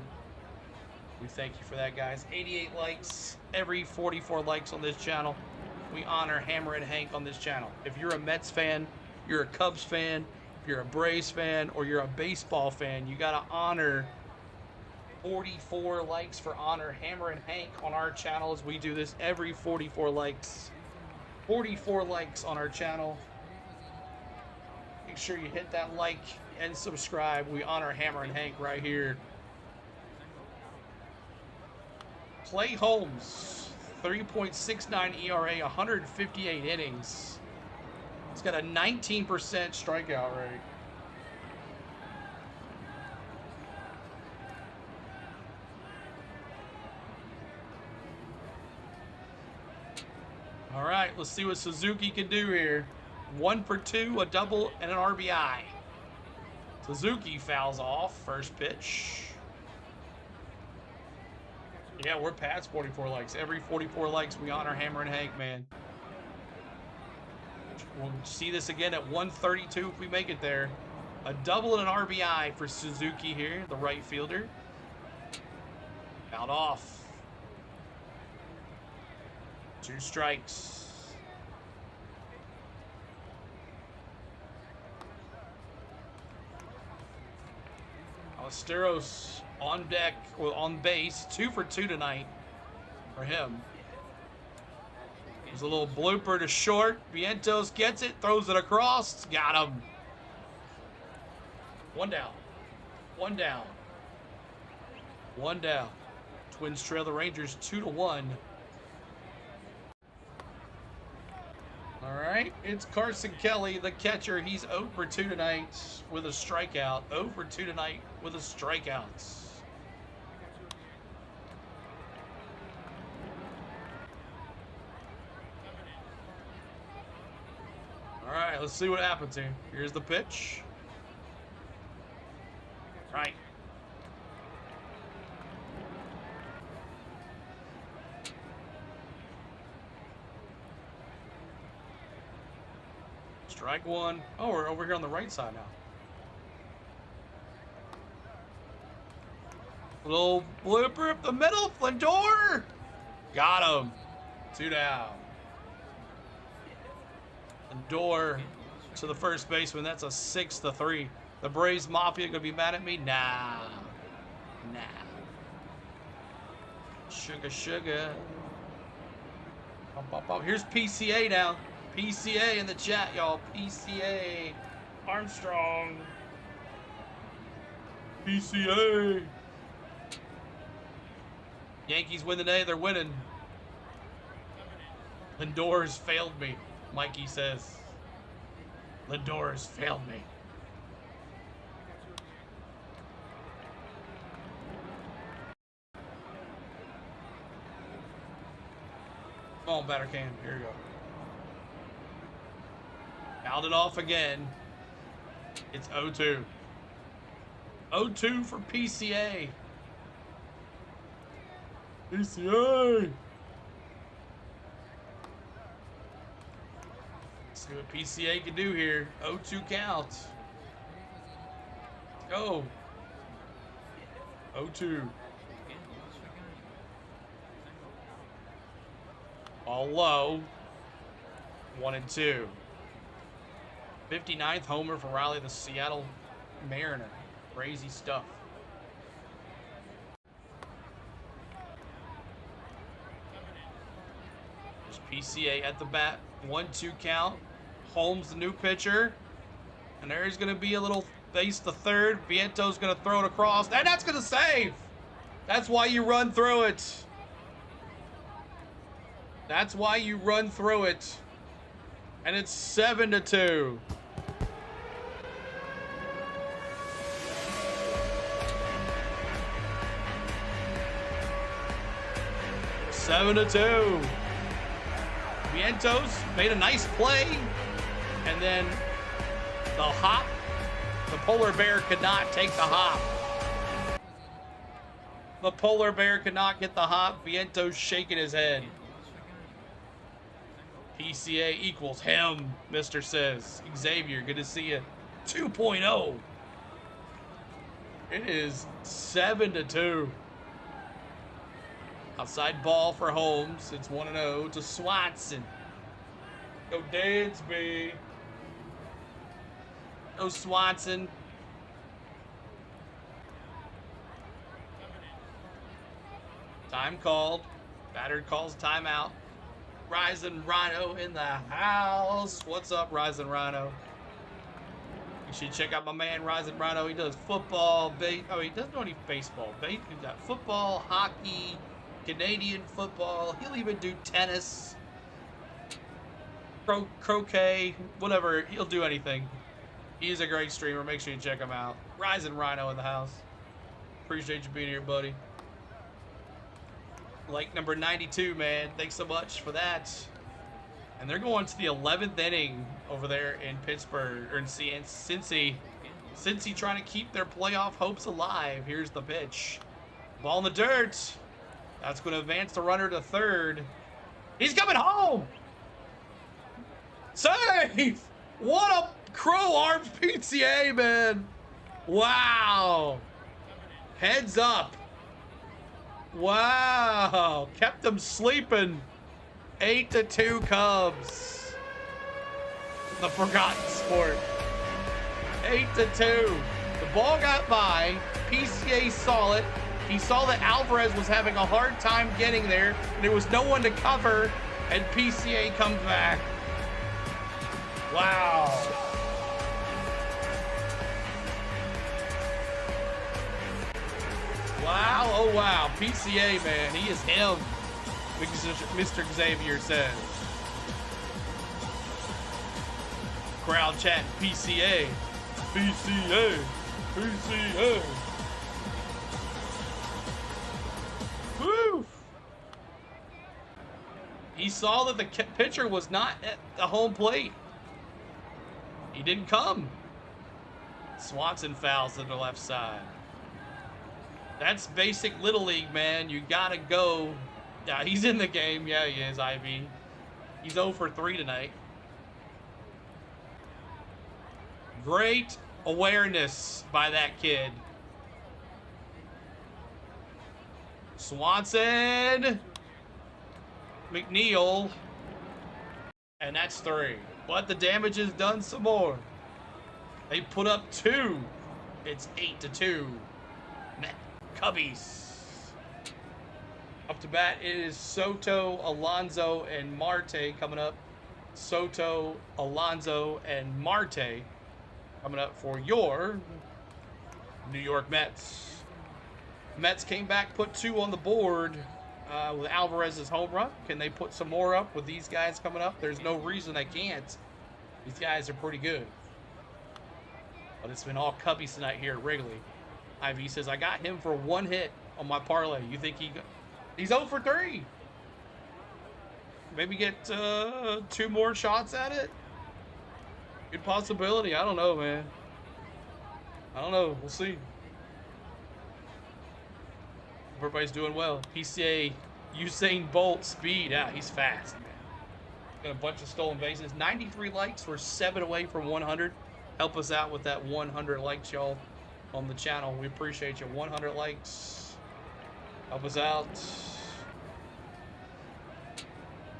We thank you for that, guys. 88 likes, every 44 likes on this channel. We honor Hammer and Hank on this channel. If you're a Mets fan, you're a Cubs fan, if you're a Braves fan, or you're a baseball fan, you gotta honor 44 likes for honor Hammer and Hank on our channel as we do this every 44 likes. 44 likes on our channel. Make sure you hit that like and subscribe. We honor Hammer and Hank right here. Clay Holmes, 3.69 ERA, 158 innings. He's got a 19% strikeout rate. All right, let's see what Suzuki can do here. 1 for 2, a double, and an RBI. Suzuki fouls off, first pitch. Yeah, we're past 44 likes. Every 44 likes, we honor Hammer and Hank, man. We'll see this again at 132 if we make it there. A double and an RBI for Suzuki here, the right fielder. Fouled off. 2 strikes. Ballesteros on deck, well, on base, 2 for 2 tonight for him. There's a little blooper to short. Vientos gets it, throws it across, got him. 1 down. 1 down. 1 down. Twins trail the Rangers 2-1. All right, it's Carson Kelly, the catcher. He's 0 for 2 tonight with a strikeout. 0 for 2 tonight with a strikeout. All right, let's see what happens here. Here's the pitch. Right. Strike 1. Oh, we're over here on the right side now. Little blooper up the middle. Lindor. Got him. 2 down. Lindor to the first baseman. That's a 6-3. The Braves Mafia gonna be mad at me? Nah. Nah. Sugar. Here's PCA now. PCA in the chat, y'all. PCA. Armstrong. PCA. Yankees win the day. They're winning. Lindor's failed me, Mikey says. Lindor's failed me. Come on, batter can. Here you go. Fouled it off again. It's 0-2. 0-2 for PCA. PCA. Let's see what PCA can do here. 0-2 count. Go. 0-2. All low. 1-2. 59th homer for Riley, the Seattle Mariner. Crazy stuff. There's PCA at the bat. 1-2 count. Holmes, the new pitcher. And there's going to be a little base to third. Viento's going to throw it across. And that's going to save. That's why you run through it. That's why you run through it. And it's 7-2. Seven to 2. Vientos made a nice play, and then the hop. The polar bear could not take the hop. The polar bear could not get the hop. Vientos shaking his head. PCA equals him, Mr. says. Xavier, good to see you. 2.0. It is 7-2. Outside ball for Holmes. It's 1-0 to Swanson. Go Dansby. Go Swanson. Time called. Batter calls timeout. Rising Rhino in the house. What's up, Rising Rhino? You should check out my man, Rising Rhino. He does football, he doesn't do any baseball. He's got football, hockey, Canadian football. He'll even do tennis, croquet, whatever. He'll do anything. He's a great streamer. Make sure you check him out. Rising Rhino in the house. Appreciate you being here, buddy. Like number 92, man. Thanks so much for that. And they're going to the 11th inning over there in Pittsburgh, or in Cincy. Cincy trying to keep their playoff hopes alive. Here's the pitch. Ball in the dirt. That's going to advance the runner to third. He's coming home. Save! What a Crow Arms PCA, man. Wow. Heads up. Wow. Kept them sleeping. 8-2 Cubs. The forgotten sport. 8-2. The ball got by. PCA saw it. He saw that Alvarez was having a hard time getting there. There was no one to cover, and PCA comes back. Wow. Wow, oh wow. PCA, man, he is him. Mr. Xavier says. Crowd chat PCA. PCA. PCA. Woo! He saw that the pitcher was not at the home plate. He didn't come. Swanson fouls to the left side. That's basic Little League, man. You gotta go. Yeah, he's in the game. Yeah, he is, Ivy. He's 0 for 3 tonight. Great awareness by that kid. Swanson. McNeil. And that's 3. But the damage is done some more. They put up 2. It's 8-2. Cubbies. Up to bat, it is Soto, Alonso, and Marte coming up. Soto, Alonso, and Marte coming up for your New York Mets. Mets came back, put 2 on the board with Alvarez's home run. Can they put some more up with these guys coming up? There's no reason they can't. These guys are pretty good. But it's been all Cubbies tonight here at Wrigley. Ivy says, I got him for 1 hit on my parlay. You think he's 0 for 3? Maybe get 2 more shots at it? Good possibility. I don't know, man. I don't know. We'll see. Everybody's doing well. PCA, Usain Bolt speed. Yeah, he's fast, man. Got a bunch of stolen bases. 93 likes. We're 7 away from 100. Help us out with that 100 likes, y'all, on the channel. We appreciate you. 100 likes. Help us out.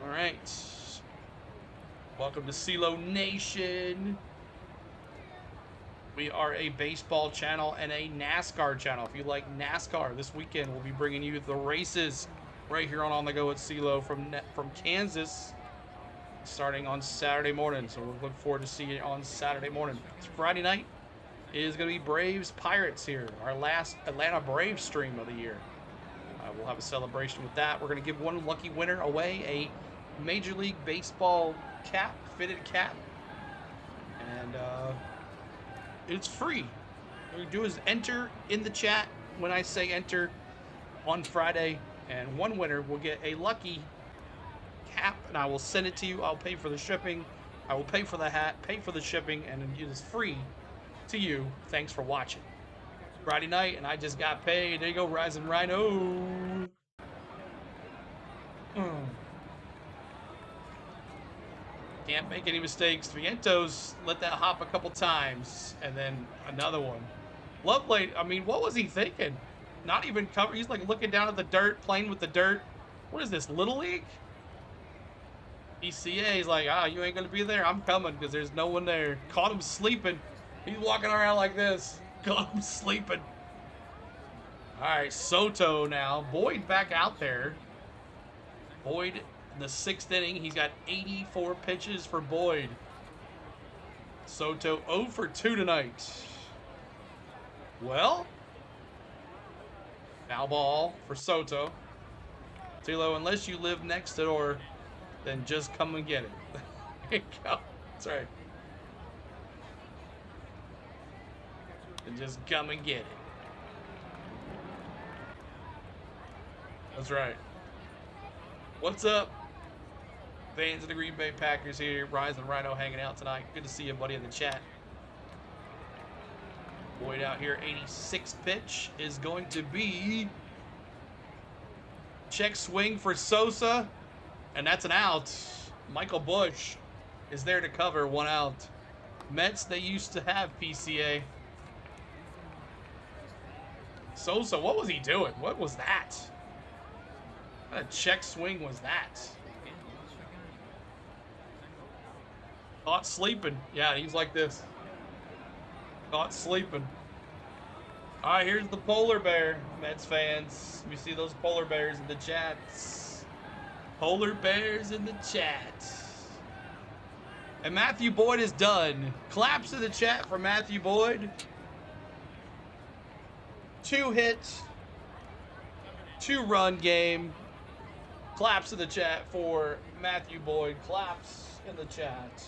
All right. Welcome to CeeLo Nation. We are a baseball channel and a NASCAR channel. If you like NASCAR, this weekend we'll be bringing you the races right here on the Go at CeeLo from Kansas, starting on Saturday morning. So we'll look forward to seeing you on Saturday morning. It's Friday night. It is going to be Braves Pirates here, our last Atlanta Braves stream of the year. We'll have a celebration with that. We're going to give one lucky winner away a Major League Baseball cap, fitted cap, and it's free. What you do is enter in the chat when I say enter on Friday, and one winner will get a lucky cap, and I will send it to you. I'll pay for the shipping. I will pay for the hat, pay for the shipping, and it is free to you. Thanks for watching. Friday night, and I just got paid. There you go, Rising Rhino. Can't make any mistakes. Vientos let that hop a couple times, and then another one. Lovelady, I mean, what was he thinking? Not even cover. He's like looking down at the dirt, playing with the dirt. What is this, Little League? ECA, he's like, you ain't gonna be there. I'm coming because there's no one there. Caught him sleeping. He's walking around like this. Caught him sleeping. All right, Soto now. Boyd back out there. Boyd in the 6th inning. He's got 84 pitches for Boyd. Soto 0 for 2 tonight. Well, foul ball for Soto. Tilo, unless you live next door, then just come and get it. There you go. That's right. And just come and get it. That's right. What's up? Fans of the Green Bay Packers here. Rise and Rhino hanging out tonight. Good to see you, buddy, in the chat. Boyd out here, 86th pitch is going to be check swing for Sosa, and that's an out. Michael Bush is there to cover, 1 out. Mets, they used to have PCA. Sosa, what was he doing? What was that? What kind of check swing was that? Caught sleeping. Yeah, he's like this. Caught sleeping. All right, here's the polar bear, Mets fans. We see those polar bears in the chats. Polar bears in the chat. And Matthew Boyd is done. Claps in the chat for Matthew Boyd. 2 hits, 2-run game. Claps in the chat for Matthew Boyd. Claps in the chat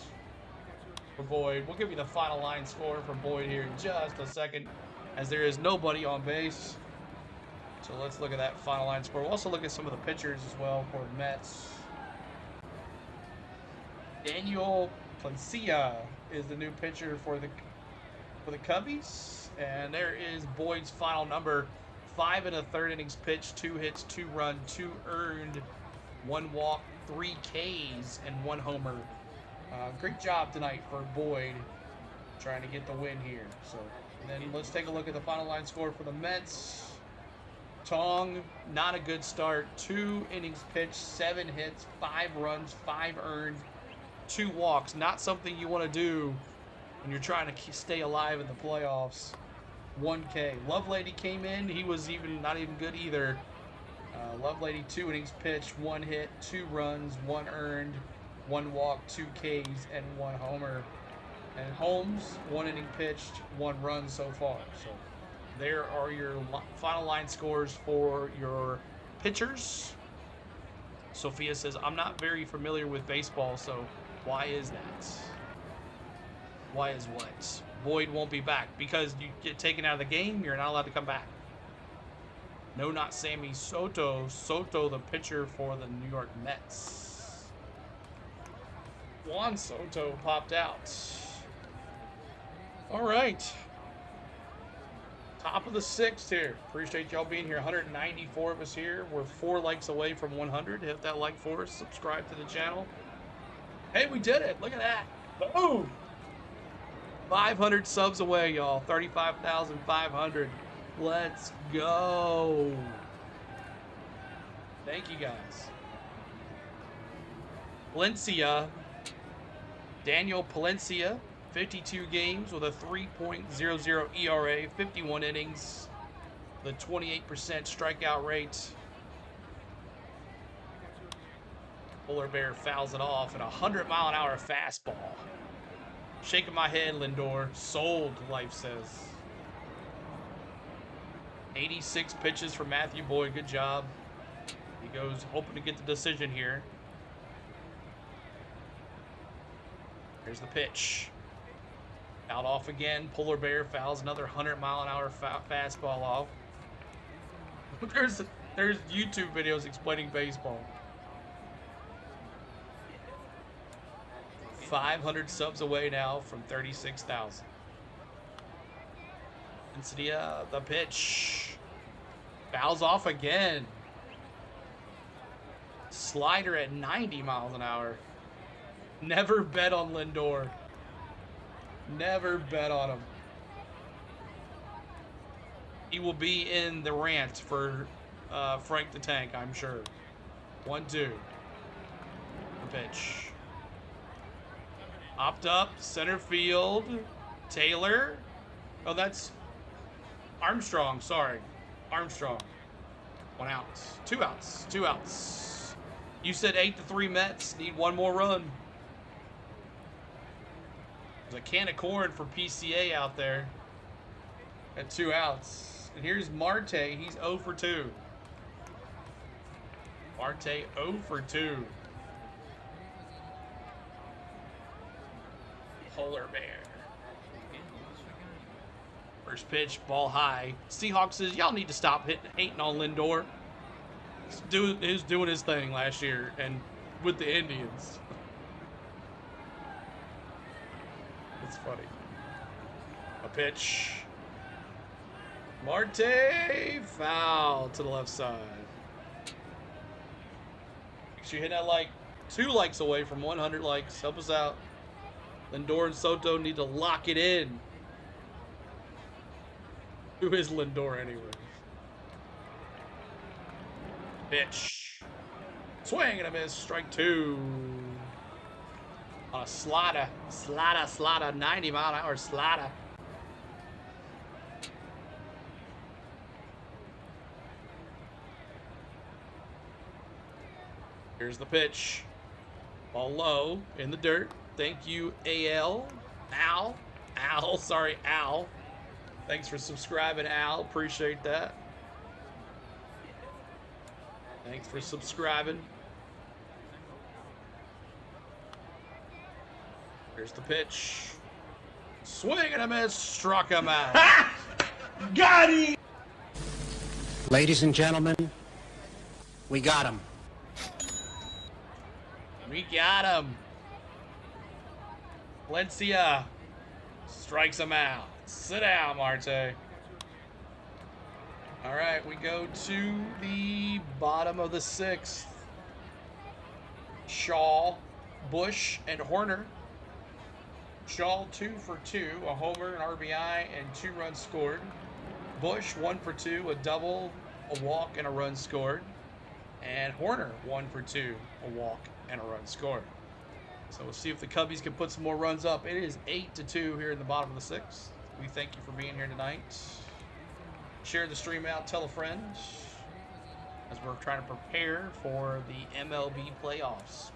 for Boyd. We'll give you the final line score for Boyd here in just a second, as there is nobody on base. So let's look at that final line score. We'll also look at some of the pitchers as well for the Mets. Daniel Plancia is the new pitcher for the Cubbies. And there is Boyd's final number. 5 1/3 innings pitched, 2 hits, 2 runs, 2 earned, 1 walk, 3 Ks, and 1 homer. Great job tonight for Boyd, trying to get the win here. So then let's take a look at the final line score for the Mets. Tong, not a good start. 2 innings pitched, 7 hits, 5 runs, 5 earned, 2 walks. Not something you want to do when you're trying to stay alive in the playoffs. 1 K. Lovelady came in. He was not even good either. Lovelady, 2 innings pitched, 1 hit, 2 runs, 1 earned, 1 walk, 2 Ks, and 1 homer. And Holmes, 1 inning pitched, 1 run so far. So there are your final line scores for your pitchers. Sophia says, I'm not very familiar with baseball, so why is that? Why is what? Boyd won't be back. Because you get taken out of the game, you're not allowed to come back. No, not Sammy Soto. Soto, the pitcher for the New York Mets. Juan Soto popped out. All right. Top of the 6th here. Appreciate y'all being here. 194 of us here. We're 4 likes away from 100. Hit that like for us. Subscribe to the channel. Hey, we did it. Look at that. Boom. 500 subs away, y'all. 35,500. Let's go. Thank you, guys. Palencia. Daniel Palencia. 52 games with a 3.00 ERA. 51 innings. The 28% strikeout rate. Polar Bear fouls it off at a 100-mile-an-hour fastball. Shaking my head, Lindor. Sold, Life says. 86 pitches for Matthew Boyd. Good job. He goes hoping to get the decision here. Here's the pitch. Out off again. Polar Bear fouls another 100-mile-an-hour fastball off. There's YouTube videos explaining baseball. 500 subs away now from 36,000. And Cedilla, the pitch. Fouls off again. Slider at 90 miles an hour. Never bet on Lindor. Never bet on him. He will be in the rant for Frank the Tank, I'm sure. 1-2. The pitch. Hopped up, center field. Taylor. Oh, that's Armstrong. Sorry. Armstrong. 1 out. 2 outs. 2 outs. You said 8-3 Mets. Need 1 more run. There's a can of corn for PCA out there. At 2 outs. And here's Marte. He's 0 for 2. Marte 0 for 2. Polar bear. First pitch, ball high. Seahawks says, y'all need to stop hating on Lindor. He was doing his thing last year and with the Indians. It's funny. A pitch. Marte, foul to the left side. Make sure you hit that like 2 likes away from 100 likes. Help us out. Lindor and Soto need to lock it in. Who is Lindor anyway? Pitch. Swing and a miss. Strike 2. On a slider. Slider. 90 mile an hour slider. Here's the pitch. Ball low in the dirt. Thank you, Al. Sorry, Al. Thanks for subscribing, Al. Appreciate that. Thanks for subscribing. Here's the pitch. Swing and a miss. Struck him out. Got him! Ladies and gentlemen, we got him. We got him. Valencia strikes him out. Sit down, Marte. All right, we go to the bottom of the 6th. Shaw, Bush, and Horner. Shaw 2 for 2, a homer, an RBI, and 2 runs scored. Bush 1 for 2, a double, a walk, and a run scored. And Horner 1 for 2, a walk, and a run scored. So we'll see if the Cubbies can put some more runs up. It is 8-2 here in the bottom of the 6th. We thank you for being here tonight. Share the stream out, tell a friend, as we're trying to prepare for the MLB playoffs.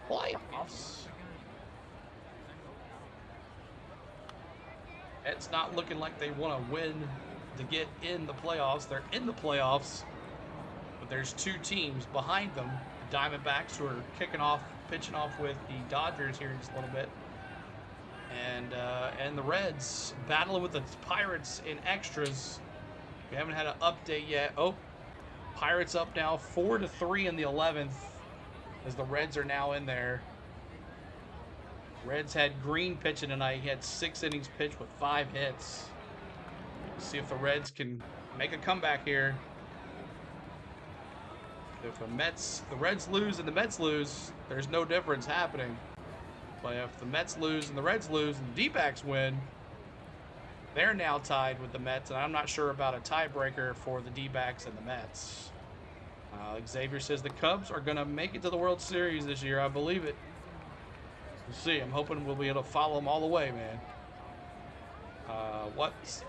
It's not looking like they want to win to get in the playoffs. They're in the playoffs, but there's 2 teams behind them. The Diamondbacks, who are pitching off with the Dodgers here in just a little bit. And the Reds battling with the Pirates in extras. We haven't had an update yet. Oh, Pirates up now 4-3 in the 11th as the Reds are now in there. Reds had Green pitching tonight. He had 6 innings pitched with 5 hits. Let's see if the Reds can make a comeback here. If the Reds lose and the Mets lose, there's no difference happening. But if the Mets lose and the Reds lose and the D-backs win, they're now tied with the Mets, and I'm not sure about a tiebreaker for the D-backs and the Mets. Xavier says the Cubs are going to make it to the World Series this year. I believe it. We'll see. I'm hoping we'll be able to follow them all the way, man.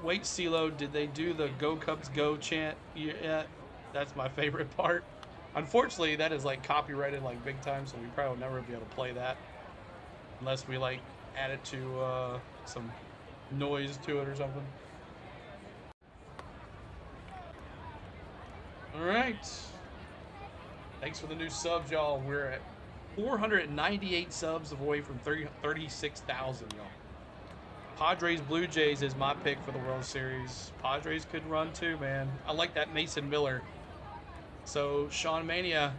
Wait, CeeLo, did they do the Go Cubs Go chant yet? That's my favorite part. Unfortunately, that is like copyrighted like big time, so we probably will never be able to play that unless we like add it to some noise to it or something. All right. Thanks for the new subs, y'all. We're at 498 subs away from 36,000, y'all. Padres Blue Jays is my pick for the World Series. Padres could run too, man. I like that Mason Miller. So, Sean Mania.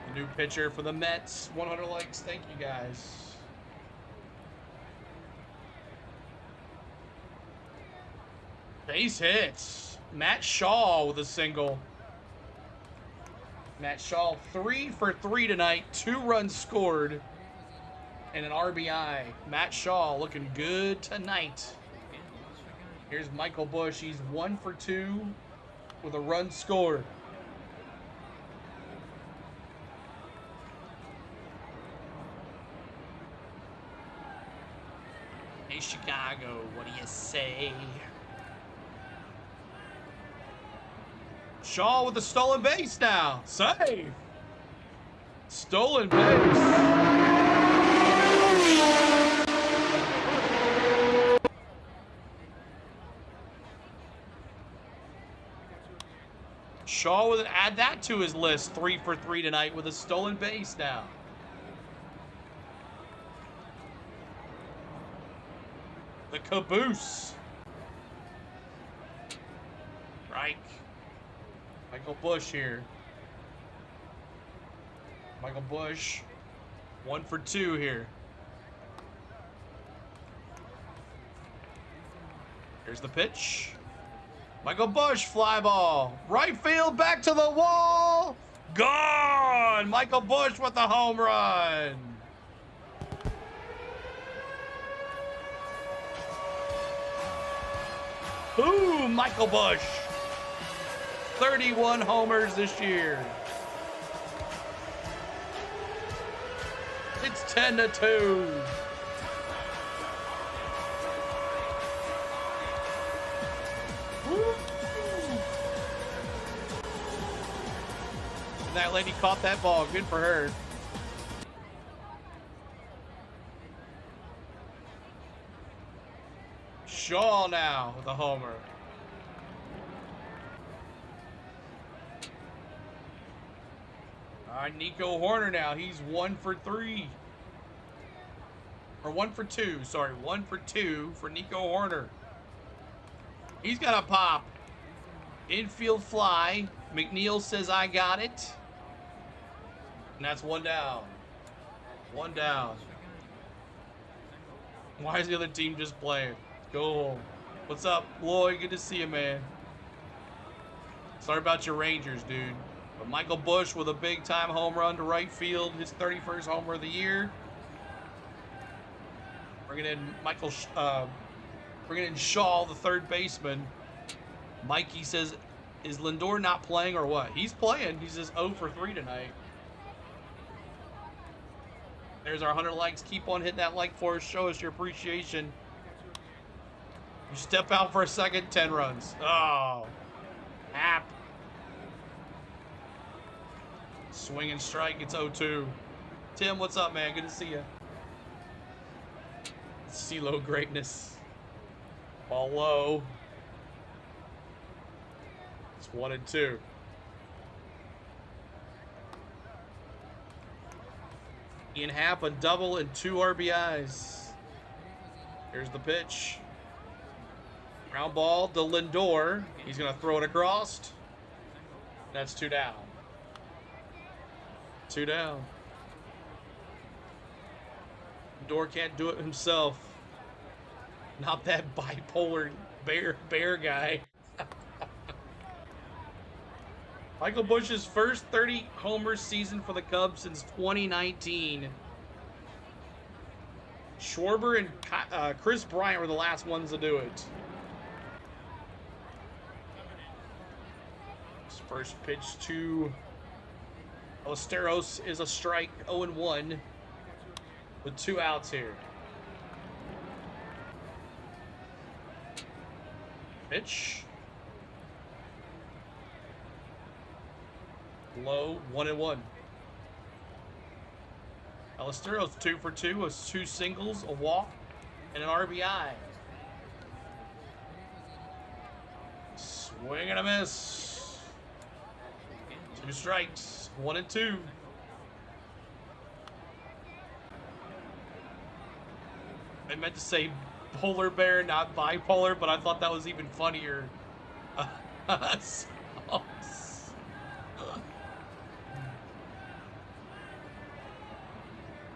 The new pitcher for the Mets. 100 likes. Thank you, guys. Base hits. Matt Shaw with a single. Matt Shaw, 3 for 3 tonight. 2 runs scored and an RBI. Matt Shaw looking good tonight. Here's Michael Busch. He's 1 for 2 with a run scored. Hey, Chicago, what do you say? Shaw with a stolen base now. Save. Stolen base. Shaw will add that to his list. 3 for 3 tonight with a stolen base now. The caboose. Strike. Michael Busch here. Michael Busch, 1 for 2 here. Here's the pitch. Michael Busch, fly ball. Right field, back to the wall. Gone! Michael Busch with the home run. Ooh, Michael Busch. 31 homers this year. It's 10-2. Woo. And that lady caught that ball. Good for her. Shaw now with a homer. All right, Nico Horner now. He's 1 for 3. Or 1 for 2. Sorry, 1 for 2 for Nico Horner. He's got a pop. Infield fly. McNeil says, I got it. And that's 1 down. 1 down. Why is the other team just playing? Go home. What's up, Lloyd? Good to see you, man. Sorry about your Rangers, dude. But Michael Busch with a big-time home run to right field. His 31st homer of the year. Bringing in Shaw, the third baseman. Mikey says, is Lindor not playing or what? He's playing. He's just 0 for 3 tonight. There's our 100 likes. Keep on hitting that like for us. Show us your appreciation. You step out for a second, 10 runs. Oh. Hap. Swing and strike. It's 0-2. Tim, what's up, man? Good to see you. CeeLo greatness. Ball low. It's 1-2. Ian Happ, a double and 2 RBIs. Here's the pitch. Ground ball to Lindor. He's going to throw it across. That's 2 down. 2 down. Lindor can't do it himself. Not that bipolar bear guy. Michael Busch's first 30 homer season for the Cubs since 2019. Schwarber and Chris Bryant were the last ones to do it. His first pitch to Ballesteros is a strike, 0-1 with 2 outs here. Pitch. Low, 1-1. Ballesteros 2 for 2 with 2 singles, a walk, and an RBI. Swing and a miss. 2 strikes, 1-2. I meant to say polar bear, not bipolar, but I thought that was even funnier.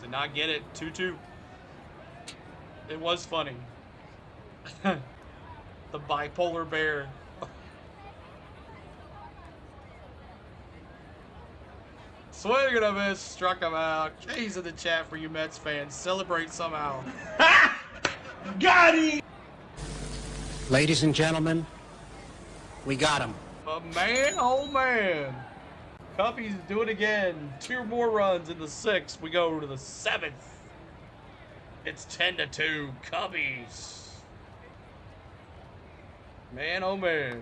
Did not get it. 2-2. It was funny. The bipolar bear. Swing and a miss, struck him out. K's in the chat for you Mets fans. Celebrate somehow. Got him! Ladies and gentlemen, we got him. But man, oh man. Cubbies do it again. 2 more runs in the 6th. We go to the 7th. It's 10-2. Cubbies. Man, oh man.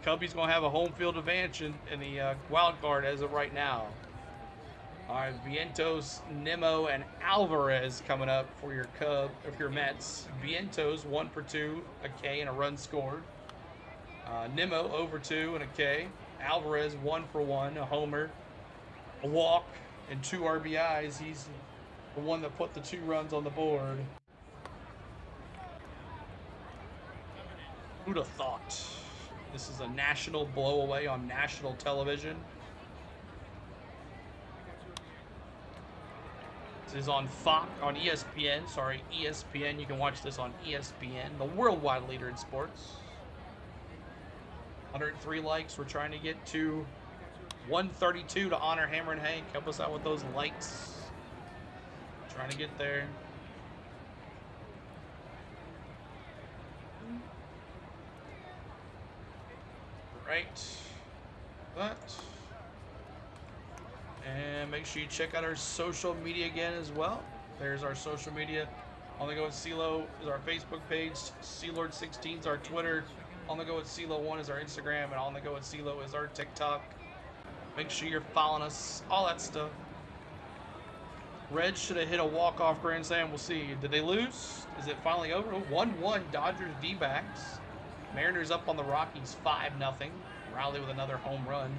Cubbies going to have a home field advantage in the wild card as of right now. All right, Vientos, Nimmo, and Alvarez coming up for your Mets. Vientos 1 for 2, a K and a run scored. Nimmo over 2 and a K. Alvarez 1 for 1, a homer, a walk, and 2 RBIs. He's the one that put the 2 runs on the board. Who'd have thought? This is a national blowaway on national television. This is on Fox, on ESPN. Sorry, ESPN. You can watch this on ESPN, the worldwide leader in sports. 103 likes. We're trying to get to 132 to honor Hammer and Hank. Help us out with those likes. Trying to get there. Right. That. And make sure you check out our social media again as well. There's our social media. On the Go with CeeLo is our Facebook page. CLord16 is our Twitter. On the Go with CeeLo 1 is our Instagram. And On the Go with CeeLo is our TikTok. Make sure you're following us. All that stuff. Reds should have hit a walk-off grand slam. We'll see. Did they lose? Is it finally over? 1-1 Dodgers D-backs. Mariners up on the Rockies 5-0. Riley with another home run.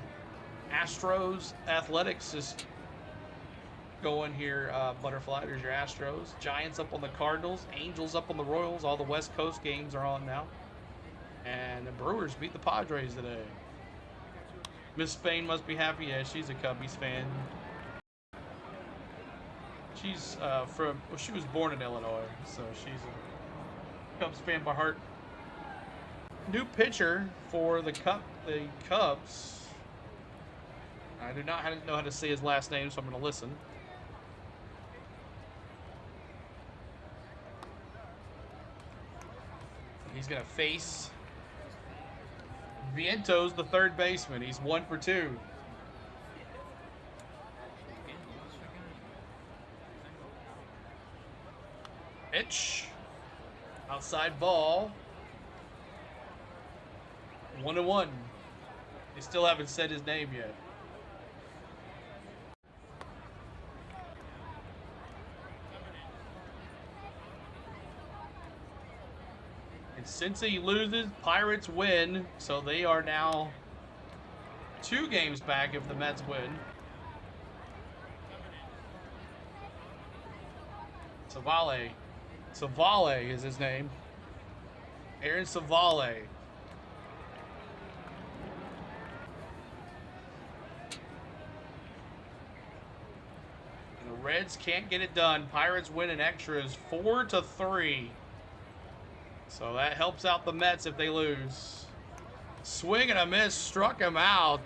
Astros, Athletics is going here, Butterfly. There's your Astros. Giants up on the Cardinals. Angels up on the Royals. All the West Coast games are on now. And the Brewers beat the Padres today. Miss Spain must be happy. Yeah, she's a Cubbies fan. She's she was born in Illinois, so she's a Cubs fan by heart. New pitcher for the Cubs. I do not know how to say his last name, so I'm going to listen. He's going to face Vientos, the third baseman. He's 1 for 2. Pitch. Outside ball. 1-1. They still haven't said his name yet. And since he loses, Pirates win. So they are now 2 games back if the Mets win. Savale is his name. Aaron Savale. And the Reds can't get it done. Pirates win in extras 4-3. So that helps out the Mets if they lose. Swing and a miss, struck him out.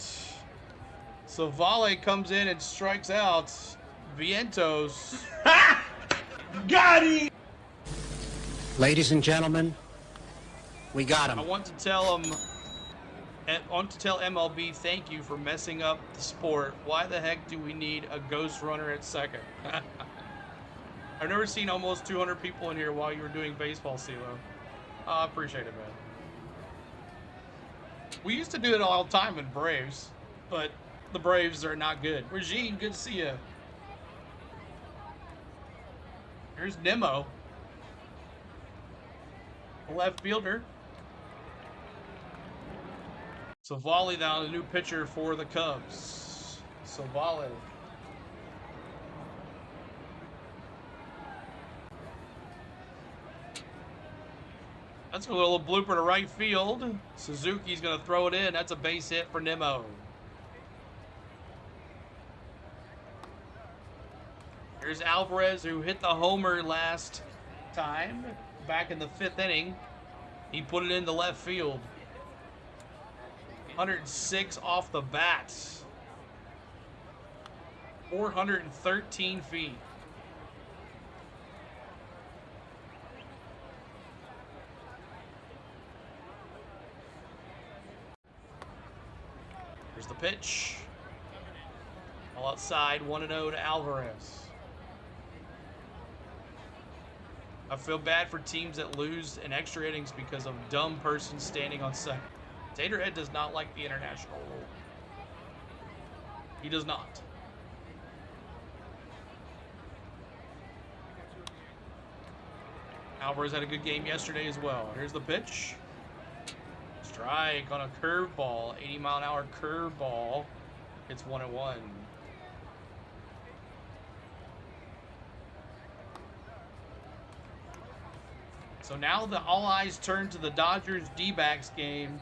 Savale comes in and strikes out Vientos. Got him! Ladies and gentlemen, we got him. I want to tell MLB thank you for messing up the sport. Why the heck do we need a ghost runner at second? I've never seen almost 200 people in here while you were doing baseball, CeeLo. I appreciate it, man. We used to do it all the time in Braves, but the Braves are not good. Regine, good to see you. Here's Nimmo. A left fielder. Savale now the new pitcher for the Cubs. Savale. That's a little blooper to right field. Suzuki's going to throw it in. That's a base hit for Nimmo. Here's Alvarez, who hit the homer last time, back in the 5th inning. He put it into left field. 106 off the bat. 413 feet. Here's the pitch. All outside, 1-0 to Alvarez. I feel bad for teams that lose in extra innings because of dumb person standing on second. Taterhead does not like the international rule. He does not. Alvarez had a good game yesterday as well. Here's the pitch. Strike on a curveball, 80-mile-an-hour curveball. It's 1-1. So now all eyes turn to the Dodgers D-backs game.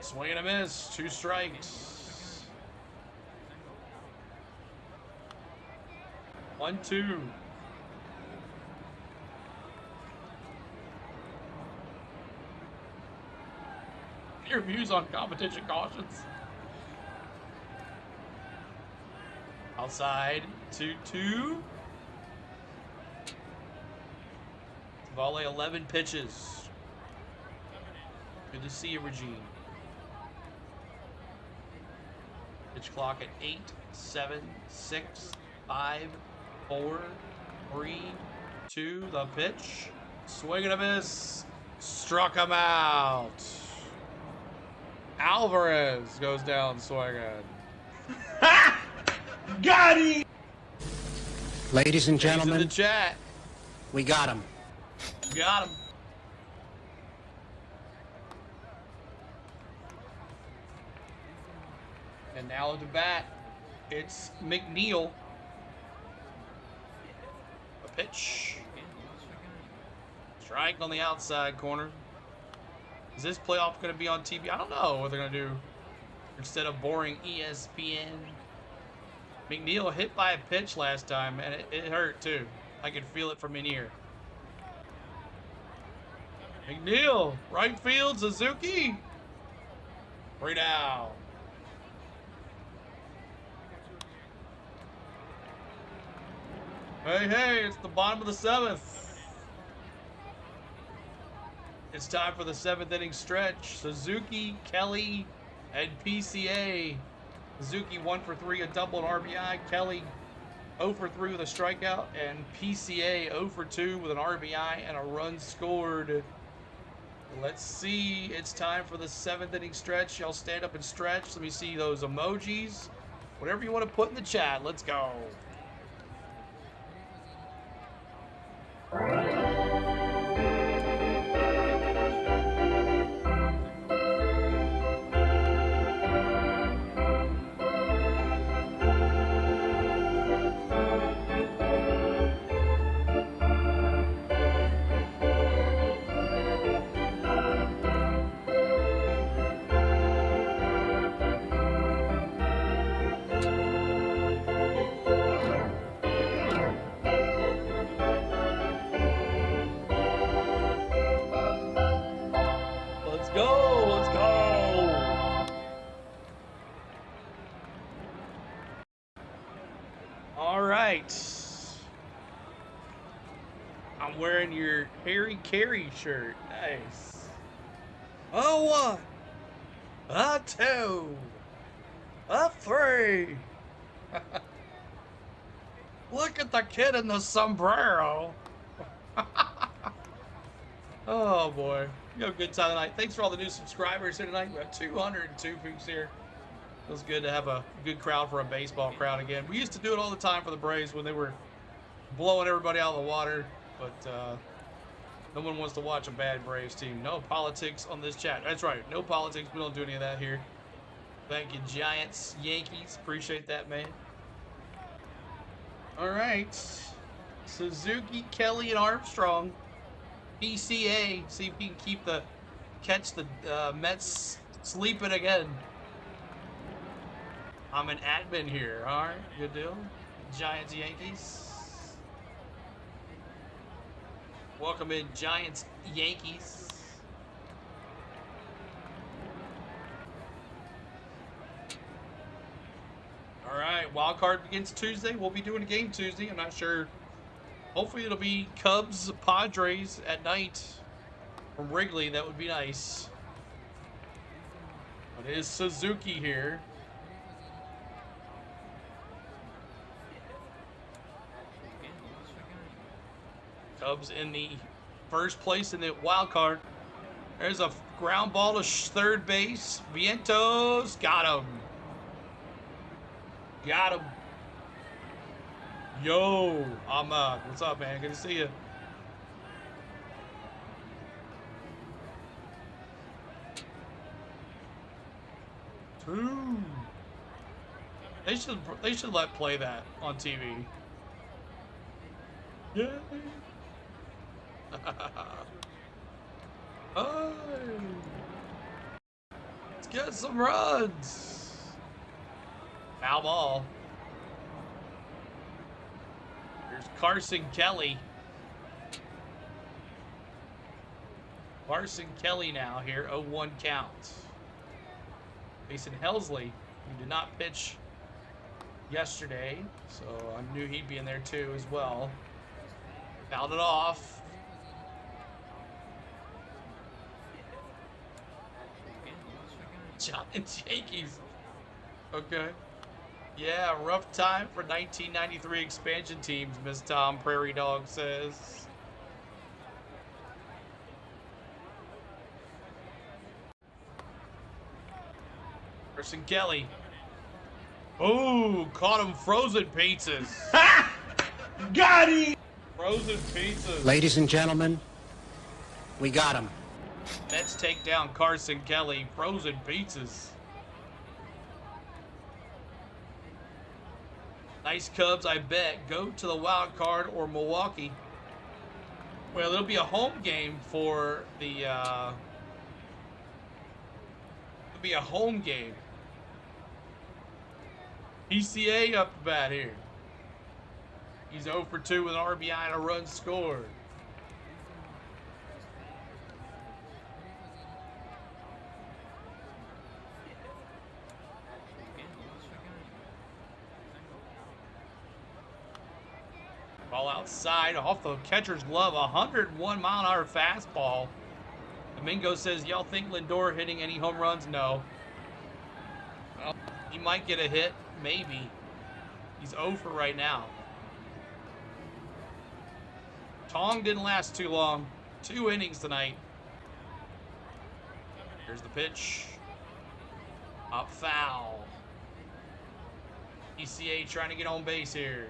Swing and a miss, 2 strikes. 1-2. Your views on competition cautions. Outside, 2-2. Volley 11 pitches. Good to see you, Regine. Pitch clock at 8, 7, 6, 5, 4, 3, 2. The pitch. Swing and a miss. Struck him out. Alvarez goes down swinging. Ha! Got him! Ladies and Thanks in gentlemen, the chat. we got him. Got him. And now at the bat, it's McNeil. A pitch. Strike on the outside corner. Is this playoff going to be on TV? I don't know what they're going to do instead of boring ESPN. McNeil hit by a pitch last time, and it hurt too. I could feel it from in here. McNeil, right field, Suzuki. 3 down. Hey, it's the bottom of the 7th. It's time for the 7th inning stretch. Suzuki, Kelly, and PCA. Suzuki 1 for 3, a double and RBI. Kelly 0 for 3 with a strikeout, and PCA 0 for 2 with an RBI and a run scored. Let's see. It's time for the 7th inning stretch. Y'all stand up and stretch. Let me see those emojis. Whatever you want to put in the chat. Let's go. I'm wearing your Harry Carey shirt. Nice. A 1, a 2, a 3. Look at the kid in the sombrero. Oh boy. You have a good time tonight. Thanks for all the new subscribers here tonight. We have 202 peeps here. Feels good to have a good crowd for a baseball crowd again. We used to do it all the time for the Braves when they were blowing everybody out of the water, but no one wants to watch a bad Braves team. No politics on this chat. That's right. No politics. We don't do any of that here. Thank you, Giants, Yankees. Appreciate that, man. All right. Suzuki, Kelly, and Armstrong. PCA. See if he can catch the Mets sleeping again. I'm an admin here. All right, good deal. Giants, Yankees. Welcome in, Giants, Yankees. right, wild card begins Tuesday. We'll be doing a game Tuesday. I'm not sure. Hopefully it'll be Cubs, Padres at night from Wrigley. That would be nice. But it is Suzuki here. Cubs in the first place in the wild card. There's a ground ball to third base. Vientos got him. Got him. Yo, Ahmad. What's up, man? Good to see you. Two. They should let play that on TV. Yeah. Oh. Let's get some runs. Foul ball. Here's Carson Kelly. Carson Kelly now here, 0-1 count. Mason Helsley, who did not pitch yesterday, so I knew he'd be in there too as well. Fouled it off. Giants, Yankees. Okay. Yeah, rough time for 1993 expansion teams, Miss Tom Prairie Dog says. Carson Kelly. Oh, caught him frozen pizzas. Ha! Got him! Frozen pizzas. Ladies and gentlemen, we got him. Mets take down Carson Kelly. Frozen pizzas. Nice Cubs, I bet. Go to the wild card or Milwaukee. Well, it'll be a home game for the. It'll be a home game. PCA up the bat here. He's 0 for 2 with an RBI and a run scored. Ball outside off the catcher's glove. 101 mile an hour fastball. Domingo says, y'all think Lindor hitting any home runs? No. Well, he might get a hit. Maybe. He's 0 for right now. Tong didn't last too long. 2 innings tonight. Here's the pitch. Up foul. ECA trying to get on base here.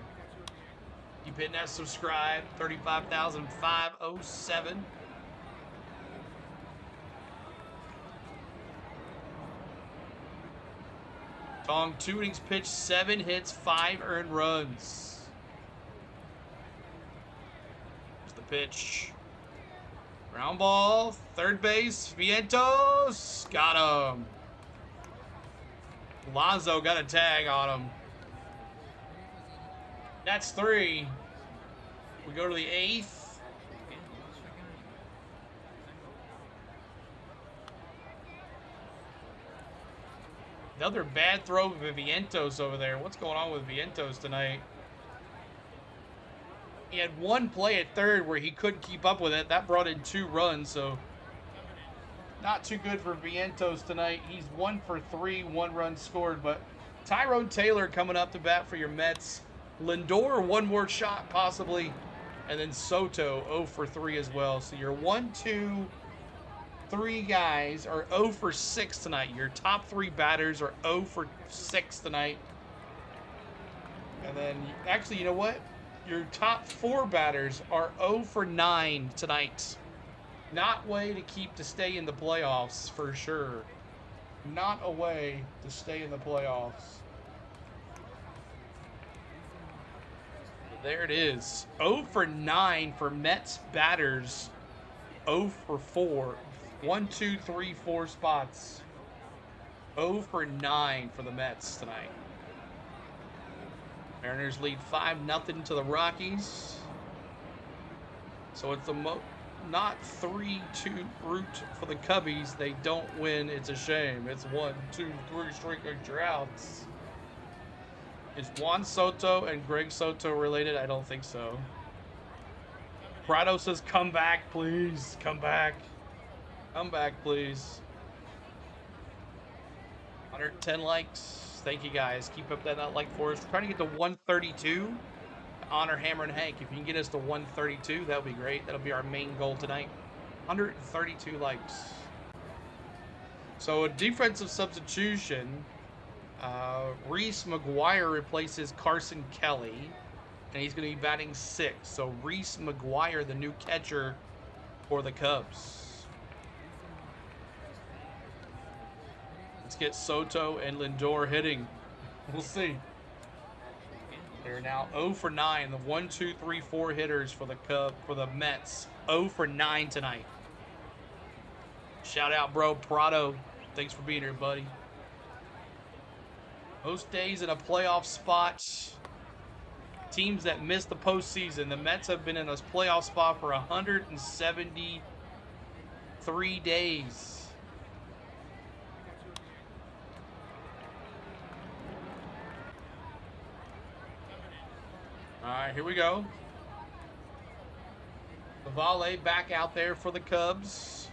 Keep hitting that subscribe. 35,507. Tong, 2 innings pitched, 7 hits, 5 earned runs. Here's the pitch. Ground ball, third base, Vientos, got him. Lazo got a tag on him. That's 3. We go to the 8th. Another bad throw with Vientos over there. What's going on with Vientos tonight? He had 1 play at third where he couldn't keep up with it. That brought in 2 runs, so not too good for Vientos tonight. He's 1 for 3, 1 run scored, but Tyrone Taylor coming up to bat for your Mets. Lindor, 1 more shot possibly, and then Soto 0 for 3 as well. So your 1, 2, 3 guys are 0 for 6 tonight. Your top 3 batters are 0 for 6 tonight. And then, actually, you know what? Your top 4 batters are 0 for 9 tonight. Not way to keep to stay in the playoffs for sure. Not a way to stay in the playoffs. There it is. 0 for 9 for Mets batters. 0 for 4. 1, 2, 3, 4 spots. 0 for 9 for the Mets tonight. Mariners lead 5-0 to the Rockies. So it's the not 3-2 route for the Cubbies. They don't win. It's a shame. It's 1, 2, 3 straight droughts. Is Juan Soto and Greg Soto related? I don't think so. Prado says, come back, please. Come back. Come back, please. 110 likes. Thank you, guys. Keep up that like for us. We're trying to get to 132. Honor Hammer and Hank. If you can get us to 132, that would be great. That'll be our main goal tonight. 132 likes. So a defensive substitution. Reese McGuire replaces Carson Kelly, and he's going to be batting 6th. So Reese McGuire, the new catcher for the Cubs. Let's get Soto and Lindor hitting. We'll see. They're now 0 for 9. The 1, 2, 3, 4 hitters for the Mets. 0 for 9 tonight. Shout out, bro. Prado. Thanks for being here, buddy. Most days in a playoff spot. Teams that missed the postseason. The Mets have been in a playoff spot for 173 days. All right, here we go. The Valle back out there for the Cubs.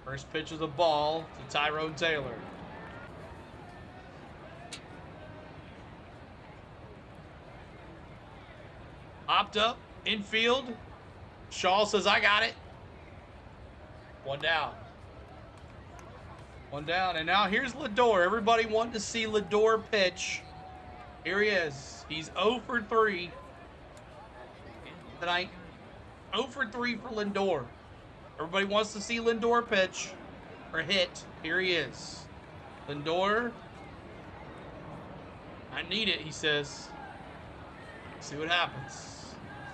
First pitch is a ball to Tyrone Taylor. Hopped up, infield. Shaw says, I got it. One down. One down, and now here's Lindor. Everybody wanted to see Lindor pitch. Here he is. He's 0 for 3 tonight. 0 for 3 for Lindor. Everybody wants to see Lindor pitch or hit. Here he is. Lindor. I need it, he says. See what happens.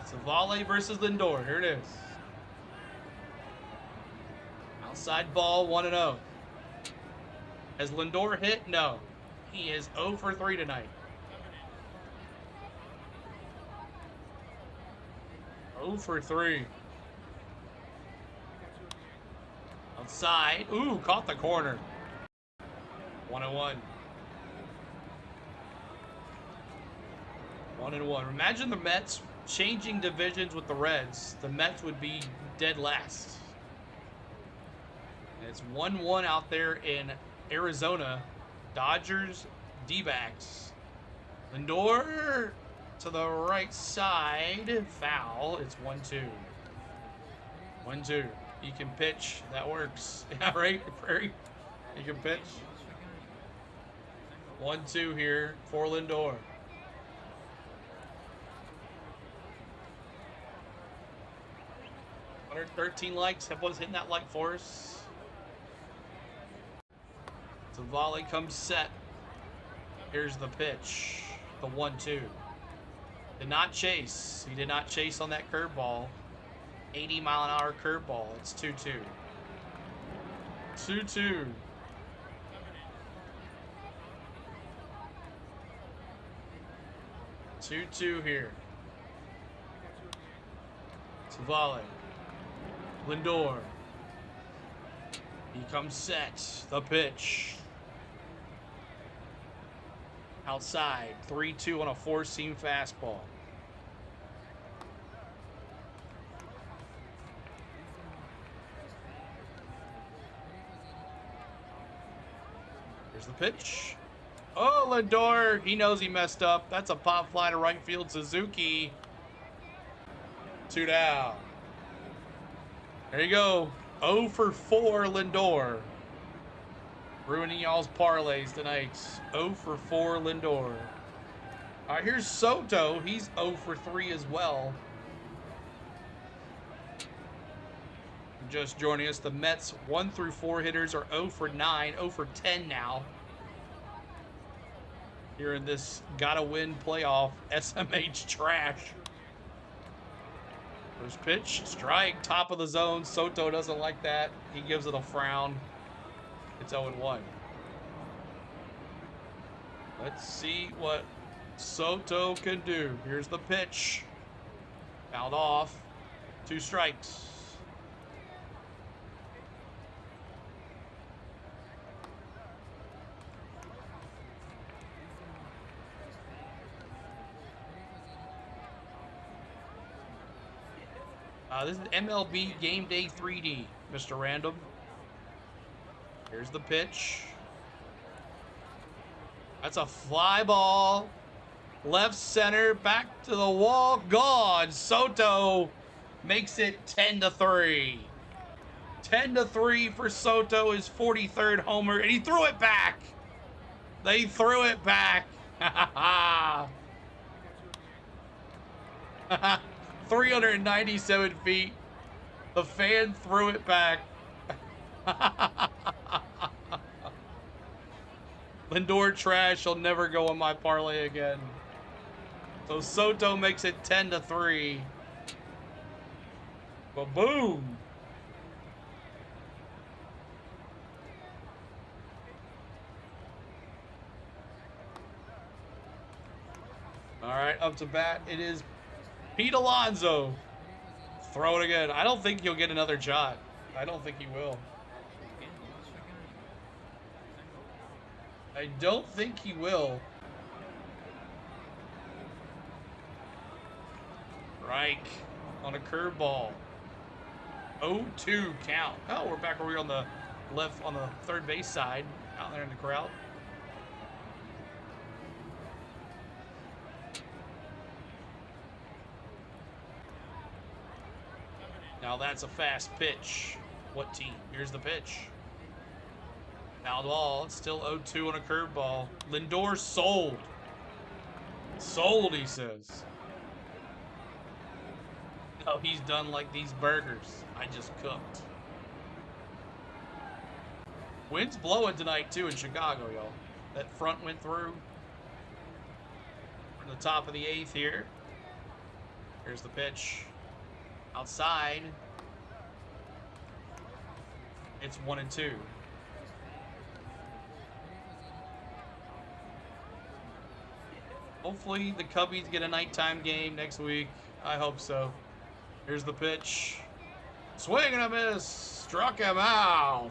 Savale versus Lindor. Here it is. Outside ball, 1-0. Has Lindor hit? No. He is 0 for 3 tonight. 0 for 3. Outside. Ooh, caught the corner. 1-1. 1-1. Imagine the Mets changing divisions with the Reds. The Mets would be dead last. And it's 1-1 out there in Arizona. Dodgers, D-backs. Lindor to the right side. Foul. It's 1-2. 1-2. You can pitch. That works. Yeah, right, Prairie? You can pitch. 1-2 here for Lindor. 113 likes. Everyone's hitting that like for us. The volley comes set. Here's the pitch. The 1-2. Did not chase. He did not chase on that curveball. 80-mile-an-hour curveball. It's 2-2. 2-2. Two here. Savale. Lindor. He comes set. The pitch. Outside. 3-2 on a four-seam fastball. Here's the pitch. Oh, Lindor. He knows he messed up. That's a pop fly to right field. Suzuki. 2 down. There you go. 0 for 4, Lindor. Ruining y'all's parlays tonight. 0 for 4, Lindor. All right, here's Soto. He's 0 for 3 as well. Just joining us, the Mets 1 through 4 hitters are 0 for 9, 0 for 10 now. Here in this gotta win playoff SMH trash. First pitch, strike, top of the zone. Soto doesn't like that. He gives it a frown. It's 0-1. Let's see what Soto can do. Here's the pitch. Fouled off. 2 strikes. This is MLB Game Day 3D, Mr. Random. Here's the pitch. That's a fly ball. Left center, back to the wall, gone. Soto makes it 10-3. 10-3 for Soto, his 43rd homer, and he threw it back. They threw it back. 397 feet. The fan threw it back. Lindor trash. He'll never go in my parlay again. So Soto makes it 10-3. Ba-boom. All right, up to bat. It is Pete Alonso. Throw it again. I don't think he'll get another shot. I don't think he will. I don't think he will. Reich on a curveball. 0-2 count. Oh, we're back where we're on the left, on the third base side, out there in the crowd. Now that's a fast pitch. What team? Here's the pitch. Foul ball. It's still 0-2 on a curveball. Lindor sold. Sold, he says. No, he's done like these burgers I just cooked. Wind's blowing tonight, too, in Chicago, y'all. That front went through. From the top of the 8th here. Here's the pitch. Outside. It's 1-2. Hopefully the Cubbies get a nighttime game next week. I hope so. Here's the pitch. Swing and a miss. Struck him out.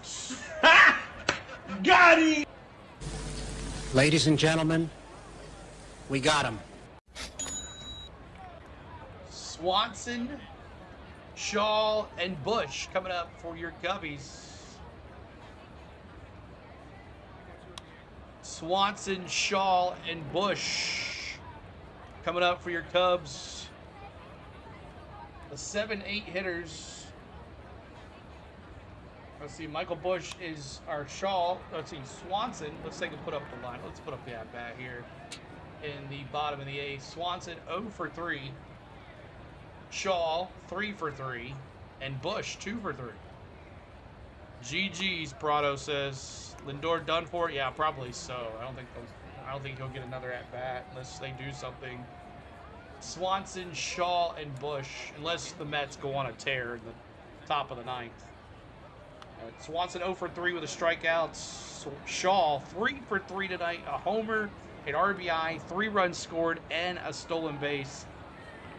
Got him! Ladies and gentlemen, we got him. Swanson, Shaw, and Bush coming up for your Cubbies. Swanson, Shaw, and Bush coming up for your Cubs. The 7-8 hitters. Let's see, Michael Bush is our Shaw. Let's see, Swanson. Let's take a put up the line. Let's put up the at-bat here in the bottom of the 8th. Swanson 0-for-3. Shaw 3-for-3. And Bush 2-for-3. GG's, Prado says. Lindor done for it? Yeah, probably so. I don't think he'll get another at-bat unless they do something. Swanson, Shaw, and Bush, unless the Mets go on a tear in the top of the 9th. Swanson 0-for-3 with a strikeout. Shaw 3-for-3 tonight. A homer, an RBI, 3 runs scored, and a stolen base.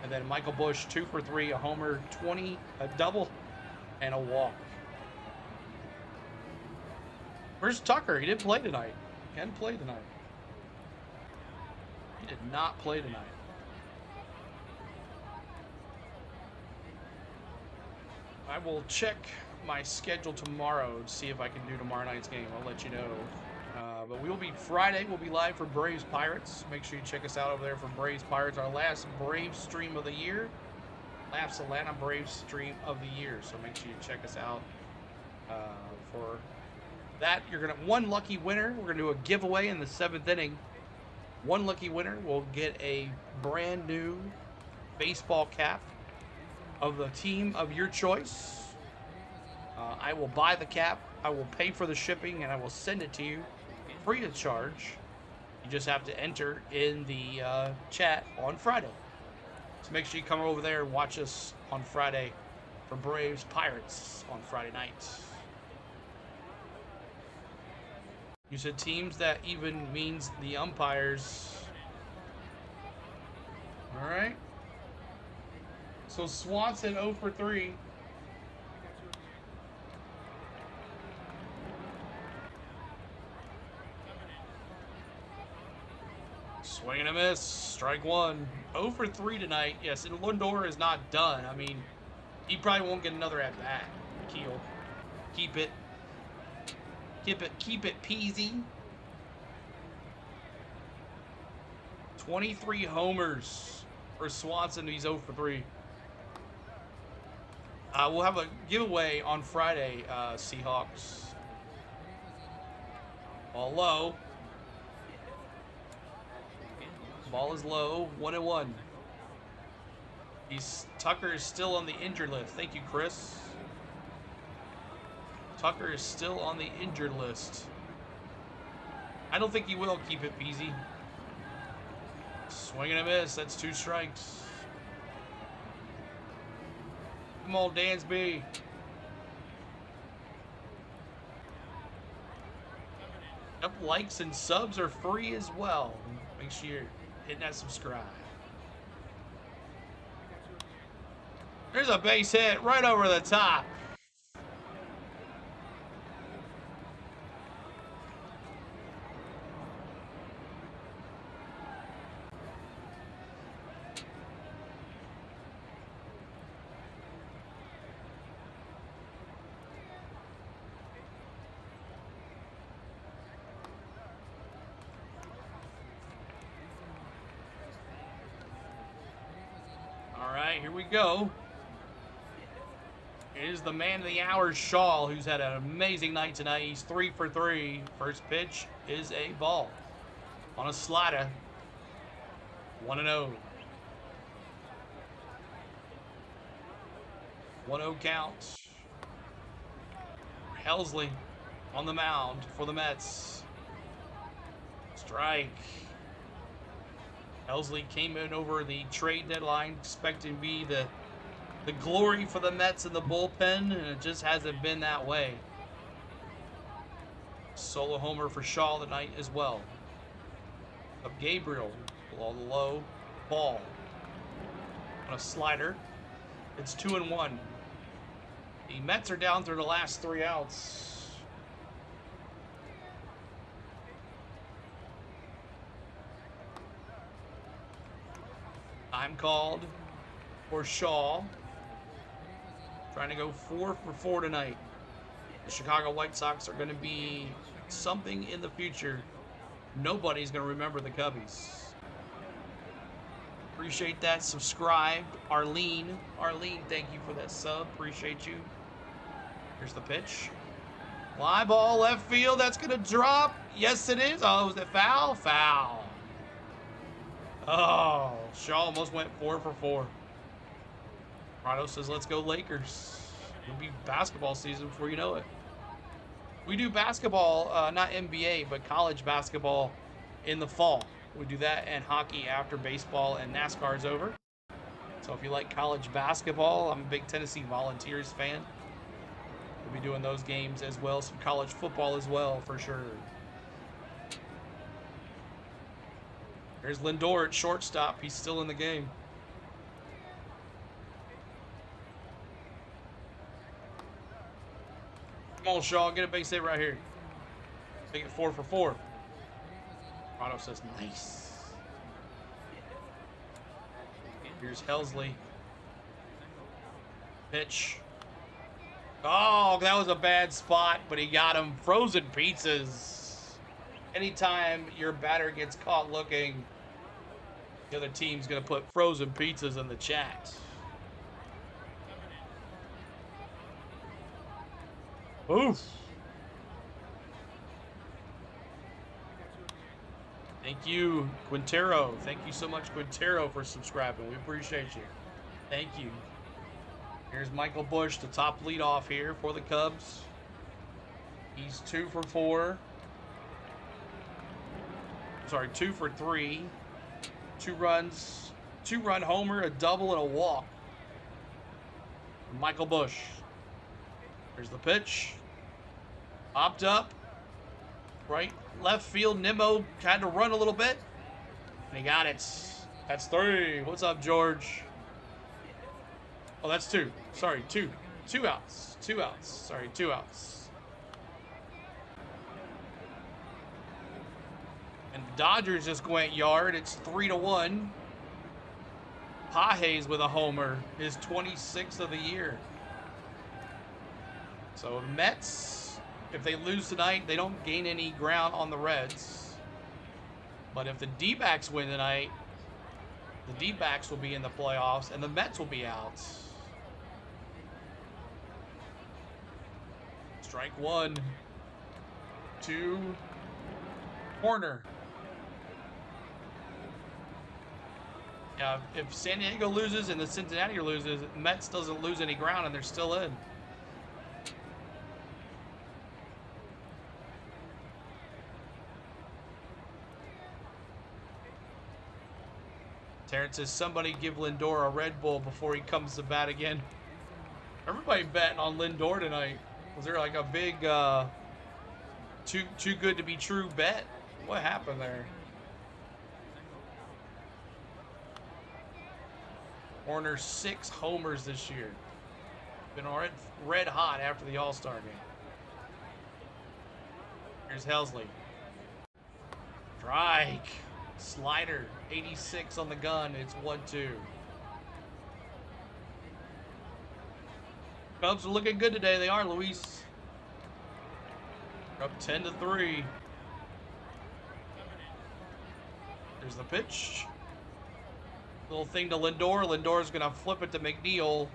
And then Michael Bush 2-for-3, a homer, a double, and a walk. Where's Tucker? He didn't play tonight. He hadn't played tonight. He did not play tonight. I will check my schedule tomorrow to see if I can do tomorrow night's game. I'll let you know. But we will be Friday. We'll be live for Braves Pirates. Make sure you check us out over there for Braves Pirates. Our last Braves stream of the year. Last Atlanta Braves stream of the year. So make sure you check us out for that. You're gonna one lucky winner. We're gonna do a giveaway in the 7th inning. One lucky winner will get a brand new baseball cap of the team of your choice. I will buy the cap, I will pay for the shipping, and I will send it to you free of charge. You just have to enter in the chat on Friday. So make sure you come over there and watch us on Friday for Braves Pirates on Friday night. You said teams that even means the umpires. All right. So Swanson 0-for-3. Swing and a miss. Strike 1. 0-for-3 tonight. Yes, and Lindor is not done. I mean, He probably won't get another at bat. Keel. Keep it. Keep it peasy. 23 homers for Swanson. He's 0 for 3. We'll have a giveaway on Friday, Seahawks. Ball low. Ball is low. 1-1. Tucker is still on the injured list. Thank you, Chris. Tucker is still on the injured list. I don't think he will keep it peasy. Swing and a miss. That's 2 strikes. Come on, Dansby. Yep, likes and subs are free as well. Make sure you're hitting that subscribe. There's a base hit right over the top. All right, here we go. It is the man of the hour, Shaw, who's had an amazing night tonight. He's 3 for 3. First pitch is a ball on a slider. 1-0. 1-0 count. Helsley on the mound for the Mets. Strike. Helsley came in over the trade deadline expecting to be the glory for the Mets in the bullpen, and it just hasn't been that way. Solo homer for Shaw tonight as well. Up Gabriel, below the low, ball on a slider. It's 2-1. The Mets are down through the last 3 outs. Time called for Shaw. Trying to go 4 for 4 tonight. The Chicago White Sox are going to be something in the future. Nobody's going to remember the Cubbies. Appreciate that. Subscribe. Arlene, thank you for that sub. Appreciate you. Here's the pitch. Fly ball left field. That's going to drop. Yes, it is. Oh, is it foul? Foul. Oh, Shaw almost went 4 for 4. Prado says, let's go Lakers. It'll be basketball season before you know it. We do basketball, not NBA, but college basketball in the fall. We do that and hockey after baseball and NASCAR is over. So if you like college basketball, I'm a big Tennessee Volunteers fan. We'll be doing those games as well. Some college football as well, for sure. There's Lindor at shortstop. He's still in the game. Come on, Shaw. Get a base hit right here. Make it 4 for 4. Prado says, nice. Here's Helsley. Pitch. Oh, that was a bad spot, but he got him. Frozen pizzas. Anytime your batter gets caught looking, the other team's going to put frozen pizzas in the chat. Oof. Thank you, Quintero. Thank you so much, Quintero, for subscribing. We appreciate you. Thank you. Here's Michael Bush, the top leadoff here for the Cubs. He's 2 for 4. Sorry, 2 for 3. 2 runs, 2-run homer, a double, and a walk. Michael Bush. Here's the pitch. Popped up. Right, left field. Nimmo had to run a little bit. And he got it. That's 3. What's up, George? Oh, that's 2. Sorry, 2. 2 outs. 2 outs. Sorry, 2 outs. And the Dodgers just went yard. It's 3-1. Pages with a homer, his 26th of the year. So Mets, if they lose tonight, they don't gain any ground on the Reds. But if the D-backs win tonight, the D-backs will be in the playoffs and the Mets will be out. Strike one. 2. Corner. Yeah, if San Diego loses and the Cincinnati loses, Mets doesn't lose any ground and they're still in. Terrence says, somebody give Lindor a Red Bull before he comes to bat again. Everybody betting on Lindor tonight. Was there like a big too good to be true bet? What happened there? Warner 6 homers this year. Been red hot after the All-Star game. Here's Helsley. Strike. Slider. 86 on the gun. It's 1-2. Cubs are looking good today. They are, Luis. They're up 10-3. There's the pitch. Little thing to Lindor. Lindor's going to flip it to McNeil.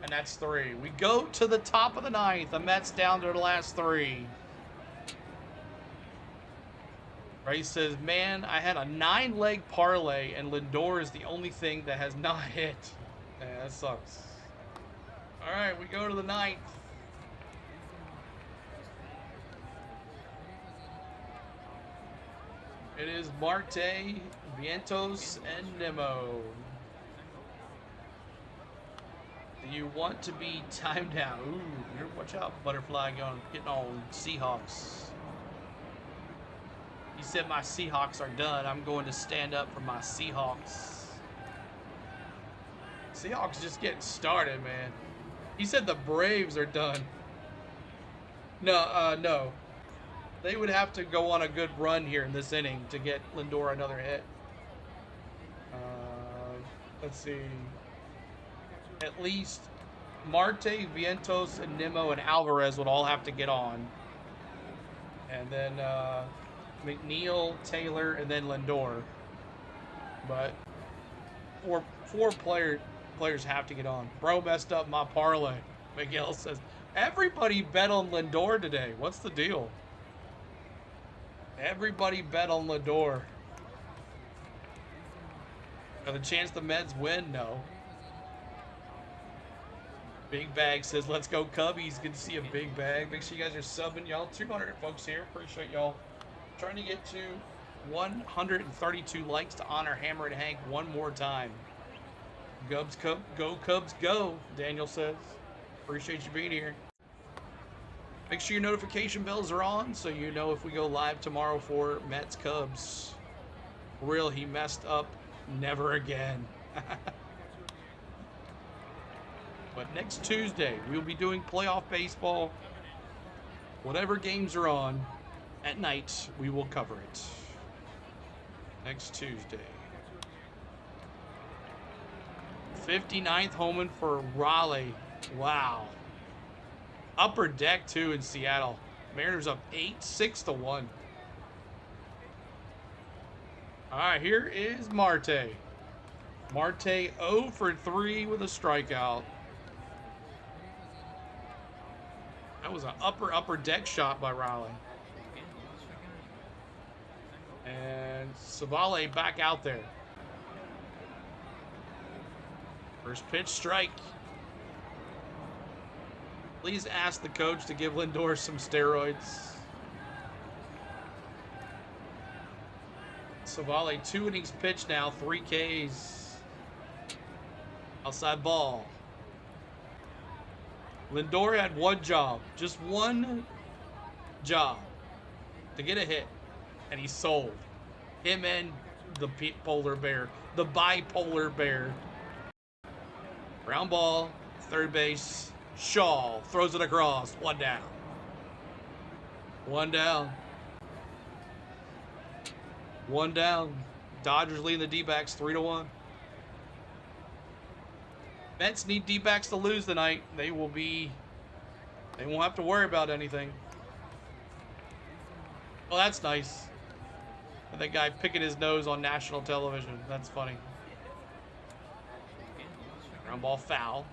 And that's 3. We go to the top of the 9th. The Mets down to their last 3. Ray says, man, I had a 9-leg parlay and Lindor is the only thing that has not hit. Yeah, that sucks. All right, we go to the 9th. It is Marte, Vientos, and Nemo. Do you want to be timed out? Ooh, watch out, Butterfly, getting on Seahawks. He said my Seahawks are done. I'm going to stand up for my Seahawks. Seahawks just getting started, man. He said the Braves are done. No. They would have to go on a good run here in this inning to get Lindor another hit. Let's see. At least Marte, Vientos, and Nimmo and Alvarez would all have to get on. And then McNeil, Taylor, and then Lindor. But four players have to get on. Bro messed up my parlay. Miguel says, everybody bet on Lindor today. What's the deal? Everybody bet on Lindor. Are the chance the Mets win? No. Big Bag says, let's go Cubbies. Good to see a Big Bag. Make sure you guys are subbing. Y'all, 200 folks here. Appreciate y'all. Trying to get to 132 likes to honor Hammer and Hank one more time. Go Cubs, go, Daniel says. Appreciate you being here. Make sure your notification bells are on so you know if we go live tomorrow for Mets Cubs. For real, he messed up. Never again. But next Tuesday, we'll be doing playoff baseball. Whatever games are on, at night, we will cover it. Next Tuesday. 59th home for Raleigh. Wow. Upper deck, too, in Seattle. Mariners up 6-1. All right, here is Marte. Marte 0 for 3 with a strikeout. That was an upper deck shot by Raleigh. And Savale back out there. First pitch, strike. Please ask the coach to give Lindor some steroids. Savale, 2 innings pitched now, 3 Ks. Outside ball. Lindor had one job, just one job, to get a hit, and he sold. Him and the polar bear, the bipolar bear. Ground ball, third base. Shaw throws it across. 1 down. 1 down. 1 down. Dodgers leading the D-backs 3-1. Mets need D-backs to lose tonight. They won't have to worry about anything. Well, that's nice. And that guy picking his nose on national television. That's funny. Ground ball foul.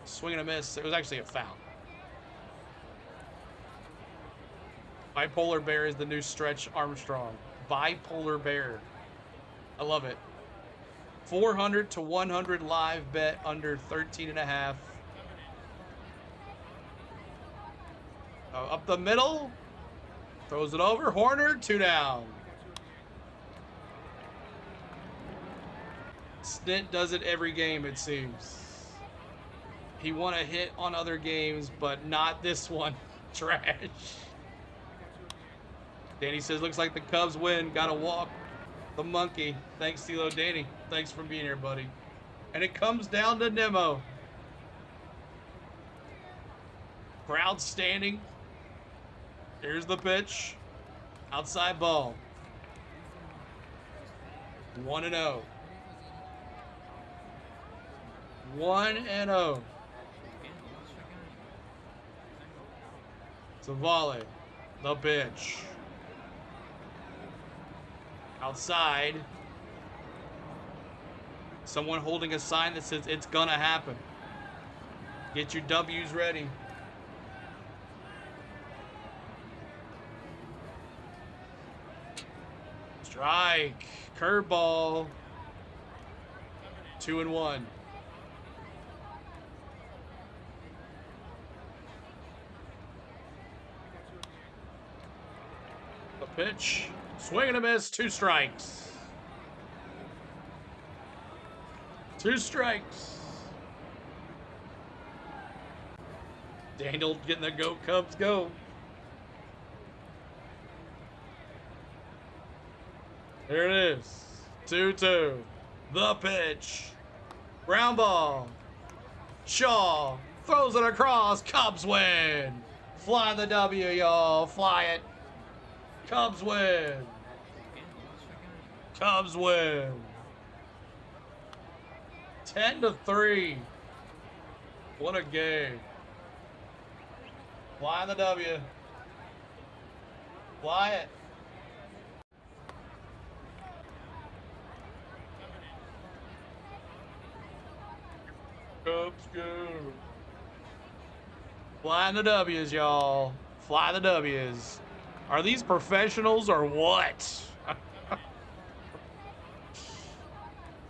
Swing and a miss. It was actually a foul. Bipolar Bear is the new Stretch Armstrong. Bipolar Bear. I love it. 400 to 100 live bet under 13.5. Up the middle. Throws it over. Horner, 2 down. Snit does it every game, it seems. He won a hit on other games, but not this one. Trash. Danny says, looks like the Cubs win. Gotta walk the monkey. Thanks, CeeLo. Danny, thanks for being here, buddy. And it comes down to Nemo. Crowd standing. Here's the pitch. Outside ball. 1-0. 1-0. Savale, the pitch. Outside. Someone holding a sign that says it's gonna happen. Get your W's ready. Strike. Curveball. 2-1. The pitch. Swing and a miss. 2 strikes. 2 strikes. Daniel getting the go. Cubs go. There it is. 2-2. The pitch. Ground ball. Shaw throws it across. Cubs win. Fly the W, y'all. Fly it. Cubs win. Cubs win. 10-3. What a game. Fly the W. Fly it. Cubs go. Flying the W's, y'all. Fly the W's. Are these professionals or what?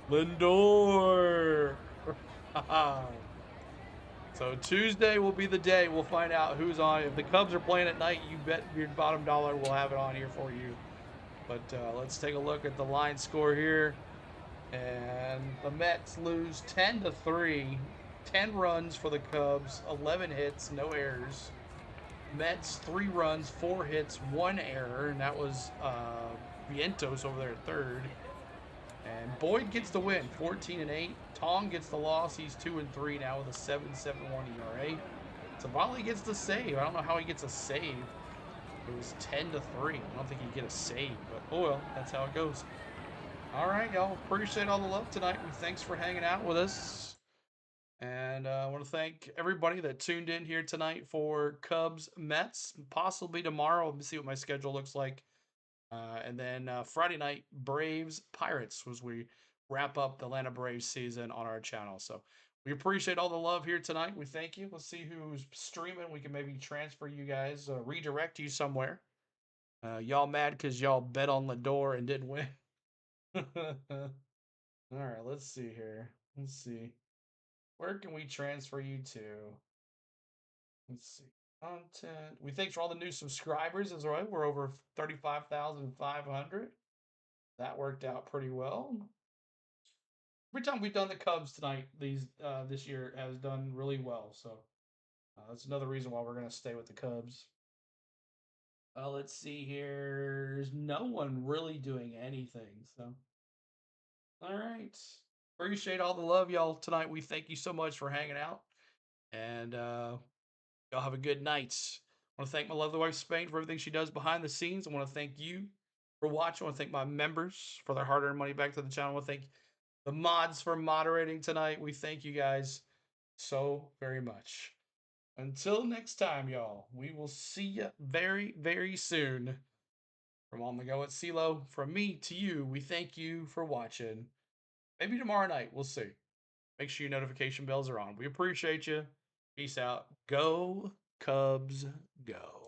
Lindor. So Tuesday will be the day we'll find out who's on. If the Cubs are playing at night, you bet your bottom dollar we'll have it on here for you. But let's take a look at the line score here. And the Mets lose 10-3. 10 runs for the Cubs, 11 hits, no errors. Mets 3 runs, 4 hits, 1 error, and that was Vientos over there at third. And Boyd gets the win, 14-8. Tong gets the loss. He's 2-3 now with a 7.71 ERA. Savale gets the save. I don't know how he gets a save. It was 10-3. I don't think he'd get a save, but oh well, that's how it goes. All right, y'all. Appreciate all the love tonight. Thanks for hanging out with us. And I want to thank everybody that tuned in here tonight for Cubs Mets. Possibly tomorrow. Let me see what my schedule looks like. And then Friday night, Braves Pirates, as we wrap up the Atlanta Braves season on our channel. So we appreciate all the love here tonight. We thank you. Let's see who's streaming. We can maybe transfer you guys, redirect you somewhere. Y'all mad because y'all bet on Lindor and didn't win. All right, let's see here. Let's see. Where can we transfer you to? Let's see. Content. We thanks for all the new subscribers as well. We're over 35,500. That worked out pretty well. Every time we've done the Cubs tonight, this year has done really well. So that's another reason why we're going to stay with the Cubs. Let's see here. There's no one really doing anything. So, all right. Appreciate all the love, y'all, tonight. We thank you so much for hanging out. And y'all have a good night. I want to thank my lovely wife, Spain, for everything she does behind the scenes. I want to thank you for watching. I want to thank my members for their hard-earned money back to the channel. I want to thank the mods for moderating tonight. We thank you guys so very much. Until next time, y'all, we will see you very, very soon. From On the Go at CeeLo, from me to you, we thank you for watching. Maybe tomorrow night, we'll see. Make sure your notification bells are on. We appreciate you. Peace out. Go, Cubs, go.